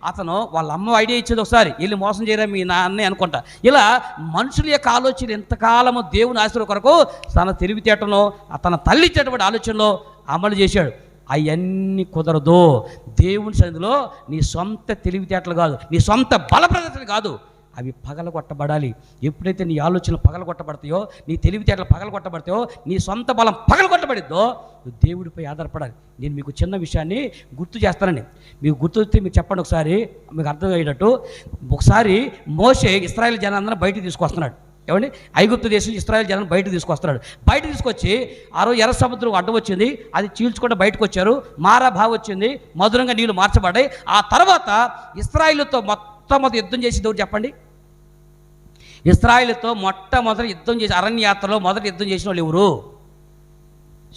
అతను వాళ్ళ అమ్మ ఐడియా ఇచ్చేది ఒకసారి వెళ్ళి మోసం చేయరా మీ నాన్నే అనుకుంటా. ఇలా మనుషుల యొక్క ఆలోచన ఎంతకాలము దేవుని ఆశీర్వాదం కొరకు తన తెలివితేటలో తన తల్లి ఇచ్చేటువంటి ఆలోచనలో అమలు చేశాడు. అవన్నీ కుదరదు. దేవుని సన్నిధిలో నీ సొంత తెలివితేటలు కాదు, నీ సొంత బల ప్రదర్శన కాదు, అవి పగలగొట్టబడాలి. ఎప్పుడైతే నీ ఆలోచనలు పగలగొట్టబడతాయో, నీ తెలివితేటలు పగలగొట్టబడతాయో, నీ సొంత బలం పగలగొట్టబడిద్దో నువ్వు దేవుడిపై ఆధారపడాలి. నేను మీకు చిన్న విషయాన్ని గుర్తు చేస్తానండి. మీకు గుర్తొస్తే మీరు చెప్పండి ఒకసారి, మీకు అర్థమయ్యేటట్టు. ఒకసారి మోషే ఇశ్రాయేలు జనాన్ని బయటికి తీసుకొస్తున్నాడు. ఏమండి ఐగుప్తు దేశం ఇశ్రాయేలు జనాన్ని బయటకు తీసుకొస్తున్నాడు. బయట తీసుకొచ్చి ఆ రోజు ఎర్ర సముద్రం అడ్డం వచ్చింది, అది చీల్చుకుంటూ బయటకు వచ్చారు. మారా బావి వచ్చింది, మధురంగా నీళ్లు మార్చబడ్డాయి. ఆ తర్వాత ఇశ్రాయేలుతో మొట్టమొదటి యుద్ధం చేసి ఎవరు చెప్పండి? ఇశ్రాయేలుతో మొట్టమొదటి యుద్ధం చేసి అరణ్యయాత్రలో మొదటి యుద్ధం చేసిన వాళ్ళు ఎవరు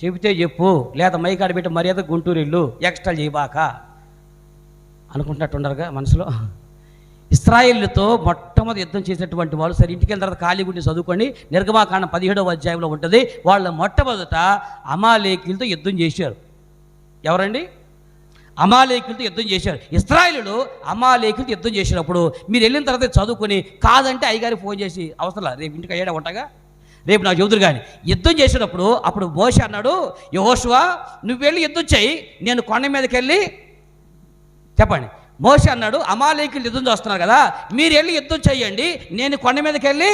చెబితే చెప్పు, లేదా మైకాడ పెట్టి మర్యాద గుంటూరు ఇల్లు ఎక్స్ట్రా చేయబాక అనుకుంటున్నట్టున్నారుగా మనసులో. ఇశ్రాయేలుతో మొట్టమొదటి యుద్ధం చేసినటువంటి వాళ్ళు సరే ఇంటికి వెళ్ళిన తర్వాత ఖాళీ గుండి చదువుకొని నిర్గమాకాండం 17వ అధ్యాయంలో ఉంటుంది. వాళ్ళు మొట్టమొదట అమాలేకీలతో యుద్ధం చేశారు. ఎవరండి? అమాలేకులతో యుద్ధం చేశారు. ఇశ్రాయేలులు అమాలేకులతో యుద్ధం చేసినప్పుడు మీరు వెళ్ళిన తర్వాత చదువుకొని కాదంటే అయ్యగారికి ఫోన్ చేసి అవసరం రేపు ఇంటికి అయ్యాడా ఉంటాగా, రేపు నాకు చెబుతురు కానీ యుద్ధం చేసినప్పుడు అప్పుడు మోషే అన్నాడు, యెహోషువ నువ్వు వెళ్ళి యుద్ధం చేయి, నేను కొండ మీదకి వెళ్ళి చెప్పండి. మోషే అన్నాడు, అమాలేకులు యుద్ధం చేస్తున్నారు కదా, మీరు వెళ్ళి యుద్ధం చేయండి, నేను కొండ మీదకి వెళ్ళి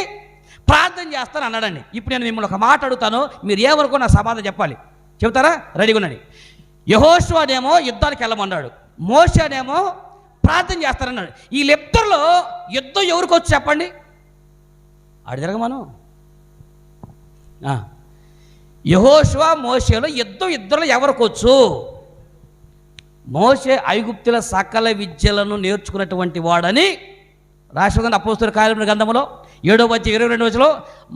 ప్రార్థన చేస్తాను అన్నాడండి. ఇప్పుడు నేను మిమ్మల్ని ఒక మాట అడుగుతాను, మీరు ఏమనుకో నా సమాధానం చెప్పాలి. చెబుతారా? రెడీగా ఉండండి. యెహోషువనేమో యుద్ధానికి వెళ్ళమన్నాడు, మోషేనేమో ప్రార్థన చేస్తారన్నాడు. వీళ్ళిద్దరిలో యుద్ధం ఎవరికి వచ్చి చెప్పండి? ఆడు జరగమను. యెహోషువ మోషేలో యుద్ధం ఇద్దరు ఎవరికొచ్చు? మోషే ఐగుప్తుల సకల విద్యలను నేర్చుకున్నటువంటి వాడని రాష్ట్రంగా అపోస్తలుల కార్యముల గ్రంథములో 7:22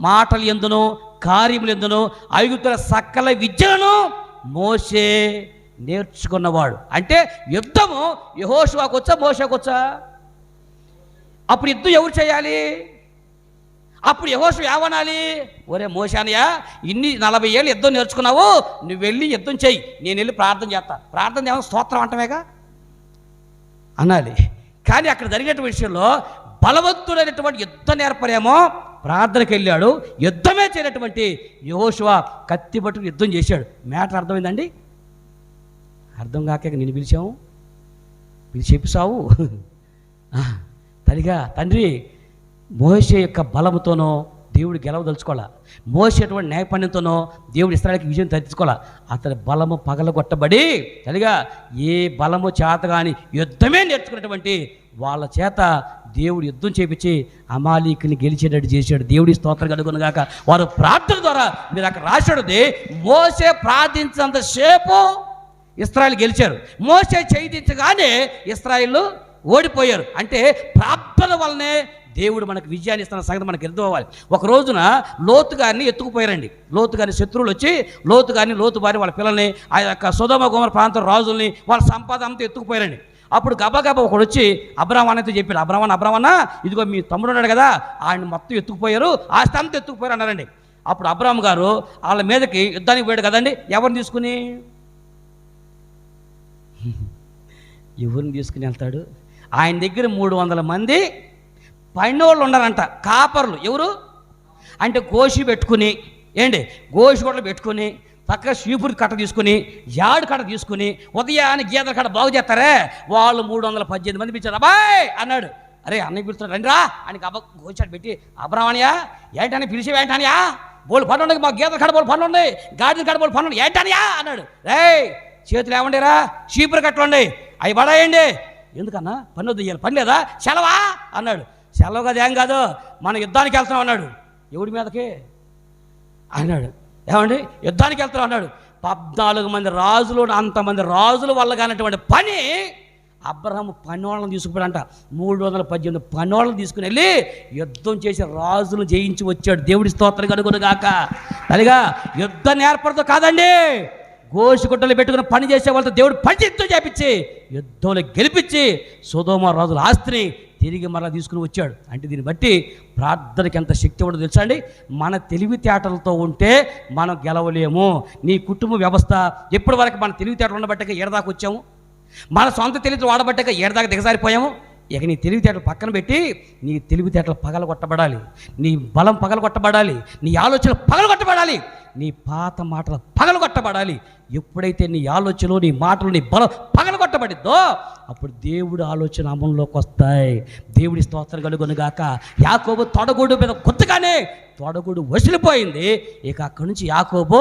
మాటలు ఎందును కార్యములు ఎందును ఐగుప్తుల సకల విద్యలను మోషే నేర్చుకున్నవాడు. అంటే యుద్ధము యెహోషువకు వచ్చా మోషేకు వచ్చా? అప్పుడు యుద్ధం ఎవరు చేయాలి? అప్పుడు యెహోషువ ఏమనాలి? ఒరే మోషేనయ్య, ఇన్ని 40 ఏళ్ళు యుద్ధం నేర్చుకున్నావు, నువ్వు వెళ్ళి యుద్ధం చెయ్యి, నేను వెళ్ళి ప్రార్థన చేస్తా. ప్రార్థన చేయడం స్తోత్రం అంటమేగా అనాలి. కానీ అక్కడ జరిగేటువంటి విషయంలో బలవంతుడైనటువంటి యుద్ధ నేర్పరేమో ప్రార్థనకి వెళ్ళాడు, యుద్ధమే చేయనటువంటి యెహోషువ కత్తి పట్టుకుని యుద్ధం చేశాడు. మ్యాటర్ అర్థమైందండి? అర్థం కాక నేను పిలిచాము, పిలిచి చెప్పిసావు తల్లిగా తండ్రి. మోషే యొక్క బలముతోనో దేవుడు గెలవదలుచుకోవాలా, మోషే అటువంటి న్యాయపణ్యంతోనో దేవుడు ఇశ్రాయేలుకి విజయం తెచ్చుకోవాలా. అతని బలము పగలగొట్టబడి తల్లిగా ఏ బలము చేత కానీ యుద్ధమే నేర్చుకున్నటువంటి వాళ్ళ చేత దేవుడు యుద్ధం చేపించి అమాలీకుని గెలిచేటట్టు చేశాడు. దేవుడి స్తోత్రం కలుగునుగాక. వారు ప్రార్థన ద్వారా మీరు అక్కడ రాశాడుది, మోషే ప్రార్థించినంతసేపు ఇశ్రాయేలు గెలిచారు, మోషే చేయించగానే ఇశ్రాయేలు ఓడిపోయారు. అంటే ప్రార్థన వల్లనే దేవుడు మనకు విజయాన్ని ఇస్తున్న సంగతి మనకు అర్థం అవ్వాలి. ఒక రోజున లోతు గారిని ఎత్తుకుపోయారండి. లోతు గారిని శత్రువులు వచ్చి లోతు గారిని, లోతు భార్య, వాళ్ళ పిల్లల్ని, ఆ యొక్క సొదొమ గొమొర్రా ప్రాంతం రాజుల్ని, వాళ్ళ సంపద అంతా ఎత్తుకుపోయారండి. అప్పుడు గబగబా ఒకడు వచ్చి అబ్రాహాముతో చెప్పాడు, అబ్రాహ్మణ ఇదిగో మీ తమ్ముడు ఉన్నాడు కదా, ఆయన మొత్తం ఎత్తుకుపోయారు, ఆస్తి అంతా ఎత్తుకుపోయారు అన్నారండి. అప్పుడు అబ్రాహాము గారు వాళ్ళ మీదకి యుద్ధానికి పోయాడు కదండి. ఎవరిని తీసుకుని వెళ్తాడు? ఆయన దగ్గర 300 మంది పైనోళ్ళు ఉన్నారంట, కాపర్లు. ఎవరు అంటే గోషి పెట్టుకుని, గోషి గొడవలు పెట్టుకుని, చక్కగా షీపురి కట్ట తీసుకుని, యాడు కట్ట తీసుకుని, ఉదయాన్ని గీతల కట్ట బాగు చేస్తారే, వాళ్ళు 318 మంది పిలిచారు. అబ్బాయ్ అన్నాడు. అరే అన్నయ్య పిలుస్తాడు రండి రా అని గోచాడు పెట్టి, అబ్రాహ్మణ్యా ఏంటని పిలిచేవి ఏంటనియా, బోళ్ళు పనులు ఉన్నాయి, మా గీతల కట్ట బోళ్ళు పనులు ఉన్నాయి, గాడిద కట్ట బోళ్ళు పనులు ఏంటనియా అన్నాడు. రే చేతులు ఏమండిరా, షీపురి కట్టలు ఉండి అవి పడాయండి. ఎందుకన్నా పని వద్దు, పని లేదా, సెలవా అన్నాడు. సెలవు కదా, ఏం కాదు, మనం యుద్ధానికి వెళ్తున్నాం అన్నాడు. ఎవడి మీదకి అన్నాడు. ఏమండి యుద్ధానికి వెళ్తున్నాం అన్నాడు. 14 మంది రాజులు, అంతమంది రాజుల వల్ల కానటువంటి పని అబ్రహాము పన్నోళ్ళని తీసుకుపోయాడంట. 318 పన్నోళ్ళని తీసుకుని వెళ్ళి యుద్ధం చేసి రాజులు జయించి వచ్చాడు. దేవుడి స్తోత్రం కలుగునుగాక. అలాగా యుద్ధం ఏర్పడదు కాదండి, గోషిగుట్టలు పెట్టుకుని పని చేసే వాళ్ళతో దేవుడు పని యుద్ధం చేపించి యుద్ధంలో గెలిపించి సొదొమ రాజుల ఆస్తిని తిరిగి మరలా తీసుకుని వచ్చాడు. అంటే దీన్ని బట్టి ప్రార్థనకి ఎంత శక్తి ఉండదో తెలుసా అండి. మన తెలివితేటలతో ఉంటే మనం గెలవలేము. నీ కుటుంబ వ్యవస్థ ఎప్పటి వరకు మన తెలివితేటలు ఉండబట్టాక ఏడదాకా వచ్చాము, మన సొంత తెలివితేటలు వాడబట్టాక ఏడదాకా దిగజారిపోయాము. ఇక నీ తెలివితేటలు పక్కన పెట్టి నీ తెలివితేటలు పగలగొట్టబడాలి, నీ బలం పగలగొట్టబడాలి, నీ ఆలోచన పగలగొట్టబడాలి, నీ పాత మాటలు పగలగొట్టబడాలి. ఎప్పుడైతే నీ ఆలోచనలు, నీ మాటలు, నీ బలం పగలగొట్టబడిద్దో అప్పుడు దేవుడి ఆలోచన అమల్లోకి వస్తాయి. దేవుడి స్తోత్రం కలుగునుగాక. యాకోబు తొడగూడు మీద గుర్తుగానే తొడగూడు వసిలిపోయింది. ఇక అక్కడి నుంచి యాకోబు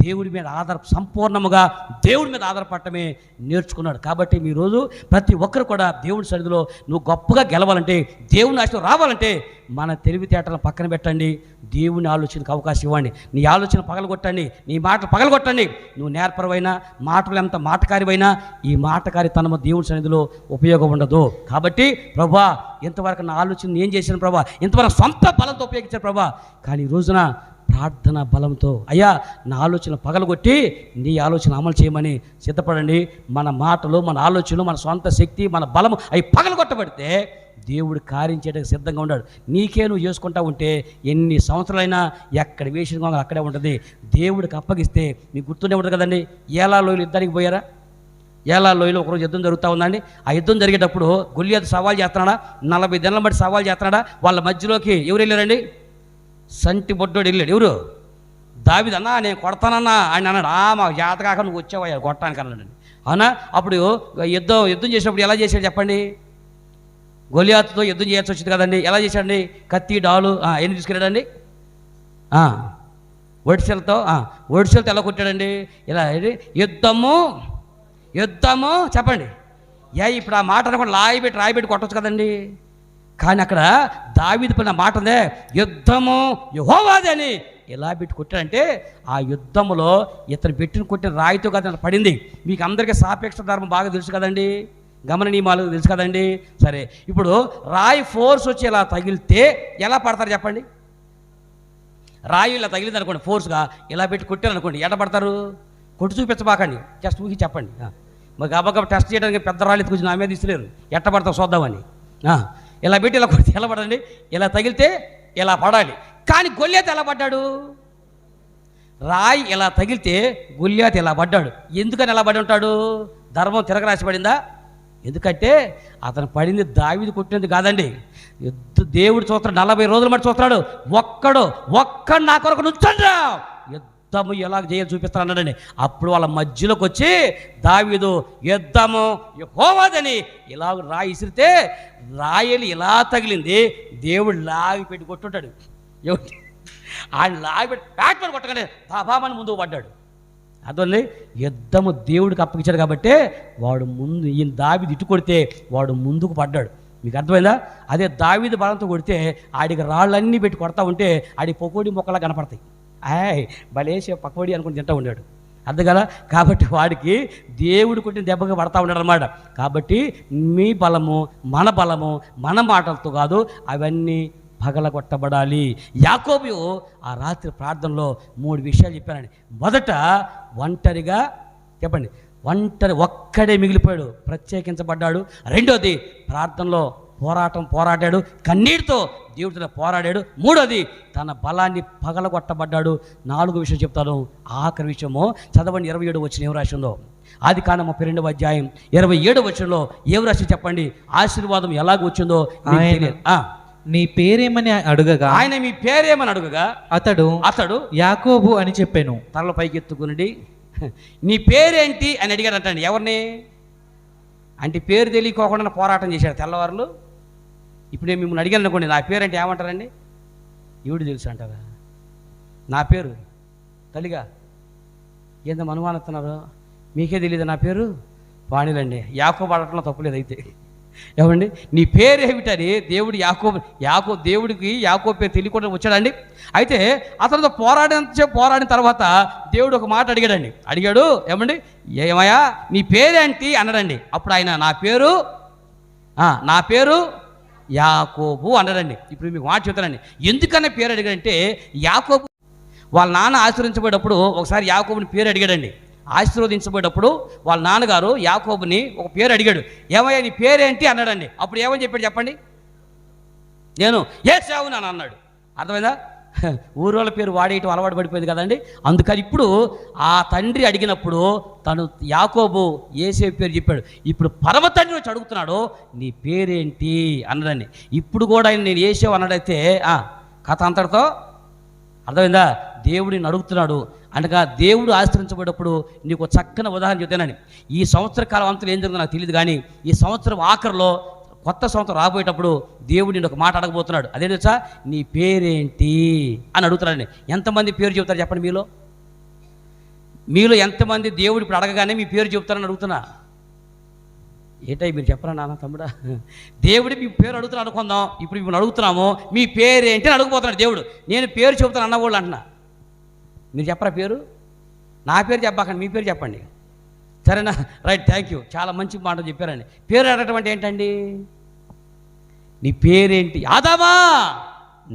దేవుడి మీద సంపూర్ణముగా దేవుడి మీద ఆధారపడటమే నేర్చుకున్నాడు. కాబట్టి మీ రోజు ప్రతి ఒక్కరు కూడా దేవుడి సన్నిధిలో నువ్వు గొప్పగా గెలవాలంటే, దేవుని ఆశలో రావాలంటే మన తెలివితేటలను పక్కన పెట్టండి, దేవుని ఆలోచనకు అవకాశం ఇవ్వండి. నీ ఆలోచన పగలగొట్టండి, నీ మాటలు పగలగొట్టండి. నువ్వు నేర్పరవైనా, మాటలు ఎంత మాటకారివైనా ఈ మాటకారితనము దేవుడి సన్నిధిలో ఉపయోగం ఉండదు. కాబట్టి ప్రభా ఇంతవరకు నా ఆలోచన ఏం చేశాను ప్రభా, ఇంతవరకు సొంత బలంతో ఉపయోగించాను ప్రభా, కానీ ఈ రోజున ప్రార్థన బలంతో అయ్యా నా ఆలోచన పగలగొట్టి నీ ఆలోచన అమలు చేయమని సిద్ధపడండి. మన మాటలు, మన ఆలోచనలు, మన సొంత శక్తి, మన బలము అవి పగలగొట్టబడితే దేవుడు కార్యం చేయడానికి సిద్ధంగా ఉన్నాడు. నీకే నువ్వు చేసుకుంటా ఉంటే ఎన్ని సంవత్సరాలైనా ఎక్కడ వేసిన అక్కడే ఉంటుంది. దేవుడికి అప్పగిస్తే మీకు గుర్తుండే ఉంటుంది కదండి. ఏలా లోయలు యుద్ధానికి పోయారా? ఏలా లోయలో ఒకరోజు యుద్ధం జరుగుతూ ఉందండి. ఆ యుద్ధం జరిగేటప్పుడు గొల్లియాతు సవాల్ చేస్తున్నాడా, 40 దినాల బట్టి సవాల్ చేస్తున్నాడా. వాళ్ళ మధ్యలోకి ఎవరు వెళ్ళారండి? సంటి బొడ్డోడు వెళ్ళాడు. ఎవరు? దావీదు. అన్నా నేను కొడతానన్నా ఆయన అన్నాడు. మాకు జాత కాక నువ్వు వచ్చావయ్యా కొట్టడానికి అన్నాడు. అవునా? అప్పుడు యుద్ధం చేసినప్పుడు ఎలా చేశాడు చెప్పండి? గొల్లియాతుతో యుద్ధం చేయాల్సి వచ్చింది కదండి. ఎలా చేశాడండి? కత్తి, డాలు ఎన్ని తీసుకెళ్ళాడండి? ఒడిసెలతో ఎలా కొట్టాడండి? ఇలా యుద్ధము చెప్పండి. ఇప్పుడు ఆ మాట అనుకోండి, రాయిబెట్టి కొట్టవచ్చు కదండి. కానీ అక్కడ దావీదు పడిన మాట ఉందే, యుద్ధము యెహోవాది అని ఎలా పెట్టి కొట్టాడంటే ఆ యుద్ధములో ఇతను కొట్టిన రాయితో కదా పడింది. మీకు అందరికీ సాపేక్ష ధర్మం బాగా తెలుసు కదండి, గమన నియమాలు తెలుసు కదండి. సరే, ఇప్పుడు రాయి ఫోర్స్ వచ్చి ఇలా తగిలితే ఎలా పడతారు చెప్పండి? రాయి ఇలా తగిలింది అనుకోండి, ఫోర్స్గా ఇలా పెట్టి కొట్టారు అనుకోండి, ఎట్లా పడతారు? కొట్టి చూపించబాకండి, జస్ట్ ఊహి చెప్పండి. మరి గబగబ టెస్ట్ చేయడానికి పెద్ద రాళ్ళు ఎత్తుకొచ్చి నా మీద ఇస్తలేరు, ఎట్ట పడతావు చూద్దామని. ఇలా పెట్టి ఇలా కొడితే ఎలా పడండి? ఇలా తగిలితే ఇలా పడాలి. కానీ గొల్లియాతు ఎలా పడ్డాడు? రాయి ఇలా తగిలితే గొల్లియాతు ఇలా పడ్డాడు. ఎందుకని ఎలా పడి ఉంటాడు? ధర్మం తిరగరాసి పడిందా? ఎందుకంటే అతను పడింది దావీదు కొట్టినది కాదండి. దేవుడు చూస్తాడు, 40 రోజుల మట్టి చూస్తున్నాడు. ఒక్కడు నా కొరకు నుంచండ్రా, యుద్ధము ఎలా చేయాలి చూపిస్తాను అన్నాడండి. అప్పుడు వాళ్ళ మధ్యలోకి వచ్చి దావీదు యుద్ధము యెహోవాదని ఇలా రాయి ఇసిరితే రాయలు ఇలా తగిలింది. దేవుడు లాగి పెట్టి కొట్టుంటాడు. ఆయన లాగి పెట్టి ప్యాట్ కొట్టగానే దాబామని ముందుకు పడ్డాడు. అదొల్లి యుద్ధము దేవుడికి అప్పగించాడు కాబట్టి వాడు ముందు, ఈయన దావీదు ఇటు కొడితే వాడు ముందుకు పడ్డాడు. మీకు అర్థమైందా? అదే దావీదు బలంతో కొడితే ఆడికి రాళ్ళన్నీ పెట్టి కొడతా ఉంటే ఆడి పకోడీ మొక్కలా కనపడతాయి. భలేసే పకోడీ అనుకుని తింటూ ఉన్నాడు. అర్థం కదా? కాబట్టి వాడికి దేవుడు కొట్టిన దెబ్బగా పడతా ఉన్నాడు అనమాట. కాబట్టి మీ బలము, మన బలము, మన మాటలతో కాదు, అవన్నీ పగలగొట్టబడాలి. యాకోబు ఆ రాత్రి ప్రార్థనలో 3 విషయాలు చెప్పానండి. మొదట ఒంటరిగా చెప్పండి, ఒక్కడే మిగిలిపోయాడు, ప్రత్యేకించబడ్డాడు. రెండోది ప్రార్థనలో పోరాడాడు, కన్నీటితో దేవుడితో పోరాడాడు. మూడోది తన బలాన్ని పగలగొట్టబడ్డాడు. 4 విషయం చెప్తాను. ఆఖరి విషయము చదవండి, 27 వచ్చిన ఏం రాసిందో. ఆదికాండం 32వ అధ్యాయం 27వ వచనంలో ఏం రాసి చెప్పండి? ఆశీర్వాదం ఎలాగ వచ్చిందో నీ పేరేమని అడుగగా, ఆయన మీ పేరేమని అడుగగా అతడు యాకోబు అని చెప్పాను. తలలో పైకి ఎత్తుకునండి, నీ పేరేంటి అని అడిగాడటండి. ఎవరిని అంటే పేరు తెలియకోకుండా పోరాటం చేశాడు తెల్లవారులు. ఇప్పుడు నేను మిమ్మల్ని అడిగాను అనుకోండి, నా పేరు అంటే ఏమంటారండి? ఈవిడు తెలుసు అంటారా? నా పేరు తల్లిగా ఏందో అనుమానిస్తున్నారు, మీకే తెలియదు నా పేరు? వాణిలండి. యాకోబు అడటంలో తప్పులేదు. అయితే ఏమండి నీ పేరు ఏమిటని దేవుడు దేవుడికి యాకోబు పేరు తెలియకుండా వచ్చాడండి. అయితే అతనితో పోరాడిన తర్వాత దేవుడు ఒక మాట అడిగాడు. ఏమండి, ఏమయ్యా నీ పేరేంటి అన్నాడండి. అప్పుడు ఆయన నా పేరు యాకోబు అన్నాడండి. ఇప్పుడు మీకు మాట చెప్తానండి, ఎందుకన్నా పేరు అడిగాడంటే, యాకోబు వాళ్ళ నాన్న ఆశీర్వదించబడేటప్పుడు ఒకసారి యాకోబుని పేరు అడిగాడండి. ఆశీర్వదించబడేటప్పుడు వాళ్ళ నాన్నగారు యాకోబుని ఒక పేరు అడిగాడు. ఏమయ్యా నీ పేరేంటి అన్నాడండి. అప్పుడు ఏమని చెప్పాడు చెప్పండి? నేను ఏశావుని అని అన్నాడు. అర్థమైందా? ఊరోళ్ళ పేరు వాడేయటం అలవాటు పడిపోయింది కదండి. అందుకని ఇప్పుడు ఆ తండ్రి అడిగినప్పుడు తను యాకోబు ఏసేపు పేరు చెప్పాడు. ఇప్పుడు పరమ తండ్రి వచ్చి అడుగుతున్నాడు, నీ పేరేంటి అన్నాడండి. ఇప్పుడు కూడా ఆయన నేను ఏసావు అన్నాడైతే కథ అంతటితో అర్థమైందా? దేవుడిని అడుగుతున్నాడు. అనగా దేవుడు ఆశ్రయించబడేటప్పుడు నీకు చక్కని ఉదాహరణ చెప్తానని. ఈ సంవత్సర కాలం అంతా ఏం జరుగుతుందో నాకు తెలియదు, కానీ ఈ సంవత్సరం ఆఖరిలో కొత్త సంవత్సరం రాబోయేటప్పుడు దేవుడు నేను ఒక మాట అడగబోతున్నాడు. అదే తెలుసా? నీ పేరేంటి అని అడుగుతున్నాడండి. ఎంతమంది పేరు చెబుతారు చెప్పండి? మీలో ఎంతమంది దేవుడు ఇప్పుడు అడగగానే మీ పేరు చెబుతారని అడుగుతున్నా? ఏంటై మీరు చెప్పరా నాన్న తమ్ముడా? దేవుడు మీ పేరు అడుగుతున్నా అనుకుందాం. ఇప్పుడు మిమ్మల్ని అడుగుతున్నాము, మీ పేరేంటి అని అడుగుపోతున్నాడు దేవుడు. నేను పేరు చెబుతాను అన్నవాళ్ళు అంటున్నా. మీరు చెప్పరా పేరు? నా పేరు చెప్పకండి, మీ పేరు చెప్పండి. సరేనా? రైట్, థ్యాంక్ యూ, చాలా మంచి మాట చెప్పారండి. పేరు అడగటం అంటే ఏంటండి? నీ పేరేంటి? ఆదామా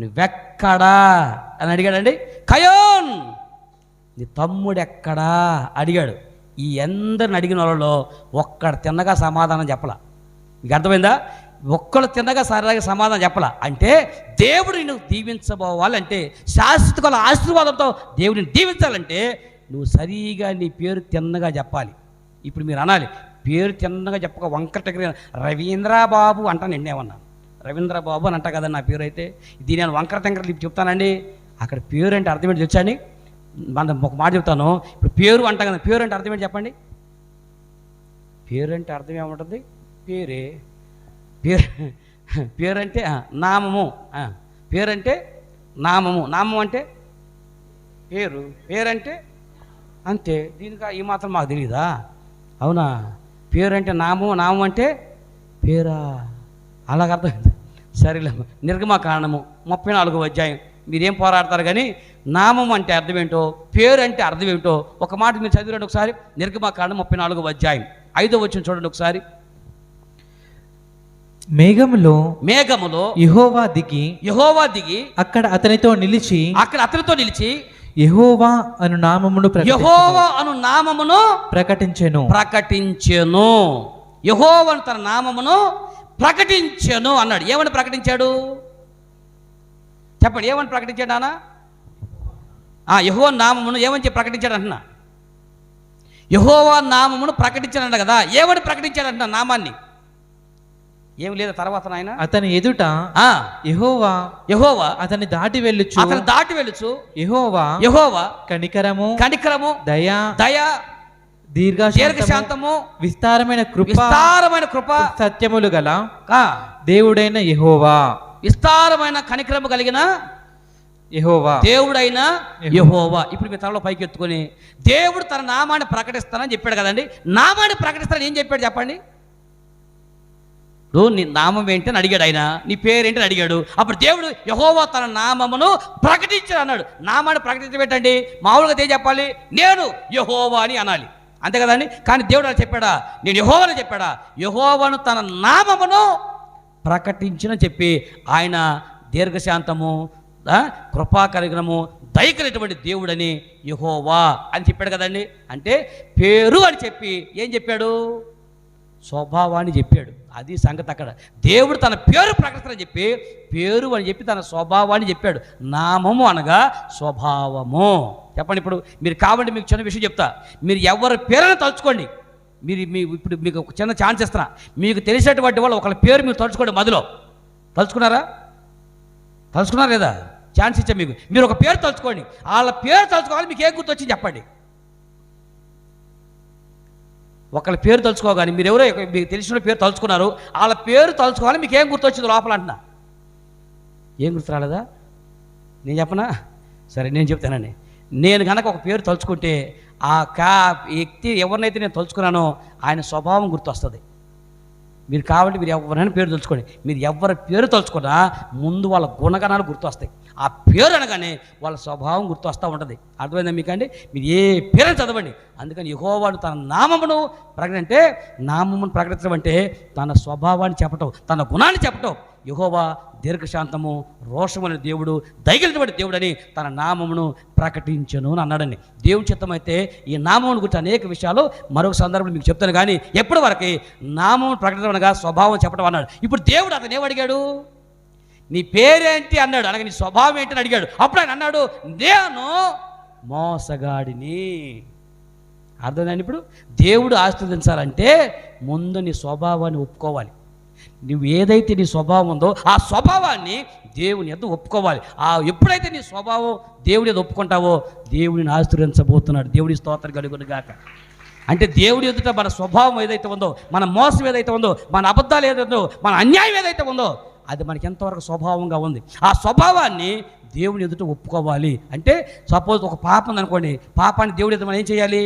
నువ్వెక్కడా అని అడిగాడండి. కయోన్ నీ తమ్ముడు ఎక్కడా అడిగాడు. ఈ అందరిని అడిగిన వాళ్ళలో ఒక్కడు తిన్నగా సమాధానం చెప్పలా. మీకు అర్థమైందా? ఒక్కడు తిన్నగా సరిగా సమాధానం చెప్పలా. అంటే దేవుడు నువ్వు దీవించబోవాలంటే, శాశ్వత ఆశీర్వాదంతో దేవుడిని దీవించాలంటే నువ్వు సరిగా నీ పేరు తిన్నగా చెప్పాలి. ఇప్పుడు మీరు అనాలి, పేరు తిన్నగా చెప్పక వంకర దగ్గర రవీంద్రబాబు అంటాను ఏమన్నా రవీంద్రబాబు అని అంటా కదా నా పేరు అయితే దీని నేను వంకర టెంకర చెప్తానండి. అక్కడ పేరు అంటే అర్థం ఏంటి తెలుసా అండి? మన ఒక మాట చెప్తాను. ఇప్పుడు పేరు అంటా కదా, పేరు అంటే అర్థం ఏంటి చెప్పండి? పేరు అంటే అర్థం ఏముంటుంది? పేరే పేరంటే నామము. పేరంటే నామము. నామం అంటే పేరంటే అంతే. దీనికి ఈ మాత్రం మాకు తెలియదా? అవునా? పేరంటే నామం, నామం అంటే పేరా, అలాగ అర్థమైంది. సరేలే. నిర్గమకాండము 34వ అధ్యాయం. మీరేం పోరాడతారు కానీ నామం అంటే అర్థం ఏంటో, పేరు అంటే అర్థం ఏంటో ఒక మాట మీరు చదివిరండి ఒకసారి. నిర్గమకాండం 34వ అధ్యాయం 5వ వచనం చూడండి ఒకసారి. మేఘములో యెహోవా దిగి అక్కడ అతనితో నిలిచి యెహోవా అను నామమును ప్రకటించెను. యెహోవాను తన నామమును ప్రకటించెను అన్నాడు. ఏమని ప్రకటించాడు చెప్పండి? ఏమని ప్రకటించాడు నాన్న? యెహోవా నామమును ఏమని చెప్పి ప్రకటించాడు అంటున్నా? యెహోవా నామమును ప్రకటించాడంట కదా. ఏమని ప్రకటించాడంట నామాన్ని? ఏమి లేదు తర్వాత నాయన. అతని ఎదుట యెహోవా అతన్ని దాటి వెళ్ళుచు యెహోవా కనికరము దయ దీర్ఘశాంతము విస్తారమైన కృప సత్యములు గల దేవుడైన యెహోవా. విస్తారమైన కనికరము కలిగిన దేవుడైన యెహోవా. ఇప్పుడు మీ తలలో పైకి ఎత్తుకొని దేవుడు తన నామాన్ని ప్రకటిస్తానని చెప్పాడు కదండి. నామాన్ని ప్రకటిస్తానని ఏం చెప్పాడు చెప్పండి? నీ నామం ఏంటని అడిగాడు ఆయన. నీ పేరేంటని అడిగాడు. అప్పుడు దేవుడు యెహోవా తన నామమును ప్రకటించాడు అన్నాడు. నామాన్ని ప్రకటించబెట్టండి. మామూలుగా ఏం చెప్పాలి? నేను యెహోవా అని అనాలి, అంతే కదండి. కానీ దేవుడు అలా చెప్పాడా? నేను యెహోవాని చెప్పాడా? యెహోవాను తన నామమును ప్రకటించిన చెప్పి ఆయన దీర్ఘశాంతము కృపాకరగ్రము దయకరైనటువంటి దేవుడని యెహోవా అని చెప్పాడు కదండి. అంటే పేరు అని చెప్పి ఏం చెప్పాడు? స్వభావాన్ని చెప్పాడు. అది సంగతి. అక్కడ దేవుడు తన పేరు ప్రకటిస్తానని చెప్పి పేరు అని చెప్పి తన స్వభావాన్ని చెప్పాడు. నామము అనగా స్వభావము. చెప్పండి. ఇప్పుడు మీరు కాబట్టి మీకు చిన్న విషయం చెప్తా. మీరు ఎవరి పేరుని తలుచుకోండి. ఇప్పుడు మీకు ఒక చిన్న ఛాన్స్ ఇస్తున్నా. మీకు తెలిసినటువంటి వాళ్ళు ఒకళ్ళ పేరు మీరు తలుచుకోండి. మధ్యలో తలుచుకున్నారా లేదా? ఛాన్స్ ఇచ్చా మీకు. మీరు ఒక పేరు తలుచుకోండి. వాళ్ళ పేరు తలుచుకోవాలి. మీకు ఏం గుర్తొచ్చింది చెప్పండి? ఒకళ్ళ పేరు తలుచుకోగానే మీరు ఎవరో మీకు తెలిసిన పేరు తలుచుకున్నారు. వాళ్ళ పేరు తలుచుకోవాలి. మీకు ఏం గుర్తొచ్చింది లోపల అంటున్నా? ఏం గుర్తు రాలేదా? నేను చెప్పనా? సరే నేను చెప్తానండి. నేను కనుక ఒక పేరు తలుచుకుంటే ఆ వ్యక్తి ఎవరినైతే నేను తలుచుకున్నానో ఆయన స్వభావం గుర్తొస్తుంది. మీరు కాబట్టి మీరు ఎవరైనా పేరు తలుచుకోండి. మీరు ఎవరి పేరు తలుచుకున్నా ముందు వాళ్ళ గుణగణాలు గుర్తొస్తాయి. ఆ పేరు అనగానే వాళ్ళ స్వభావం గుర్తొస్తూ ఉంటుంది. అర్థమైందా మీకండి? మీరు ఏ పేరుని చదవండి. అందుకని యెహోవాను తన నామమును అంటే నామమును ప్రకటించడం అంటే తన స్వభావాన్ని చెప్పటం, తన గుణాన్ని చెప్పటం. యెహోవా దీర్ఘశాంతము రోషమైన దేవుడు, దయగలిగినటువంటి దేవుడని తన నామమును ప్రకటించను అని అన్నాడండి. దేవుని చిత్తమైతే ఈ నామమును గురించి అనేక విషయాలు మరొక సందర్భంలో మీకు చెప్తాను. కానీ ఎప్పటి వరకు నామమును ప్రకటించడం అనగా స్వభావం చెప్పడం అన్నాడు. ఇప్పుడు దేవుడు అతను ఏమడిగాడు? నీ పేరేంటి అన్నాడు. అలాగే నీ స్వభావం ఏంటని అడిగాడు. అప్పుడు ఆయన అన్నాడు, నేను మోసగాడిని. అర్థమైందండి? ఇప్పుడు దేవుడు ఆశీర్వదించాలంటే ముందు నీ స్వభావాన్ని ఒప్పుకోవాలి. నువ్వు ఏదైతే నీ స్వభావం ఉందో ఆ స్వభావాన్ని దేవుని ఎదుట ఒప్పుకోవాలి. ఎప్పుడైతే నీ స్వభావం దేవుని ఎదుట ఒప్పుకుంటావో దేవుడిని ఆశీర్వదించబోతున్నాడు. దేవుడి స్తోత్రం కలుగును గాక. అంటే దేవుడి ఎదుట మన స్వభావం ఏదైతే ఉందో, మన మోసం ఏదైతే ఉందో, మన అబద్ధాలు ఏదైతే ఉందో, మన అన్యాయం ఏదైతే ఉందో అది మనకి ఎంతవరకు స్వభావంగా ఉంది. ఆ స్వభావాన్ని దేవుని ఎదుట ఒప్పుకోవాలి. అంటే సపోజ్ ఒక పాపం ఉందనుకోండి, పాపాన్ని దేవుడి ఎదుట మనం ఏం చేయాలి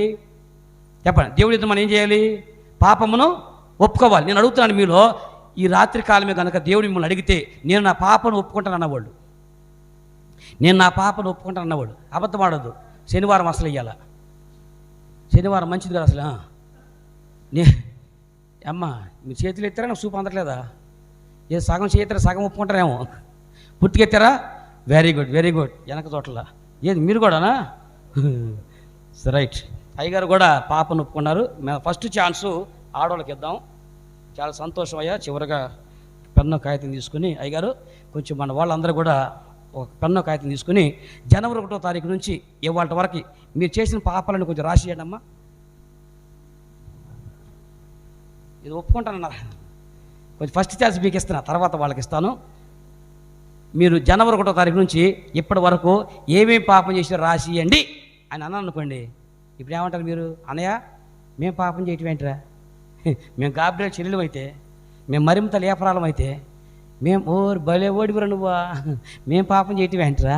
చెప్పండి? దేవుడి ఎదుట మనం ఏం చేయాలి? పాపమును ఒప్పుకోవాలి. నేను అడుగుతున్నాను మీలో, ఈ రాత్రి కాలమే కనుక దేవుడు మిమ్మల్ని అడిగితే నేను నా పాపను ఒప్పుకుంటాను అన్నవాళ్ళు, నేను నా పాపను ఒప్పుకుంటాను అన్నవాడు అబద్ధం ఆడద్దు. శనివారం అసలు ఇయ్యాల, శనివారం మంచిది కదా అసలు. అమ్మ మీరు చేతులు ఎత్తారా? నాకు చూపు అందట్లేదా? ఏ సగం చేస్తారా? సగం ఒప్పుకుంటారేమో. పూర్తిగా ఎత్తారా? Very good, very good. వెనక చోట్ల ఏది మీరు కూడానా? రైట్. అయ్యగారు కూడా పాపను ఒప్పుకున్నారు. ఫస్ట్ ఛాన్సు ఆడవాళ్ళకి ఇద్దాం. చాలా సంతోషం అయ్యా. చివరిగా పెన్ను కాగితం తీసుకుని అయ్యగారు కొంచెం మన వాళ్ళందరూ కూడా ఒక పెన్ను కాగితం తీసుకుని జనవరి 1వ తారీఖు నుంచి ఇవాళ వరకు మీరు చేసిన పాపాలను కొంచెం రాసియండి అమ్మా. ఇది ఒప్పుకుంటానన్నారు. కొంచెం ఫస్ట్ ఛాన్స్ మీకు ఇస్తున్నా, తర్వాత వాళ్ళకి ఇస్తాను. మీరు జనవరి 1వ తారీఖు నుంచి ఇప్పటి వరకు ఏమేమి పాపం చేసారో రాసియండి అని అన్నాను అనుకోండి. ఇప్పుడు ఏమంటారు మీరు? అన్నయ్య మేము పాపం చేయటం ఏంట్రా, మేము గాబ్రియల్ చెల్లెలు అయితే, మేము మరింత లేపరాలం అయితే, మేము భలే ఓడిపోరా నువ్వా, మేము పాపం చేయటం ఏంట్రా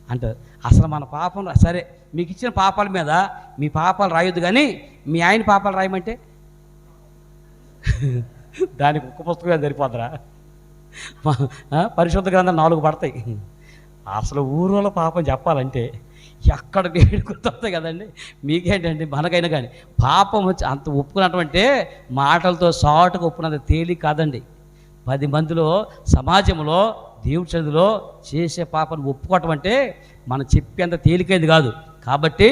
అంటారు. అసలు మన పాపం సరే, మీకు ఇచ్చిన పాపాల మీద మీ పాపాలు రాయొద్దు, కానీ మీ ఆయన పాపాలు రాయమంటే దానికి ఒక్క పుస్తకమే సరిపోద్దురా. పరిశుద్ధ గ్రంథాలు 4 పడతాయి. అసలు ఊరోళ్ళ పాపం చెప్పాలంటే ఎక్కడ వేడుకొస్తాయి కదండి. మీకేంటండి, మనకైనా కానీ పాపం వచ్చి అంత ఒప్పుకున్నటువంటి మాటలతో సాటుగా ఒప్పుకున్నంత తేలిక కాదండి. 10 మందిలో సమాజంలో దేవుడి చదువులో చేసే పాపను ఒప్పుకోవటం అంటే మనం చెప్పేంత తేలికైంది కాదు. కాబట్టి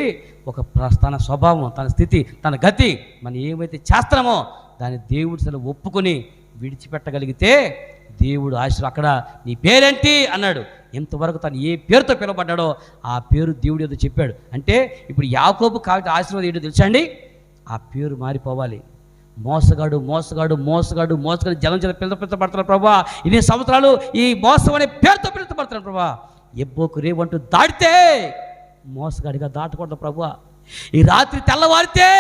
తన స్వభావం, తన స్థితి, తన గతి, మనం ఏమైతే చేస్తున్నామో దాన్ని దేవుడి చదువు ఒప్పుకొని విడిచిపెట్టగలిగితే దేవుడు అక్కడ నీ పేరేంటి అన్నాడు. ఇంతవరకు తను ఏ పేరుతో పిలువబడ్డాడో ఆ పేరు దేవుడు ఏదో చెప్పాడు. అంటే ఇప్పుడు యాకోబు కాబట్టి ఆశీర్వాదం ఏంటో తెలుసా అండి? ఆ పేరు మారిపోవాలి. మోసగాడు మోసగాడు మోసగాడు మోసగాడు జనం పిలువబడుతున్నారు ప్రభా, ఇన్ని సంవత్సరాలు ఈ మోసం అనే పేరుతో పిలువబడుతున్నాడు ప్రభా. ఎబ్బోకు రేవంటూ దాటితే మోసగాడిగా దాటకూడదు ప్రభా. ఈ రాత్రి తెల్లవారితే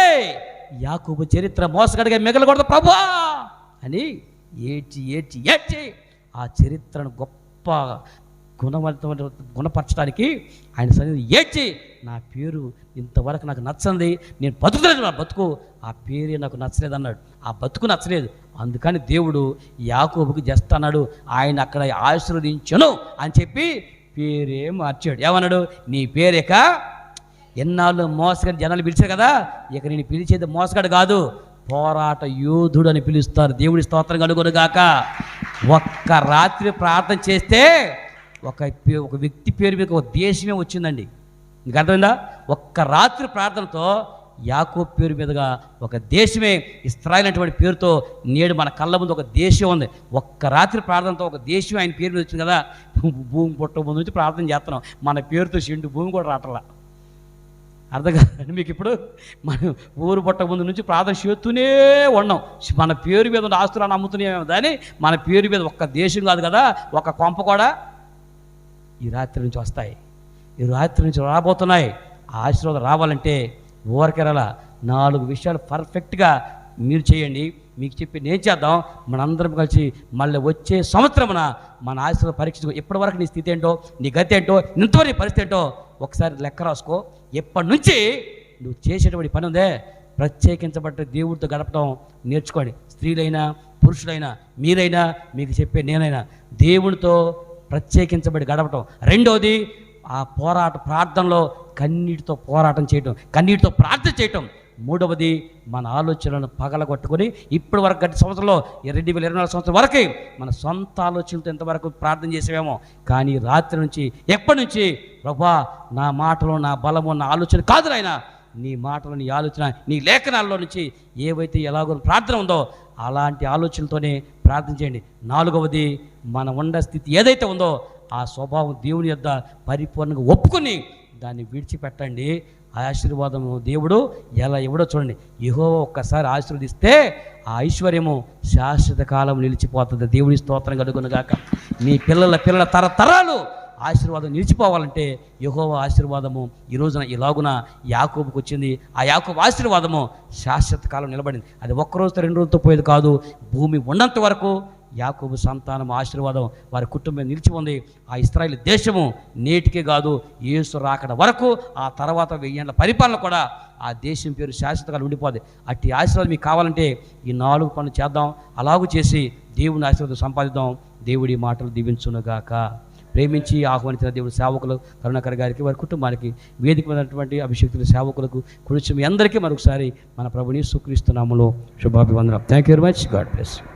యాకోబు చరిత్ర మోసగాడిగా మిగలకూడదు ప్రభా అని ఏడ్చి ఏడ్చి ఏడ్చి ఆ చరిత్రను గొప్ప గుణపరచడానికి ఆయన సన్నిధిని ఏడ్చి, నా పేరు ఇంతవరకు నాకు నచ్చంది, నేను బతుకులేదు, నా బతుకు ఆ పేరే నాకు నచ్చలేదు అన్నాడు. ఆ బతుకు నచ్చలేదు, అందుకని దేవుడు యాకోబుకి జస్ట్ అన్నాడు, ఆయన అక్కడ ఆశీర్వదించను అని చెప్పి పేరే మార్చాడు. ఏమన్నాడు? నీ పేరేక ఎన్నాళ్ళు మోసగాడు జనాలు పిలిచారు కదా, ఇక నేను పిలిచేది మోసగాడు కాదు, పోరాట యోధుడు అని పిలుస్తారు. దేవుడి స్తోత్రం కలుగును గాక. ఒక్క రాత్రి ప్రార్థన చేస్తే ఒక వ్యక్తి పేరు మీద ఒక దేశమే వచ్చిందండి. మీకు అర్థమైందా? ఒక్క రాత్రి ప్రార్థనతో యాకోబు పేరు మీదుగా ఒక దేశమే, ఇశ్రాయేలు అనేటువంటి పేరుతో నేడు మన కళ్ళ ముందు ఒక దేశం ఉంది. ఒక్క రాత్రి ప్రార్థనతో ఒక దేశం ఆయన పేరు మీద వచ్చింది కదా. భూమి పుట్ట ముందు నుంచి ప్రార్థన చేస్తున్నాం, మన పేరుతో చెండు భూమి కూడా రావట్లా. అర్థం కాదండి మీకు? ఇప్పుడు మనం ఊరు పుట్ట ముందు నుంచి ప్రార్థన చేస్తూనే ఉన్నాం. మన పేరు మీద ఉన్న ఆస్తులను అమ్ముతున్నామేమో కానీ మన పేరు మీద ఒక్క దేశం కాదు కదా, ఒక కొంప కూడా ఈ రాత్రి నుంచి వస్తాయి, ఈ రాత్రి నుంచి రాబోతున్నాయి. ఆ ఆశీర్వాదం రావాలంటే ఊరకెరలా 4 విషయాలు పర్ఫెక్ట్గా మీరు చేయండి. మీకు చెప్పి నేను చేద్దాం, మనందరం కలిసి మళ్ళీ వచ్చే సంవత్సరమున మన ఆశీర్వాద పరీక్ష ఎప్పటివరకు నీ స్థితి ఏంటో, నీ గతి ఏంటో, ఇంతవరకు నీ పరిస్థితి ఏంటో ఒకసారి లెక్క రాసుకో. ఎప్పటి నుంచి నువ్వు చేసేటువంటి పని ఉందే, ప్రత్యేకించబడ్డ దేవుడితో గడపడం నేర్చుకోండి. స్త్రీలైనా పురుషులైనా మీరైనా మీకు చెప్పే నేనైనా దేవుడితో ప్రత్యేకించబడి గడపటం. రెండోది ఆ ప్రార్థనలో కన్నీటితో పోరాటం చేయటం, కన్నీటితో ప్రార్థన చేయటం. మూడవది మన ఆలోచనలను పగలగొట్టుకొని ఇప్పటి వరకు గత సంవత్సరంలో 2024 సంవత్సరం వరకు మన సొంత ఆలోచనలతో ఎంతవరకు ప్రార్థన చేసేవేమో, కానీ రాత్రి నుంచి ఎప్పటి నుంచి ప్రభా నా మాటలో నా బలము నా ఆలోచన కాదు నాయనా, నీ మాటలు నీ ఆలోచన నీ లేఖనాల్లో నుంచి ఏవైతే ఎలాగో ప్రార్థన ఉందో అలాంటి ఆలోచనలతోనే ప్రార్థన చేయండి. 4వది మన ఉండ స్థితి ఏదైతే ఉందో ఆ స్వభావం దేవుని యొద్ద పరిపూర్ణంగా ఒప్పుకొని దాన్ని విడిచిపెట్టండి. ఆ ఆశీర్వాదము దేవుడు ఎలా ఇవ్వడో చూడండి. యెహోవా ఒక్కసారి ఆశీర్వదిస్తే ఆ ఐశ్వర్యము శాశ్వత కాలం నిలిచిపోతుంది. దేవుడి స్తోత్రం కలుగును గాక. మీ పిల్లల తరతరాలు ఆశీర్వాదం నిలిచిపోవాలంటే యెహోవా ఆశీర్వాదము ఈ రోజున ఇలాగున యాకోబుకు వచ్చింది. ఆ యాకోబు ఆశీర్వాదము శాశ్వత కాలం నిలబడింది. అది ఒక్కరోజుతో 2 రోజులతో పోయేది కాదు. భూమి ఉన్నంత వరకు యాకోబు సంతానం ఆశీర్వాదం వారి కుటుంబం నిలిచి ఉంది. ఆ ఇశ్రాయేలు దేశము నేటికే కాదు యేసు రాకడ వరకు, ఆ తర్వాత 1000 ఏళ్ల పరిపాలన కూడా ఆ దేశం పేరు శాశ్వతకాలం ఉండిపోదు. అట్టి ఆశీర్వాదం మీకు కావాలంటే ఈ 4 పనులు చేద్దాం. అలాగూ చేసి దేవుని ఆశీర్వాదం సంపాదిద్దాం. దేవుడి మాటలు దీవించునుగాక. ప్రేమించి ఆహ్వానించిన దేవుడి సేవకులు కరుణాకర్ గారికి, వారి కుటుంబానికి, వేదికమైనటువంటి అభిషేకుల సేవకులకు, కుడిచి మీ అందరికీ మరొకసారి మన ప్రభుని యేసుక్రీస్తు నామములో శుభాభివందనం. Thank you very much. God bless you.